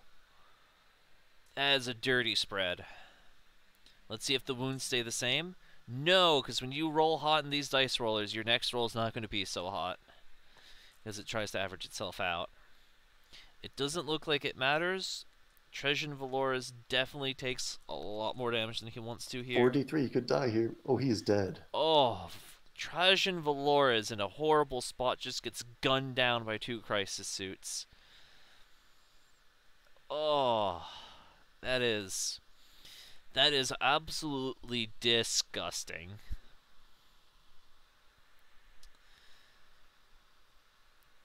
That is a dirty spread. Let's see if the wounds stay the same. No, because when you roll hot in these dice rollers, your next roll is not going to be so hot, because it tries to average itself out. It doesn't look like it matters. Trejan Valoris definitely takes a lot more damage than he wants to here. 4d3, he could die here. Oh, he is dead. Oh, Trajan Valoris in a horrible spot just gets gunned down by 2 Crisis Suits. Oh, that is absolutely disgusting.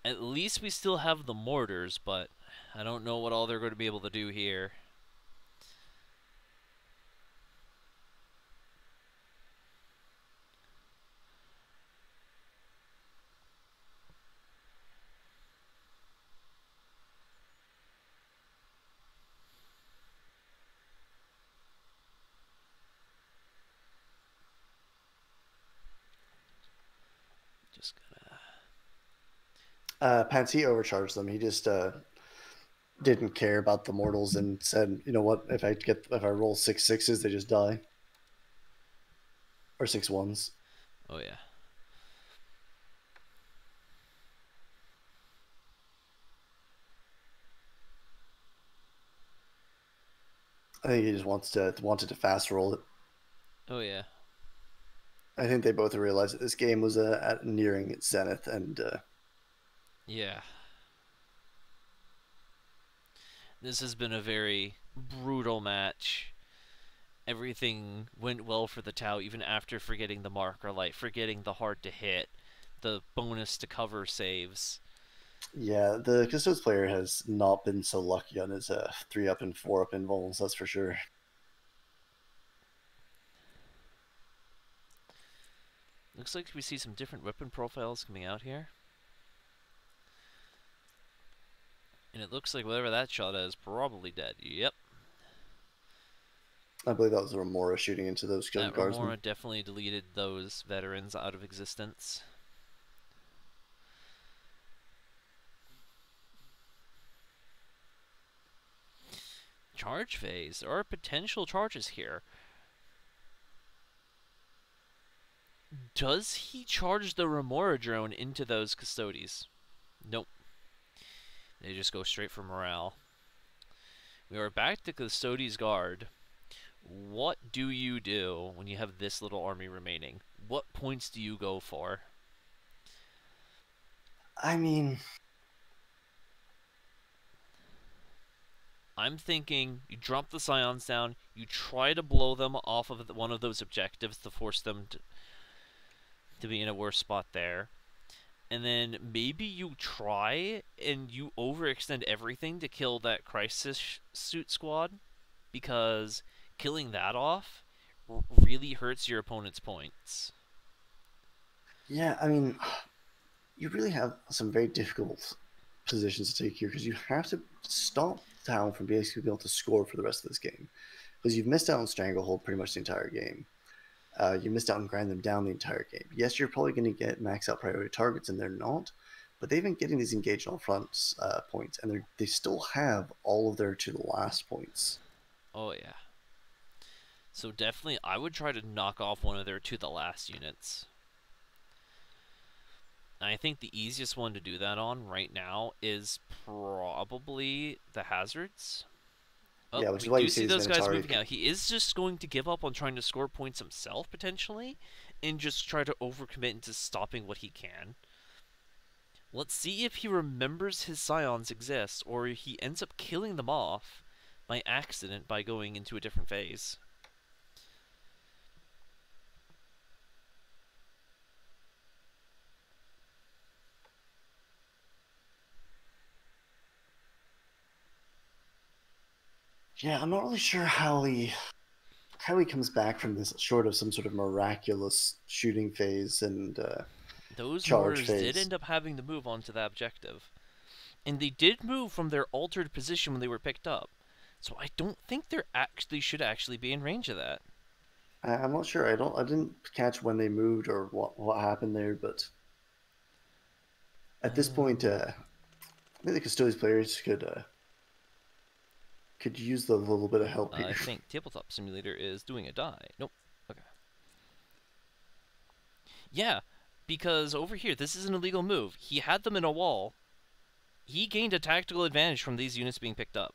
At least we still have the mortars, but I don't know what all they're going to be able to do here. Just gonna... Pansy overcharged them. He just didn't care about the mortals and said, you know what, if I roll 6 6s, they just die. Or 6 1s. Oh yeah. I think he just wanted to fast roll it. Oh yeah. I think they both realized that this game was nearing its zenith, and yeah. This has been a very brutal match. Everything went well for the Tau, even after forgetting the marker light, forgetting the hard to hit, the bonus to cover saves. Yeah, the Custodes player has not been so lucky on his 3-up and 4-up invols, that's for sure. Looks like we see some different weapon profiles coming out here. And it looks like whatever that shot is probably dead. Yep. I believe that was the Remora shooting into those That guardsmen. Remora definitely deleted those veterans out of existence. Charge phase. There are potential charges here. Does he charge the Remora drone into those Custodes? Nope. They just go straight for morale. We are back to Custodes Guard. What do you do when you have this little army remaining? What points do you go for? I mean, I'm thinking you drop the Scions down, you try to blow them off of one of those objectives to force them to be in a worse spot there. And then maybe you try and you overextend everything to kill that Crisis Suit squad, because killing that off really hurts your opponent's points. yeah, I mean, you really have some very difficult positions to take here, because you have to stop Town from basically being able to score for the rest of this game, because you've missed out on Stranglehold pretty much the entire game. You missed out on grind them down the entire game. Yes, you're probably going to get max out priority targets, and they're not, but they've been getting these engaged on fronts points, and they still have all of their to the last points. Oh yeah. So definitely, I would try to knock off one of their to the last units. And I think the easiest one to do that on right now is probably the Hazards. Oh, Yeah, which is we why do you see see those these guys Minotauri. moving out. He is just going to give up on trying to score points himself, potentially, and just try to overcommit into stopping what he can. Let's see if he remembers his scions exist, or he ends up killing them off by accident by going into a different phase. Yeah, I'm not really sure how he comes back from this, short of some sort of miraculous shooting phase and Those charge mortars did phase. end up having to move onto the objective. And they did move from their altered position when they were picked up. So I don't think they should actually be in range of that. I'm not sure. I didn't catch when they moved or what happened there, but at this point, I think the Custodes players could use the little bit of help I here. think Tabletop Simulator is doing a die. Nope. Okay. Yeah, because over here, this is an illegal move. He had them in a wall. He gained a tactical advantage from these units being picked up.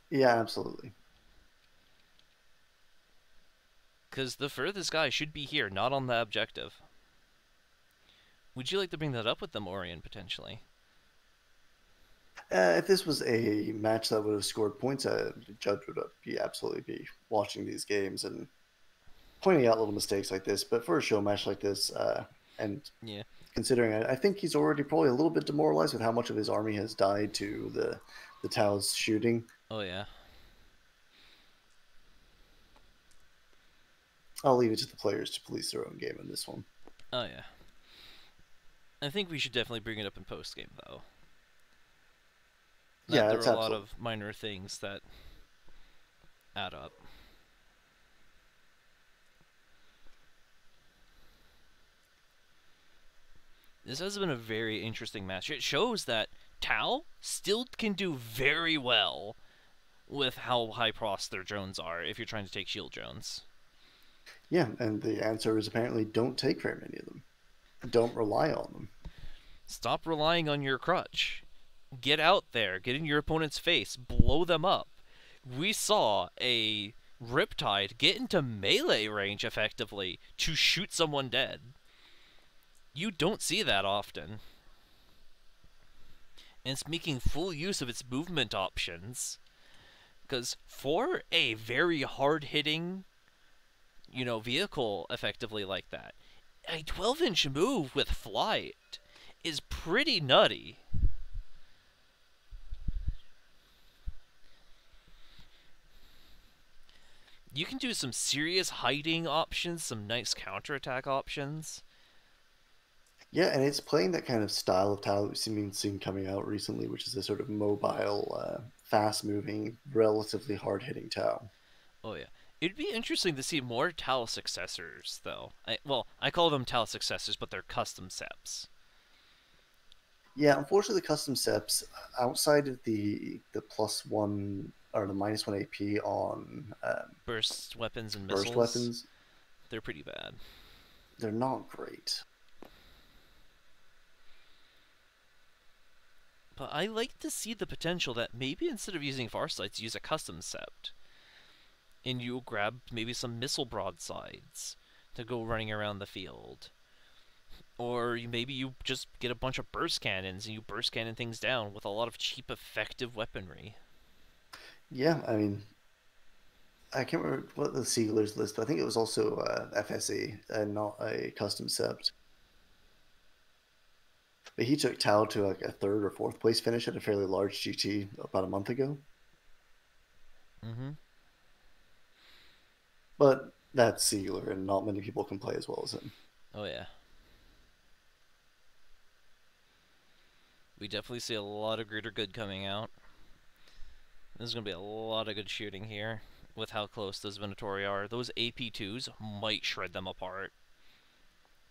Yeah, absolutely. Because the furthest guy should be here, not on the objective. Would you like to bring that up with them, Oirien, potentially? If this was a match that would have scored points, the judge would absolutely be watching these games and pointing out little mistakes like this. But for a show match like this, and Yeah. considering I think he's already probably a little bit demoralized with how much of his army has died to the Tao's shooting. Oh, yeah. I'll leave it to the players to police their own game in this one. Oh, yeah. I think we should definitely bring it up in post-game, though. Yeah, There it's are a lot absolutely. of minor things that add up. This has been a very interesting match. It shows that Tau still can do very well with how high pros their drones are if you're trying to take shield drones. Yeah, and the answer is apparently don't take very many of them. Don't rely on them. Stop relying on your crutch. Get out there, get in your opponent's face, blow them up. We saw a Riptide get into melee range effectively to shoot someone dead. You don't see that often. And it's making full use of its movement options. Because for a very hard-hitting, vehicle effectively like that, a 12-inch move with flight is pretty nutty. You can do some serious hiding options, some nice counterattack options. Yeah, and it's playing that kind of style of Tau that we've seen coming out recently, which is a sort of mobile, fast-moving, relatively hard-hitting Tau. Oh, yeah. It'd be interesting to see more Tau successors, though. I call them Tau successors, but they're custom seps. Yeah, unfortunately, the custom seps outside of the +1 or the -1 AP on Burst weapons and missiles. burst weapons, They're pretty bad. they're not great. But I like to see the potential that maybe instead of using Farsights, use a custom sept. And you grab maybe some missile broadsides to go running around the field. Or maybe you just get a bunch of burst cannons and you burst cannon things down with a lot of cheap, effective weaponry. Yeah, I mean, I can't remember what the Siegler's list, but I think it was also FSE and not a custom sept. But he took Tau to like a third or fourth place finish at a fairly large GT about a month ago. Mm-hmm. But that's Siegler, and not many people can play as well as him. Oh, yeah. We definitely see a lot of greater good coming out. There's going to be a lot of good shooting here with how close those Venatori are. Those AP2s might shred them apart.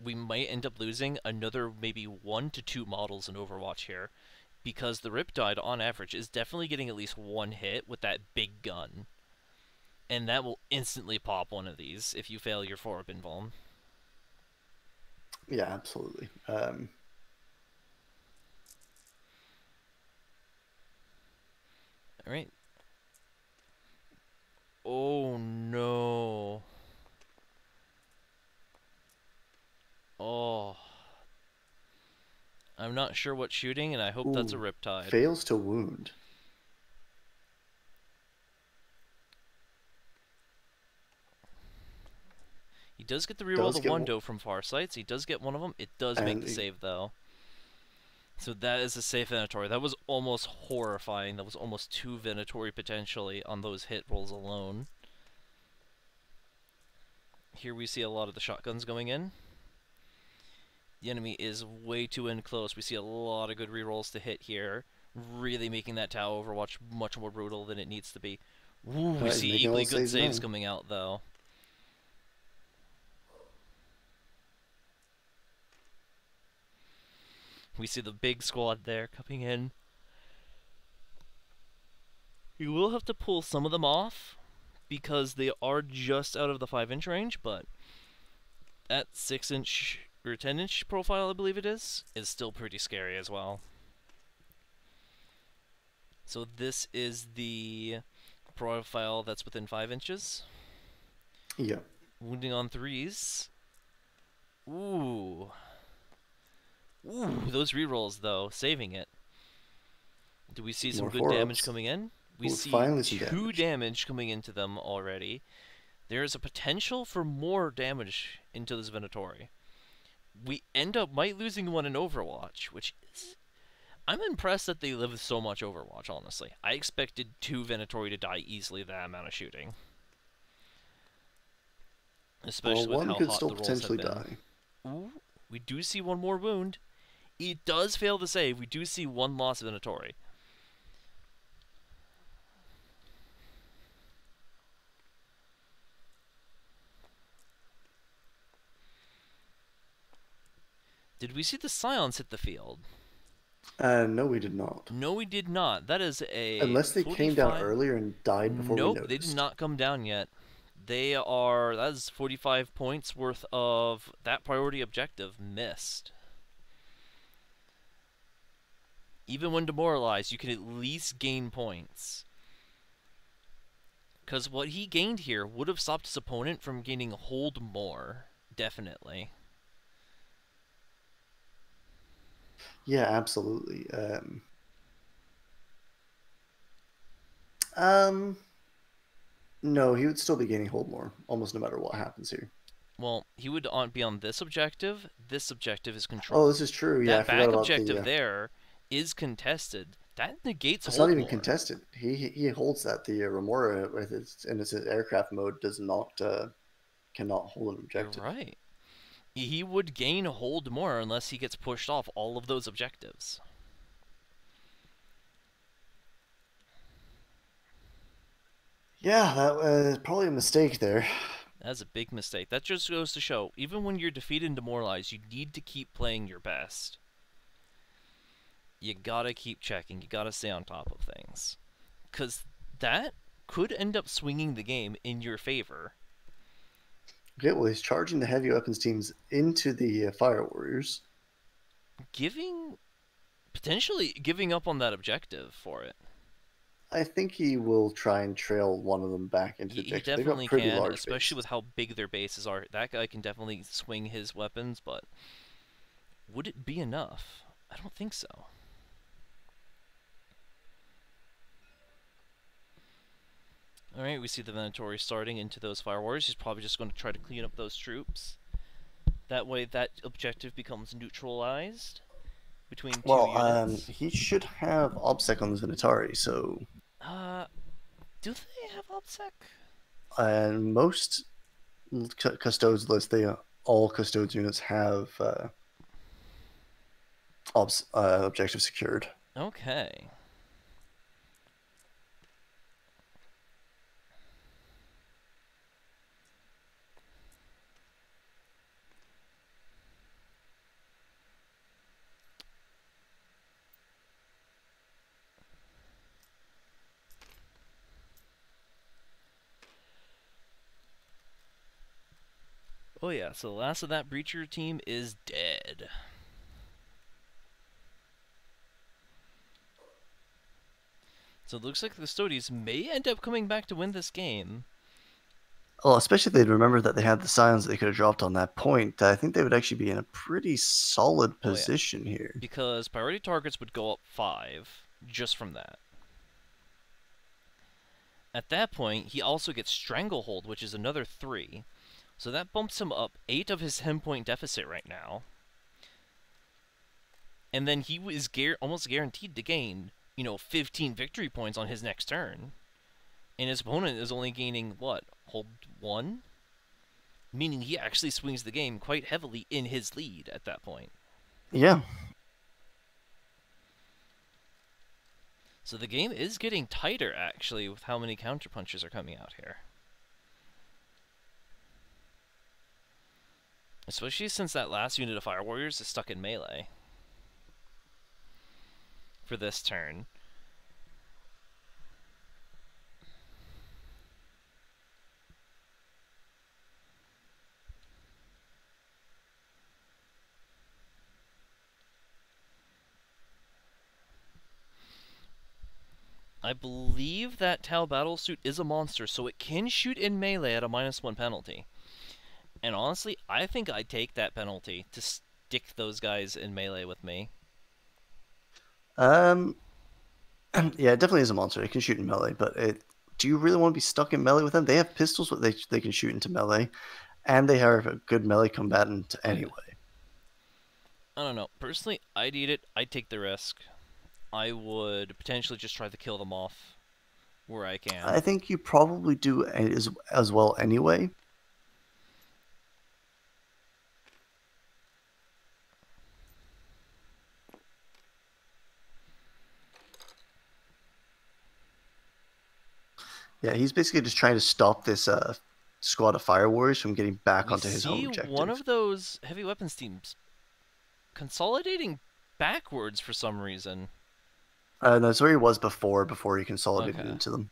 We might end up losing another maybe 1 to 2 models in Overwatch here, because the Riptide, on average, is definitely getting at least one hit with that big gun. And that will instantly pop one of these if you fail your forward invuln. Yeah, absolutely. Alright. Oh no. Oh. I'm not sure what's shooting, and I hope that's a Ooh, Riptide. fails to wound. He does get the reroll Does the get one doe from Farsights. He does get one of them. It does make the save, though. So that is a safe Venatori. That was almost horrifying. That was almost 2 Venatori potentially on those hit rolls alone. Here we see a lot of the shotguns going in. The enemy is way too in close. We see a lot of good rerolls to hit here. Really making that Tau Overwatch much more brutal than it needs to be. Ooh, we see equally good saves coming out, though. We see the big squad there coming in. You will have to pull some of them off because they are just out of the 5-inch range, but that 6-inch or 10-inch profile, I believe it is still pretty scary as well. So this is the profile that's within 5 inches. Yeah. Wounding on 3s. Ooh. Ooh, those rerolls, though, saving it. Do we see some good damage coming in? We see 2 damage coming into them already. There is a potential for more damage into this Venatori. We might losing one in Overwatch, which is... I'm impressed that they live so much Overwatch, honestly. I expected 2 Venatori to die easily that amount of shooting. Especially with how hot the rolls have been. Die. Ooh, we do see one more wound. It does fail to save. We do see 1 loss of Venatori. Did we see the Scions hit the field? No, we did not. No, we did not. That is a... Unless they 45... came down earlier and died before we noticed. Nope, they did not come down yet. They are... That is 45 points worth of that priority objective missed. Even when demoralized, you can at least gain points. Because what he gained here would have stopped his opponent from gaining hold more. Definitely. Yeah, absolutely. No, he would still be gaining hold more, almost no matter what happens here. Well, he would be on this objective. This objective is controlled. Oh, this is true. Yeah, that back objective there is contested. That negates hold more. It's not even contested. He holds that. The Remora, with its aircraft mode, does not cannot hold an objective. You're right. He would gain hold more unless he gets pushed off all of those objectives. Yeah, that was probably a mistake there. That's a big mistake. That just goes to show, even when you're defeated and demoralized, you need to keep playing your best. You gotta keep checking. You gotta stay on top of things. Because that could end up swinging the game in your favor. Okay, well, he's charging the heavy weapons teams into the Fire Warriors. Potentially giving up on that objective for it. I think he will try and trail one of them back into the objective. He definitely can, especially with how big their bases are. That guy can definitely swing his weapons, but would it be enough? I don't think so. Alright, we see the Venatori starting into those Fire Warriors. He's probably just going to try to clean up those troops. That way that objective becomes neutralized between two units. He should have OBSEC on the Venatori, so... Do they have OBSEC? And most Custodes lists, all Custodes units have objective secured. Okay. Oh yeah, so the last of that Breacher team is dead. So it looks like the Custodes may end up coming back to win this game. Well, especially if they'd remember that they had the scions they could have dropped on that point. I think they would actually be in a pretty solid Oh yeah, position here. because priority targets would go up 5 just from that. At that point, he also gets Stranglehold, which is another 3. So that bumps him up 8 of his 10 point deficit right now. And then he is almost guaranteed to gain, 15 victory points on his next turn. And his opponent is only gaining, what, hold 1? Meaning he actually swings the game quite heavily in his lead at that point. Yeah. So the game is getting tighter, actually, with how many counterpunches are coming out here. Especially since that last unit of Fire Warriors is stuck in melee for this turn. I believe that Tau Battlesuit is a monster, so it can shoot in melee at a -1 penalty. And honestly, I think I'd take that penalty to stick those guys in melee with me. Yeah, it definitely is a monster. It can shoot in melee, but do you really want to be stuck in melee with them? They have pistols, but they can shoot into melee, and they are a good melee combatant anyway. I don't know. Personally, I'd eat it. I'd take the risk. I would potentially just try to kill them off where I can. I think you probably do as well anyway. Yeah, he's basically just trying to stop this squad of Fire Warriors from getting back onto his home objective. One of those heavy weapons teams consolidating backwards for some reason. No, that's where he was before he consolidated into them.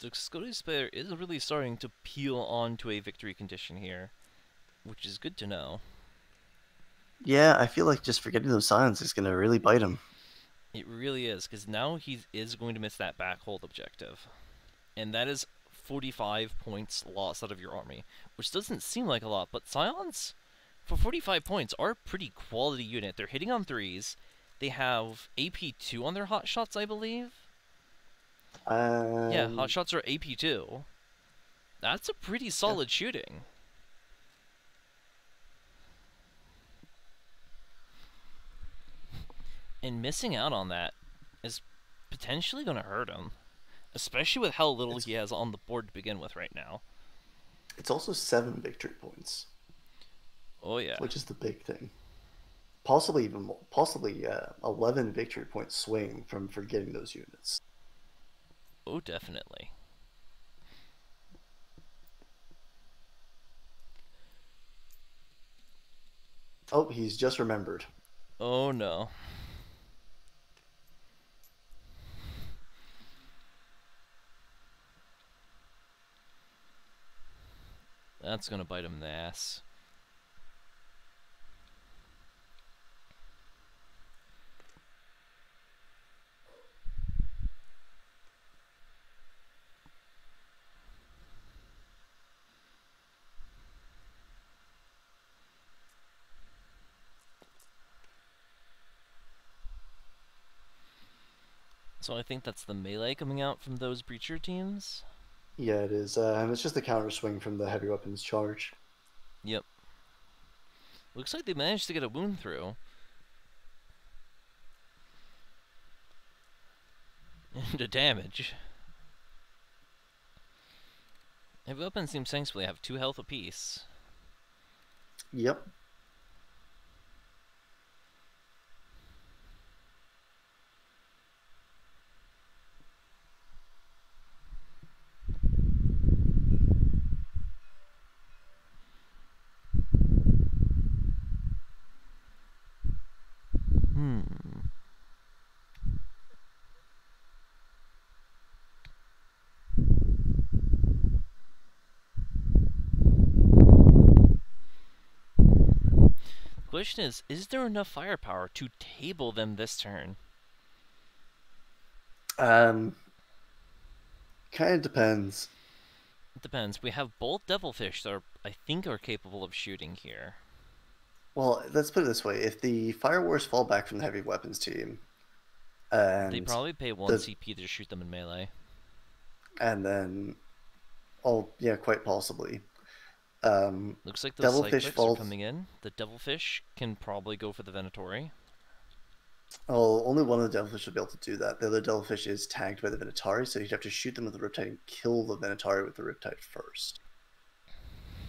The Custodes player is really starting to peel onto a victory condition here, which is good to know. Yeah, I feel like just forgetting those scions is going to really bite him. It really is, because now he is going to miss that backhold objective. And that is 45 points lost out of your army, which doesn't seem like a lot, but scions, for 45 points, are a pretty quality unit. They're hitting on 3s. They have AP2 on their hotshots, I believe. Yeah, hotshots are AP2. That's a pretty solid shooting. And missing out on that is potentially going to hurt him. Especially with how little he has on the board to begin with right now. It's also 7 victory points. Oh yeah. Which is the big thing. Possibly even more. Possibly 11 victory point swing from forgetting those units. Oh, definitely. Oh, he's just remembered. Oh no. That's gonna bite him in the ass. So I think that's the melee coming out from those breacher teams. Yeah, it is. And it's just the counter swing from the heavy weapons charge. Yep. Looks like they managed to get a wound through. And a damage. Heavy weapons teams thankfully have 2 health apiece. Yep. question is there enough firepower to table them this turn? Kind of depends. It depends. We have both devilfish that I think are capable of shooting here. Well, let's put it this way: if the Fire Wars fall back from the heavy weapons team, They and probably pay 1 the CP to shoot them in melee. and then, oh yeah, quite possibly. Looks like those Devilfish cyclics are falls. coming in. The devilfish can probably go for the Venatori. Oh, only one of the Devilfish will be able to do that. The other Devilfish is tagged by the Venatari, so you'd have to shoot them with the Riptide and kill the Venatari with the Riptide first.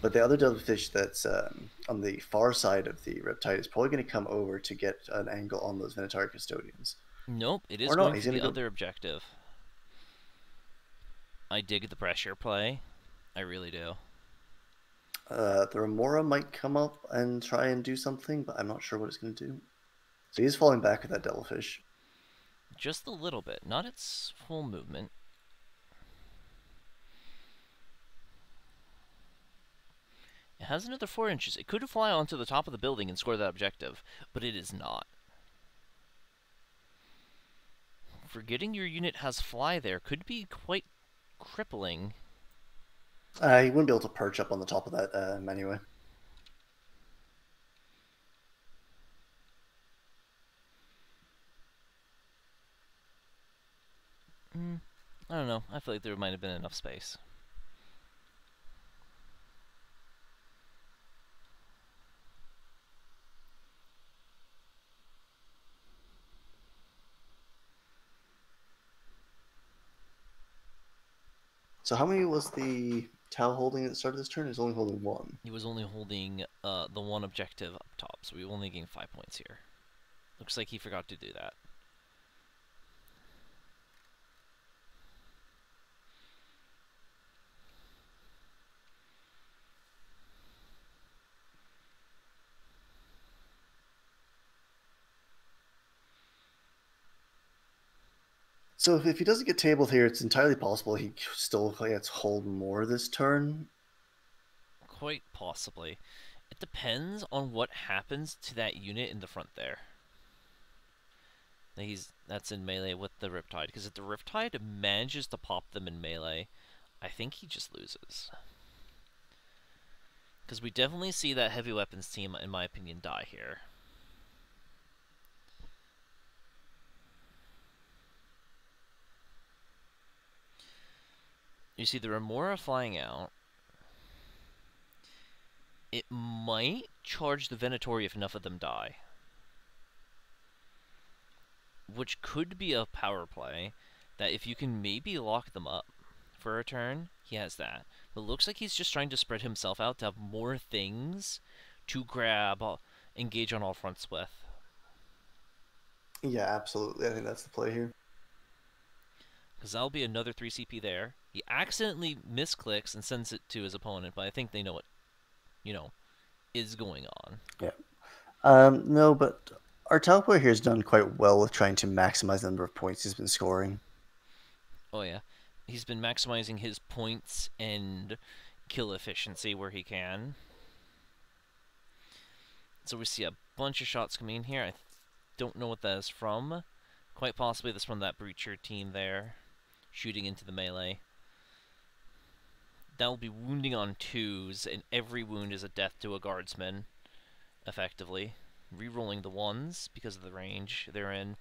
But the other Devilfish that's on the far side of the Riptide is probably going to come over to get an angle on those Venatari Custodians. Nope, it is Or not, going he's for the gonna go- other objective. I dig the pressure play. I really do. The Remora might come up and try and do something, but I'm not sure what it's going to do. So he's falling back with that Devilfish. Just a little bit, not its full movement. It has another 4 inches. It could fly onto the top of the building and score that objective, but it is not. Forgetting your unit has fly there could be quite crippling. He wouldn't be able to perch up on the top of that anyway. I don't know. I feel like there might have been enough space. So how many was the Tau holding at the start of this turn? He's only holding 1. He was only holding the 1 objective up top, so we only gained 5 points here. Looks like he forgot to do that. So if he doesn't get tabled here, it's entirely possible he still gets hold more this turn. Quite possibly. It depends on what happens to that unit in the front there. That's in melee with the Riptide, because if the Riptide manages to pop them in melee, I think he just loses. Because we definitely see that heavy weapons team, in my opinion, die here. You see the Remora flying out. It might charge the Venatori if enough of them die. Which could be a power play, that if you can maybe lock them up for a turn, he has that. But it looks like he's just trying to spread himself out to have more things to grab, engage on all fronts with. Yeah, absolutely. I think that's the play here. Because that'll be another 3 CP there. He accidentally misclicks and sends it to his opponent, but I think they know what, is going on. Yeah. No, but our Tau player here has done quite well with trying to maximize the number of points he's been scoring. Oh yeah. He's been maximizing his points and kill efficiency where he can. So we see a bunch of shots coming in here. I don't know what that is from. Quite possibly that's from that Breacher team there, shooting into the melee. That will be wounding on 2s, and every wound is a death to a guardsman, effectively. Rerolling the 1s because of the range they're in.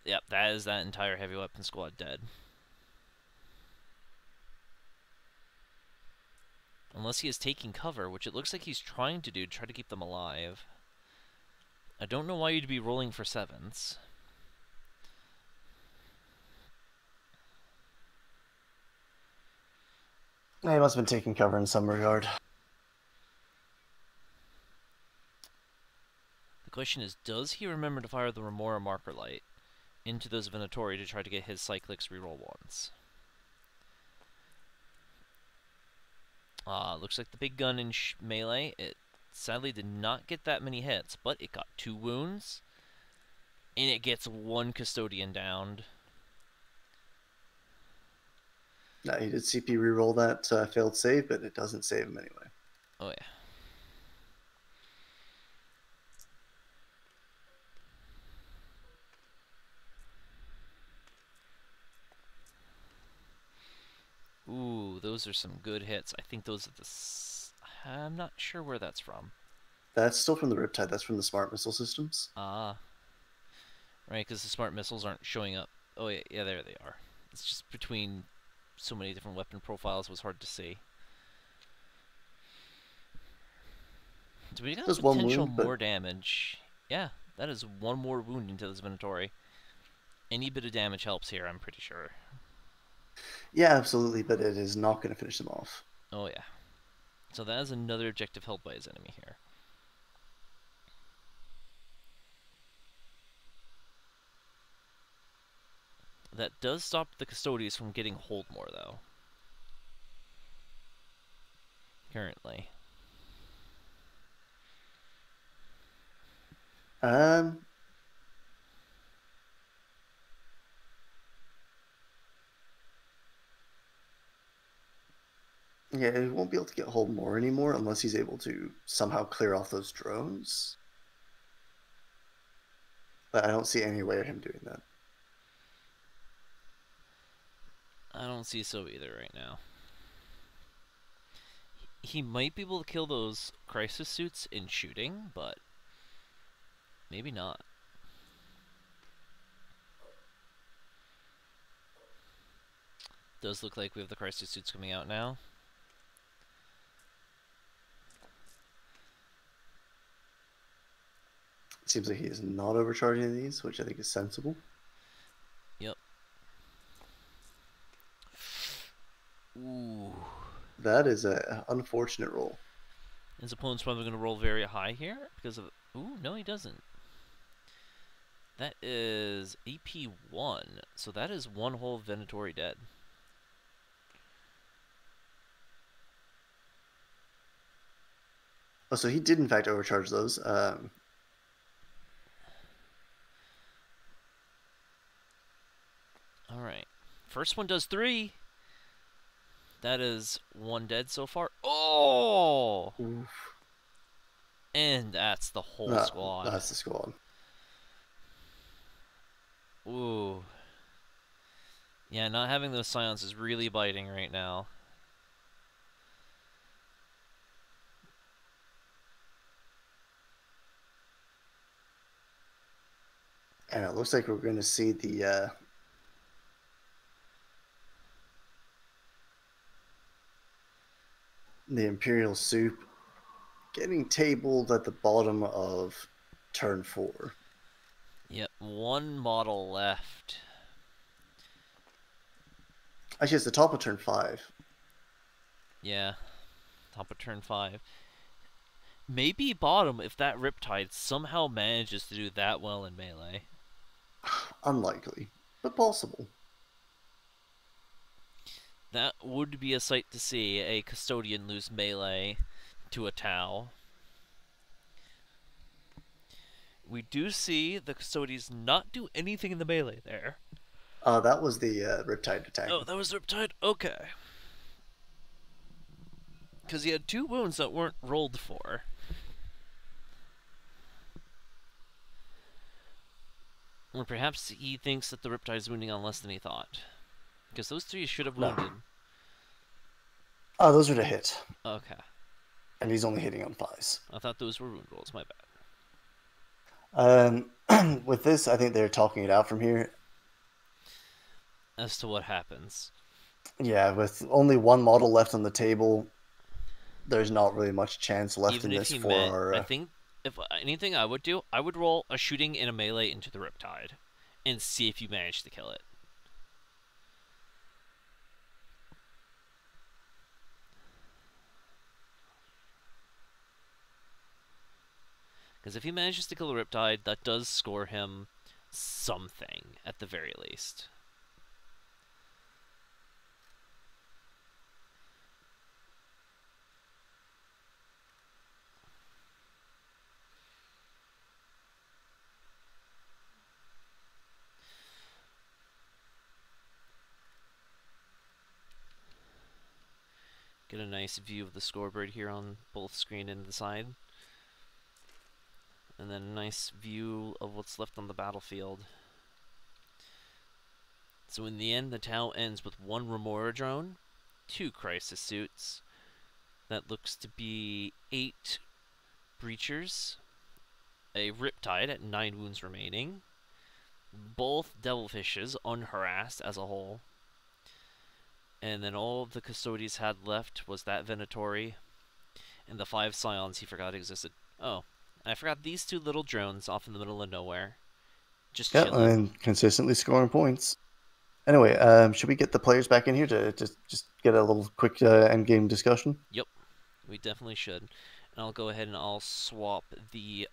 Yep, that is that entire heavy weapon squad dead. Unless he is taking cover, which it looks like he's trying to do to try to keep them alive. I don't know why you'd be rolling for 7s. He must have been taking cover in some regard. The question is, does he remember to fire the Remora Marker Light into those Venatori to try to get his Cyclics reroll 1s? Looks like the big gun in melee, it sadly did not get that many hits, but it got 2 wounds, and it gets 1 Custodian downed. Yeah, he did CP reroll that failed save, but it doesn't save him anyway. Oh yeah. those are some good hits. I think those are the... I'm not sure where that's from. That's still from the Riptide. That's from the smart missile systems. Ah. Right, because the smart missiles aren't showing up. Oh, yeah, yeah, there they are. It's just between so many different weapon profiles, it was hard to see. So we got Just one potential wound, but more damage. Yeah, that is one more wound into this inventory. Any bit of damage helps here, I'm pretty sure. yeah, absolutely. But it is not going to finish them off. Oh, yeah. So that is another objective held by his enemy here. That does stop the Custodes from getting hold more, though. Currently. Yeah, he won't be able to get hold more anymore unless he's able to somehow clear off those drones. But I don't see any way of him doing that. I don't see so either right now. He might be able to kill those crisis suits in shooting, but maybe not. Does look like we have the crisis suits coming out now. It seems like he is not overcharging these, which I think is sensible. Yep. Ooh. That is an unfortunate roll. His opponent's probably going to roll very high here because of... Ooh, no he doesn't. That is AP1, so that is one whole Venatori dead. Oh, so he did in fact overcharge those. Alright. First one does 3. That is 1 dead so far. Oh! Oof. And that's the whole squad. That's the squad. Ooh. Yeah, not having those scions is really biting right now. And it looks like we're going to see the Imperial Soup getting tabled at the bottom of turn 4. Yep, 1 model left. Actually, it's the top of turn 5. Yeah, top of turn 5. Maybe bottom if that Riptide somehow manages to do that well in melee. Unlikely, but possible. That would be a sight to see, a Custodian lose melee to a Tau. We do see the Custodes not do anything in the melee there. That was the Riptide attack. Oh, that was Riptide? Okay. Because he had 2 wounds that weren't rolled for. Or perhaps he thinks that the Riptide is wounding on less than he thought. Because those 3 should have wounded. Oh, those are to hit. Okay. And he's only hitting on 5s. I thought those were wound rolls, my bad. With this, I think they're talking it out from here. As to what happens. Yeah, with only 1 model left on the table, there's not really much chance left Even in if this he for met, our... I think, if anything I would do, I would roll a shooting in a melee into the Riptide. And see if you manage to kill it. Because if he manages to kill the Riptide, that does score him something, at the very least. Get a nice view of the scoreboard here on both screen and the side. And then a nice view of what's left on the battlefield. So in the end, the Tau ends with 1 Remora drone, 2 crisis suits. That looks to be 8 breachers, a riptide at 9 wounds remaining, both devilfishes unharassed as a whole, and then all the Custodes had left was that Venatori and the 5 Scions he forgot existed. Oh, and I forgot these 2 little drones off in the middle of nowhere. Just Yeah, chilling. and consistently scoring points. Anyway, should we get the players back in here to just get a little quick end game discussion? Yep, we definitely should. And I'll go ahead and I'll swap the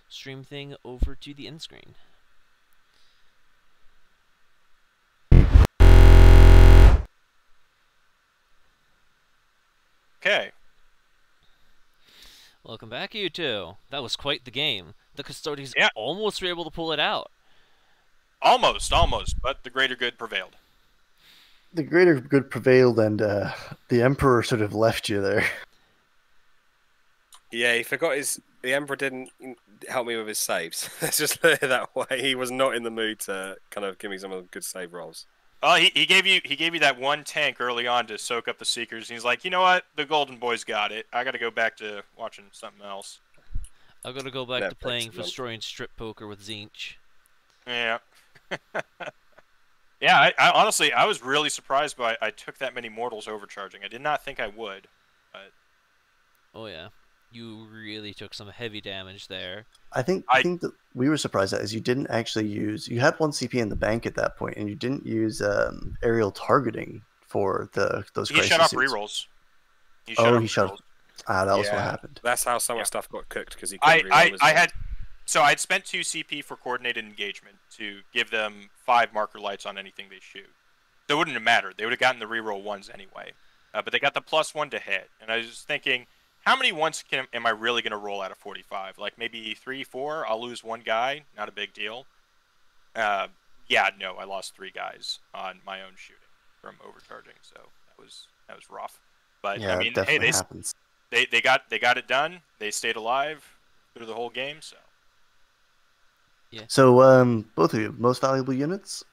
stream thing over to the end screen. Okay. Welcome back, you two. That was quite the game. The Custodes Yeah. almost were able to pull it out. Almost, but the greater good prevailed. The greater good prevailed, and the Emperor sort of left you there. Yeah, he forgot his. The Emperor didn't help me with his saves. Let's just put it that way. He was not in the mood to kind of give me some of the good save rolls. Well, he gave you that one tank early on to soak up the Seekers, and he's like, you know what, the Golden Boys got it. I got to go back to watching something else. I'm gonna go back to Netflix playing and all. destroying strip poker with Zinch. Yeah. Yeah, I honestly, I was really surprised by I took that many mortals overcharging. I did not think I would. But Oh yeah, you really took some heavy damage there. I think that we were surprised at is you didn't actually use. You had 1 CP in the bank at that point, and you didn't use aerial targeting for those. he crisis shut off suits. rerolls. He Oh, off he shut. rerolls. That was what Yeah. happened. That's how some Yeah. of stuff got cooked because he couldn't I reroll his had so I'd spent 2 CP for coordinated engagement to give them 5 marker lights on anything they shoot. So it wouldn't have mattered. They would have gotten the reroll ones anyway. But they got the +1 to hit, and I was just thinking, how many ones am I really going to roll out of 45? Like maybe 3, 4. I'll lose 1 guy, not a big deal. Yeah, no, I lost 3 guys on my own shooting from overcharging, so that was rough. But Yeah, I mean, it definitely hey, happens. they got it done. They stayed alive through the whole game, so. So, both of you, most valuable units?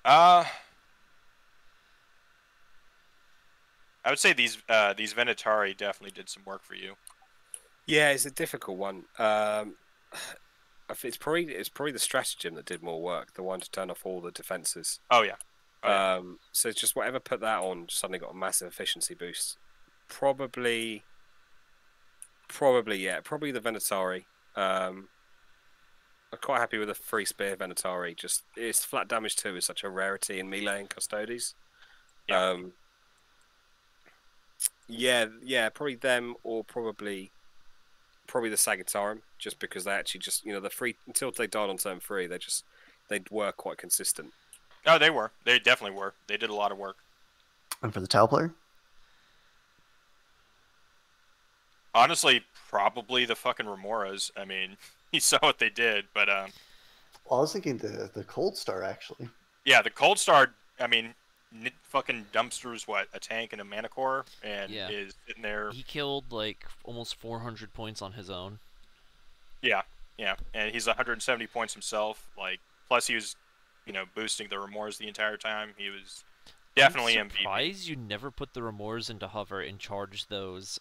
I would say these Venatari definitely did some work for you. Yeah, it's a difficult one. I think it's probably the stratagem that did more work. The one to turn off all the defenses. Oh yeah. Oh, yeah. So it's just whatever put that on suddenly got a massive efficiency boost. Probably the Venatari. I'm quite happy with the free spear Venatari. Just its flat damage 2 is such a rarity in melee and Custodes. Yeah. Probably them, or probably the Sagittarum, just because they actually just the free until they died on turn 3, they were quite consistent. Oh, they were. They definitely were. They did a lot of work. And for the Tau player? Honestly, probably the fucking Remoras. I mean, you saw what they did, but Well, I was thinking the Cold Star, actually. yeah, the Cold Star. I mean, fucking dumpsters what, a tank and a mana core, and Yeah. is sitting there. He killed like almost 400 points on his own. Yeah, and he's 170 points himself. Like, plus he was, boosting the Remors the entire time. He was definitely I'm MVP. surprised you never put the Remors into hover and charged those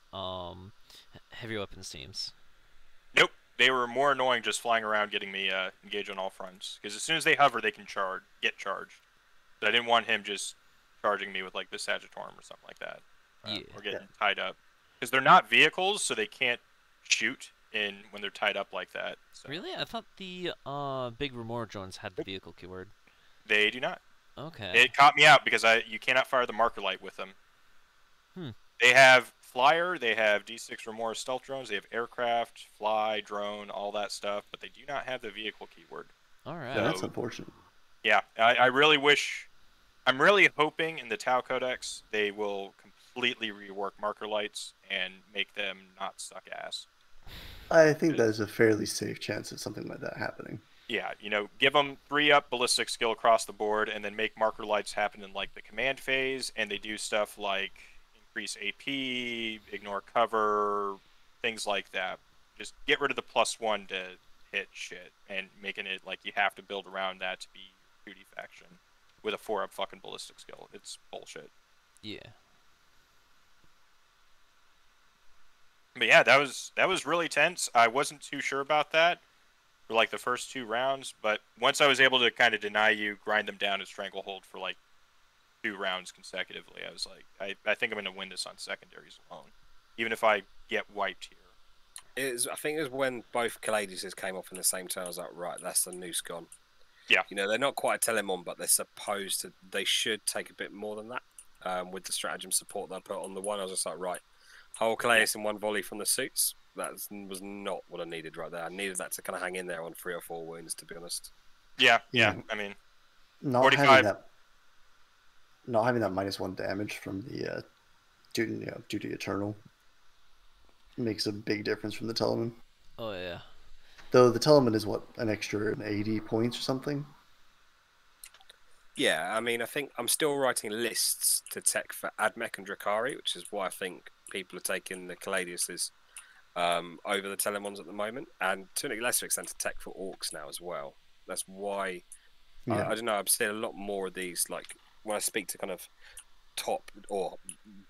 heavy weapons teams. Nope, they were more annoying just flying around getting me engaged on all fronts. Because as soon as they hover, they can get charged. But I didn't want him just charging me with like the Sagittarum or something like that. Or getting tied up. Because they're not vehicles, so they can't shoot when they're tied up like that. So. Really? I thought the big Remor drones had the vehicle keyword. They do not. Okay. It caught me out because you cannot fire the marker light with them. They have flyer, they have D6 Remor stealth drones, they have aircraft, fly, drone, all that stuff, but they do not have the vehicle keyword. All right. Yeah, that's unfortunate. Yeah, I really wish. I'm really hoping in the Tau Codex they will completely rework marker lights and make them not suck ass. I think that is a fairly safe chance of something like that happening. Yeah, give them 3-up ballistic skill across the board, and then make marker lights happen in like the command phase, and they do stuff like increase AP, ignore cover, things like that. Just get rid of the +1 to hit shit, and making it like you have to build around that to be 2D faction. with a 4-up fucking ballistic skill. It's bullshit. Yeah. But yeah, that was really tense. I wasn't too sure about that for like the first 2 rounds, but once I was able to kind of deny you, grind them down, and stranglehold for like 2 rounds consecutively, I was like, I think I'm gonna win this on secondaries alone, even if I get wiped here. I think it was when both Custodes came off in the same turn. I was like, right, that's the noose gone. Yeah. You know, they're not quite a Telemon, but they're supposed to. They should take a bit more than that with the stratagem support they put on the one. I was just like, right, whole Custodes in one volley from the suits. That was not what I needed right there. I needed that to kind of hang in there on 3 or 4 wounds, to be honest. Yeah. I mean, Not 45. having that -1 damage from the duty eternal makes a big difference from the Telemann. Oh yeah. Though the Telemann is what, an extra 80 points or something. Yeah, I mean, I think I'm still writing lists to tech for AdMech and Drakari, which is why I think people are taking the Custodes over the Telemons at the moment, and to a lesser extent to tech for Orcs now as well. That's why Yeah. I don't know. I'm seeing a lot more of these. Like when I speak to kind of top or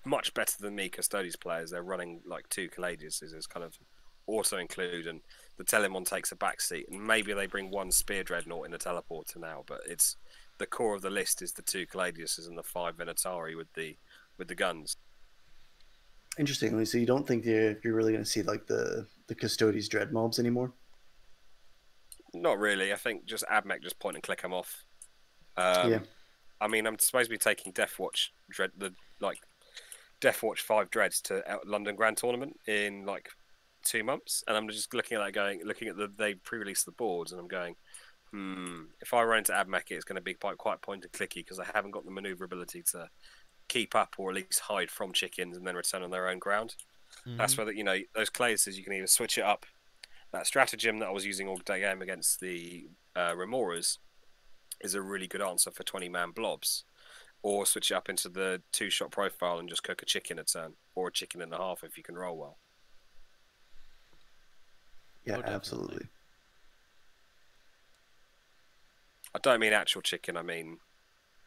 much better than me Custodes players, they're running like 2 Custodes as kind of auto include, and the Telemon takes a backseat, and maybe they bring 1 Spear Dreadnought in the teleporter now, but it's the core of the list is the 2 Custodes and the 5 Venatari with the guns. Interestingly, so you don't think you're really going to see like the Custodes dread mobs anymore? Not really. I think just AdMech just point and click them off. Yeah. I mean, I'm supposed to be taking Deathwatch Deathwatch 5 dreads to London Grand Tournament in like 2 months, and I'm just looking at that, looking at they pre-released the boards, and I'm going, if I run into AdMech, it's going to be quite point and clicky because I haven't got the maneuverability to keep up or at least hide from chickens and then return on their own ground. That's where those Clauses, you can either switch it up. That stratagem that I was using all day game against the Remoras is a really good answer for 20-man blobs, or switch it up into the 2-shot profile and just cook a chicken a turn, or a chicken and a half if you can roll well. Yeah, definitely. absolutely. I don't mean actual chicken, I mean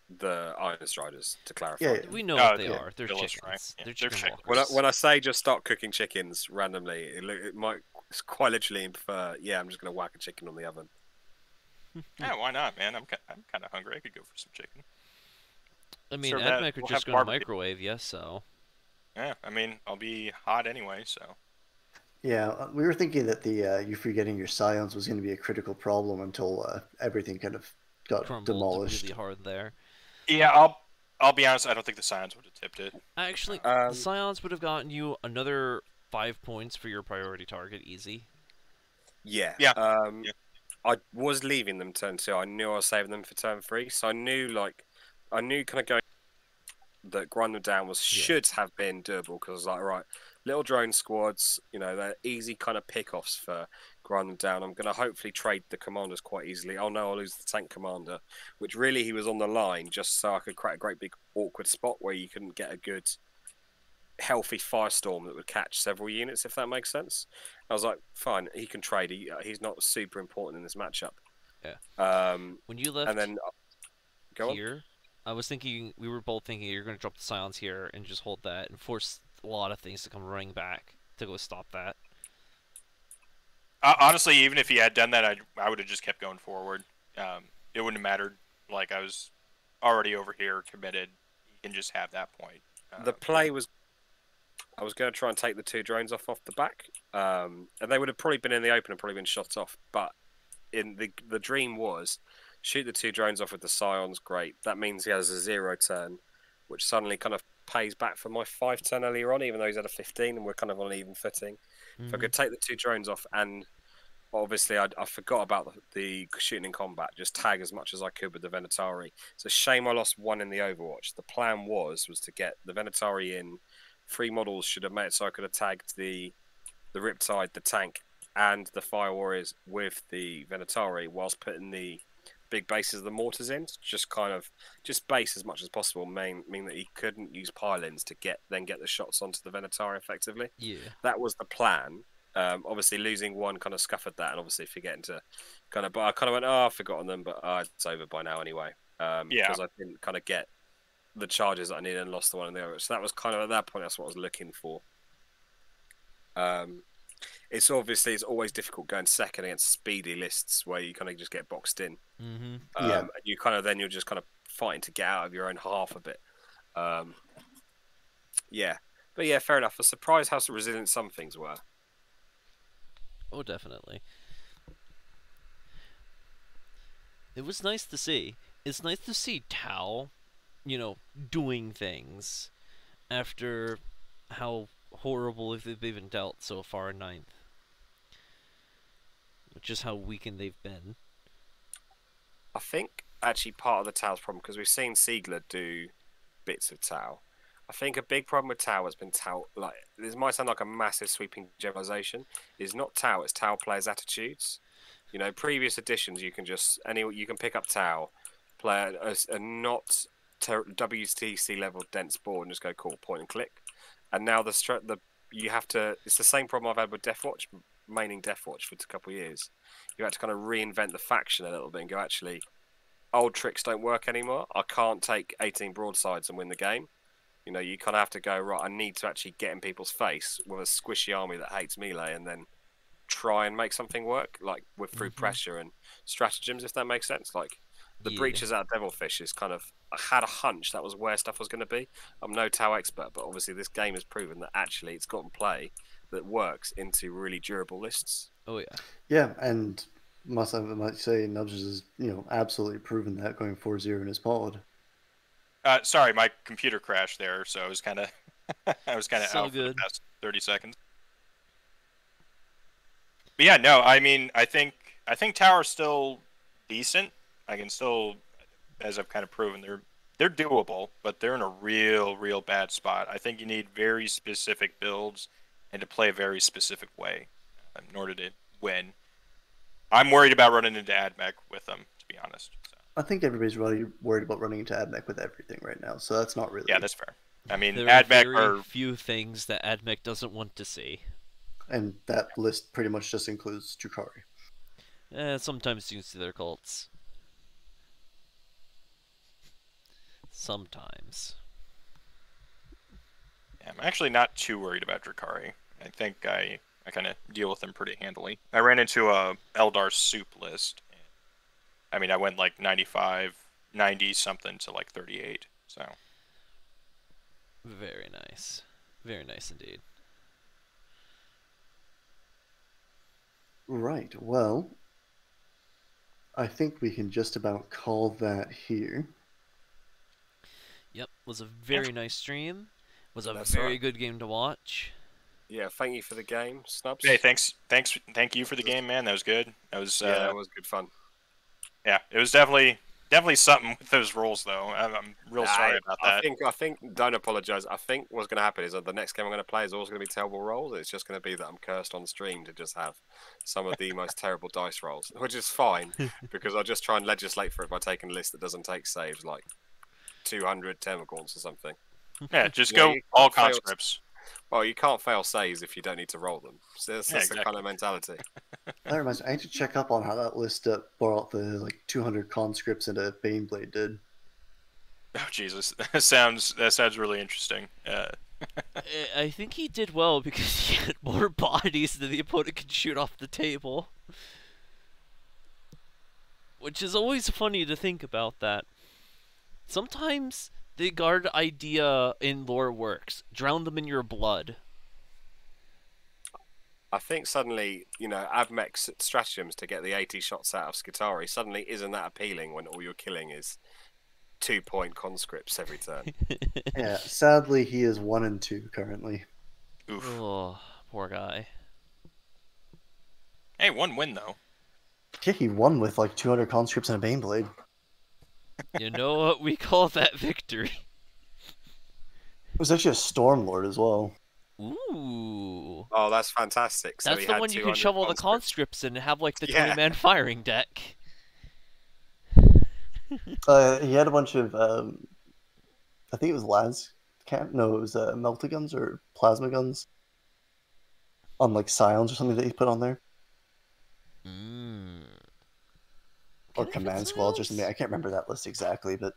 the Iron Striders, to clarify. Yeah, We know what they yeah. are. They're Villas, chickens. right? Yeah, They're they're chicken chickens. walkers. When I say just start cooking chickens randomly, it might quite literally infer, I'm just going to whack a chicken on the oven. Yeah, why not, man? I'm kind of hungry. I could go for some chicken. I mean, Serve that. AdMech are We'll just have going to barbecue. microwave, yes, so. Yeah, I mean, I'll be hot anyway, so. Yeah, we were thinking that the you forgetting your scions was going to be a critical problem until everything kind of got Crumbled demolished. really hard there. Yeah, I'll be honest. I don't think the Scions would have tipped it. Actually, the Scions would have gotten you another 5 points for your priority target, easy. Yeah. Yeah. I was leaving them turn 2. I knew I was saving them for turn 3, so I knew kind of going that grind them down should have been doable, because I was like, right, little drone squads, they're easy kind of pick-offs for grind them down. I'm going to hopefully trade the commanders quite easily. Oh no, I'll lose the tank commander, which really he was on the line just so I could create a great big awkward spot where you couldn't get a good healthy firestorm that would catch several units, if that makes sense. I was like, fine, he can trade. He's not super important in this matchup. Yeah. When you left and then go here, I was thinking, we were both thinking you're going to drop the Scions here and just hold that and force a lot of things to come running back to go stop that. Honestly, even if he had done that, I would have just kept going forward. It wouldn't have mattered. Like, I was already over here committed. He can just have that point. The play was, I was going to try and take the 2 drones off the back, and they would have probably been in the open and probably been shot off. But in the dream was, shoot the 2 drones off with the Scions, great. That means he has a 0 turn, which suddenly kind of pays back for my 5 turn earlier on, even though he's had a 15 and we're kind of on an even footing. If I could take the 2 drones off, and obviously I forgot about the shooting in combat, just tag as much as I could with the Venatari. It's a shame I lost 1 in the Overwatch. The plan was to get the Venatari in. 3 models should have made it so I could have tagged the Riptide, the tank, and the Fire Warriors with the Venatari, whilst putting the big bases of the mortars in, just base as much as possible, mean that he couldn't use pile-ins to get the shots onto the Venatari effectively. Yeah. That was the plan. Obviously losing 1 kind of scuppered that, and obviously forgetting to but I kind of went, I've forgotten them, but it's over by now anyway. Yeah. because I didn't kind of get the charges that I needed and lost the one and the other. So that was kind of, at that point, that's what I was looking for. It's always difficult going second against speedy lists where you kind of just get boxed in. Mm-hmm. Yeah. And you kind of then you're just kind of fighting to get out of your own half a bit. Yeah, but yeah, fair enough. I was surprised how resilient some things were. Oh, definitely. It was nice to see. It's nice to see Tau, doing things after how horrible they've been dealt so far in 9th. Just how weakened they've been. I think actually part of the Tau's problem, because we've seen Siegler do bits of Tau. I think a big problem with Tau has been Tau, like, this might sound like a massive sweeping generalization, is not Tau, it's Tau players' attitudes. Previous editions you can pick up Tau, play a not WTC level dense board and just go cool, point and click. And now it's the same problem I've had with Deathwatch, maining Deathwatch for a couple of years. You had to kind of reinvent the faction a little bit and go, actually, old tricks don't work anymore. I can't take 18 broadsides and win the game. You kind of have to go, right, I need to actually get in people's face with a squishy army that hates melee and then try and make something work, like through pressure and stratagems, if that makes sense. Like the breaches out of Devilfish is kind of, I had a hunch that was where stuff was going to be. I'm no Tau expert, but obviously this game has proven that actually it's gotten play that works into really durable lists. Oh, yeah. Yeah, and I might say Nubzers has, absolutely proven that going 4-0 in his pod. Sorry, my computer crashed there, so I was kind of So out for the good. past 30 seconds. But yeah, no, I mean, I think Tower's still decent. I can still, as I've kind of proven, they're doable, but they're in a real bad spot. I think you need very specific builds and to play a very specific way in order to win. I'm worried about running into AdMech with them, to be honest. So. I think everybody's really worried about running into AdMech with everything right now, so that's not really... Yeah, that's fair. I mean, there are AdMech very few things that AdMech doesn't want to see. And that list pretty much just includes Drukhari. Sometimes you can see their cults. Sometimes. Yeah, I'm actually not too worried about Drukhari. I think I kind of deal with them pretty handily. I ran into a Eldar soup list. I mean, I went like 95, 90 something to like 38. So. Very nice. Very nice indeed. Right, well, I think we can just about call that here. Yep, was a very nice stream. Was a That's very right. good game to watch. Yeah, thank you for the game, Snubs. Hey, thank you for the game, man. That was good. That was that was good fun. Yeah, it was definitely something with those rolls, though. I'm real sorry about that. I think. Don't apologize. I think what's going to happen is that the next game I'm going to play is always going to be terrible rolls. It's just going to be that I'm cursed on stream to just have some of the most terrible dice rolls, which is fine because I'll just try and legislate for it by taking a list that doesn't take saves, like 200 Termagants or something. Yeah, just go all conscripts. Well, you can't fail saves if you don't need to roll them. So that's exactly. the kind of mentality. That reminds me, I need to check up on how that list brought the 200 conscripts into Baneblade did. Oh Jesus, that sounds really interesting. I think he did well because he had more bodies than the opponent could shoot off the table. Which is always funny to think about that. Sometimes the guard idea in lore works. Drown them in your blood. I think suddenly, Avmech's stratagems to get the 80 shots out of Skitarii suddenly isn't that appealing when all you're killing is 2-point conscripts every turn. Yeah, sadly he is 1 and 2 currently. Oof. Oh, poor guy. Hey, 1 win though. Yeah, he won with 200 conscripts and a Baneblade. You know what we call that victory? It was actually a Stormlord as well. Ooh. Oh, that's fantastic. So That's the one you can shovel the conscripts in and have the 20-man firing deck. He had a bunch of, I think it was it was melta guns or plasma guns on Scions or something that he put on there. or command squads or something. I can't remember that list exactly, but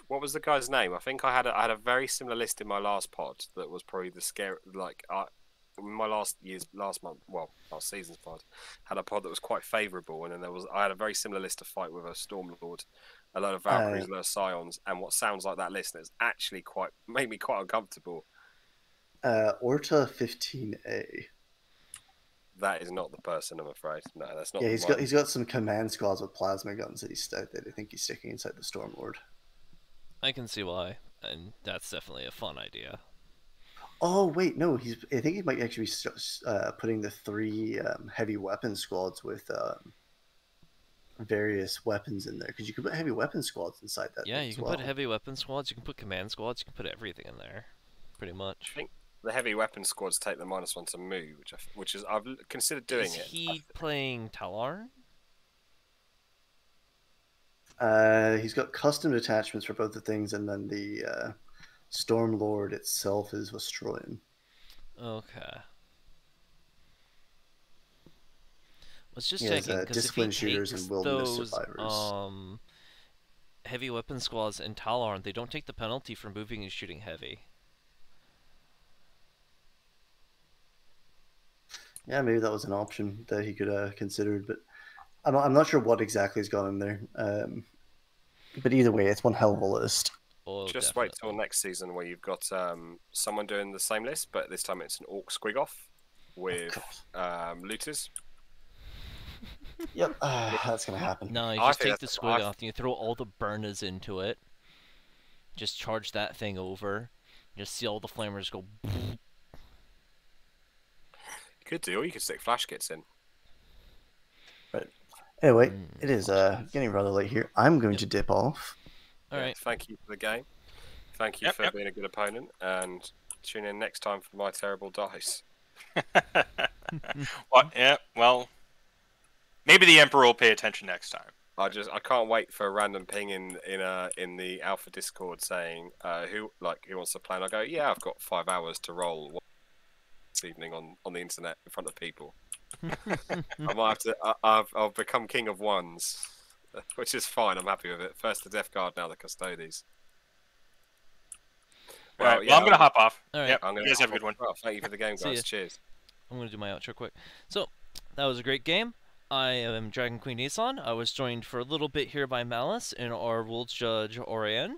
What was the guy's name? I think I had a very similar list in my last pod that was probably the scare. Like my last season's pod had a pod that was quite favourable, and then I had a very similar list to fight with a Stormlord, a lot of Valkyries, a lot of Scions, and what sounds like that list is actually made me quite uncomfortable. Orta 15A. That is not the person, I'm afraid. No, that's not. Yeah, he's got some command squads with plasma guns that I think he's sticking inside the Stormlord. I can see why, and that's definitely a fun idea. Oh wait, no, I think he might actually be putting the 3 heavy weapon squads with various weapons in there, because you can put heavy weapon squads inside that. Yeah, you can put heavy weapon squads, you can put command squads, you can put everything in there, pretty much. I think the heavy weapon squads take the -1 to move, which is I've considered doing Is he playing Talar? He's got custom attachments for both the things, and then the Stormlord itself is Vestroyan. Okay. Let's just check in, because if he shooters takes and wilderness those survivors. heavy weapon squads in Talar, they don't take the penalty for moving and shooting heavy. Yeah, maybe that was an option that he could have considered, but I'm not sure what exactly has gone in there. But either way, it's one hell of a list. Oh, Just definitely. wait till next season where you've got someone doing the same list, but this time it's an Orc Squig-Off with looters. Yep, that's going to happen. No, you I just think take the that's- squig off and you throw all the burners into it. Just charge that thing over. Just see all the flamers go. You could do, or you could stick flash kits in. Right. Anyway, it is getting rather late here. I'm going to dip off. Alright. Thank you for the game. Thank you for being a good opponent, and tune in next time for my terrible dice. Well, maybe the Emperor will pay attention next time. I can't wait for a random ping in the Alpha Discord saying who wants to play, and I go, yeah, I've got 5 hours to roll this evening on the internet in front of people. I might have to. I've become king of ones, which is fine. I'm happy with it. First the Death Guard, now the Custodes. Well, I'm gonna hop off. All right. Yep. I'm gonna You guys have a good one. Well, thank you for the game, See ya. guys. Cheers. I'm going to do my outro quick. So, that was a great game. I am Dragon Queen Nisan. I was joined for a little bit here by Malice and our World Judge Oirien.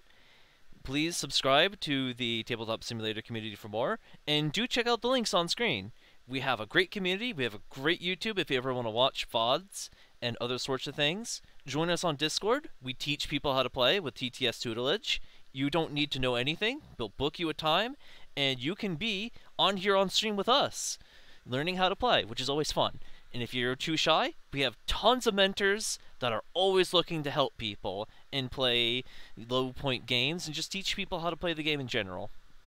Please subscribe to the Tabletop Simulator community for more, and do check out the links on screen. We have a great community. We have a great YouTube if you ever want to watch VODs and other sorts of things. Join us on Discord. We teach people how to play with TTS tutelage. You don't need to know anything. We'll book you a time, and you can be on here on stream with us, learning how to play, which is always fun. And if you're too shy, we have tons of mentors that are always looking to help people and play low point games and just teach people how to play the game in general.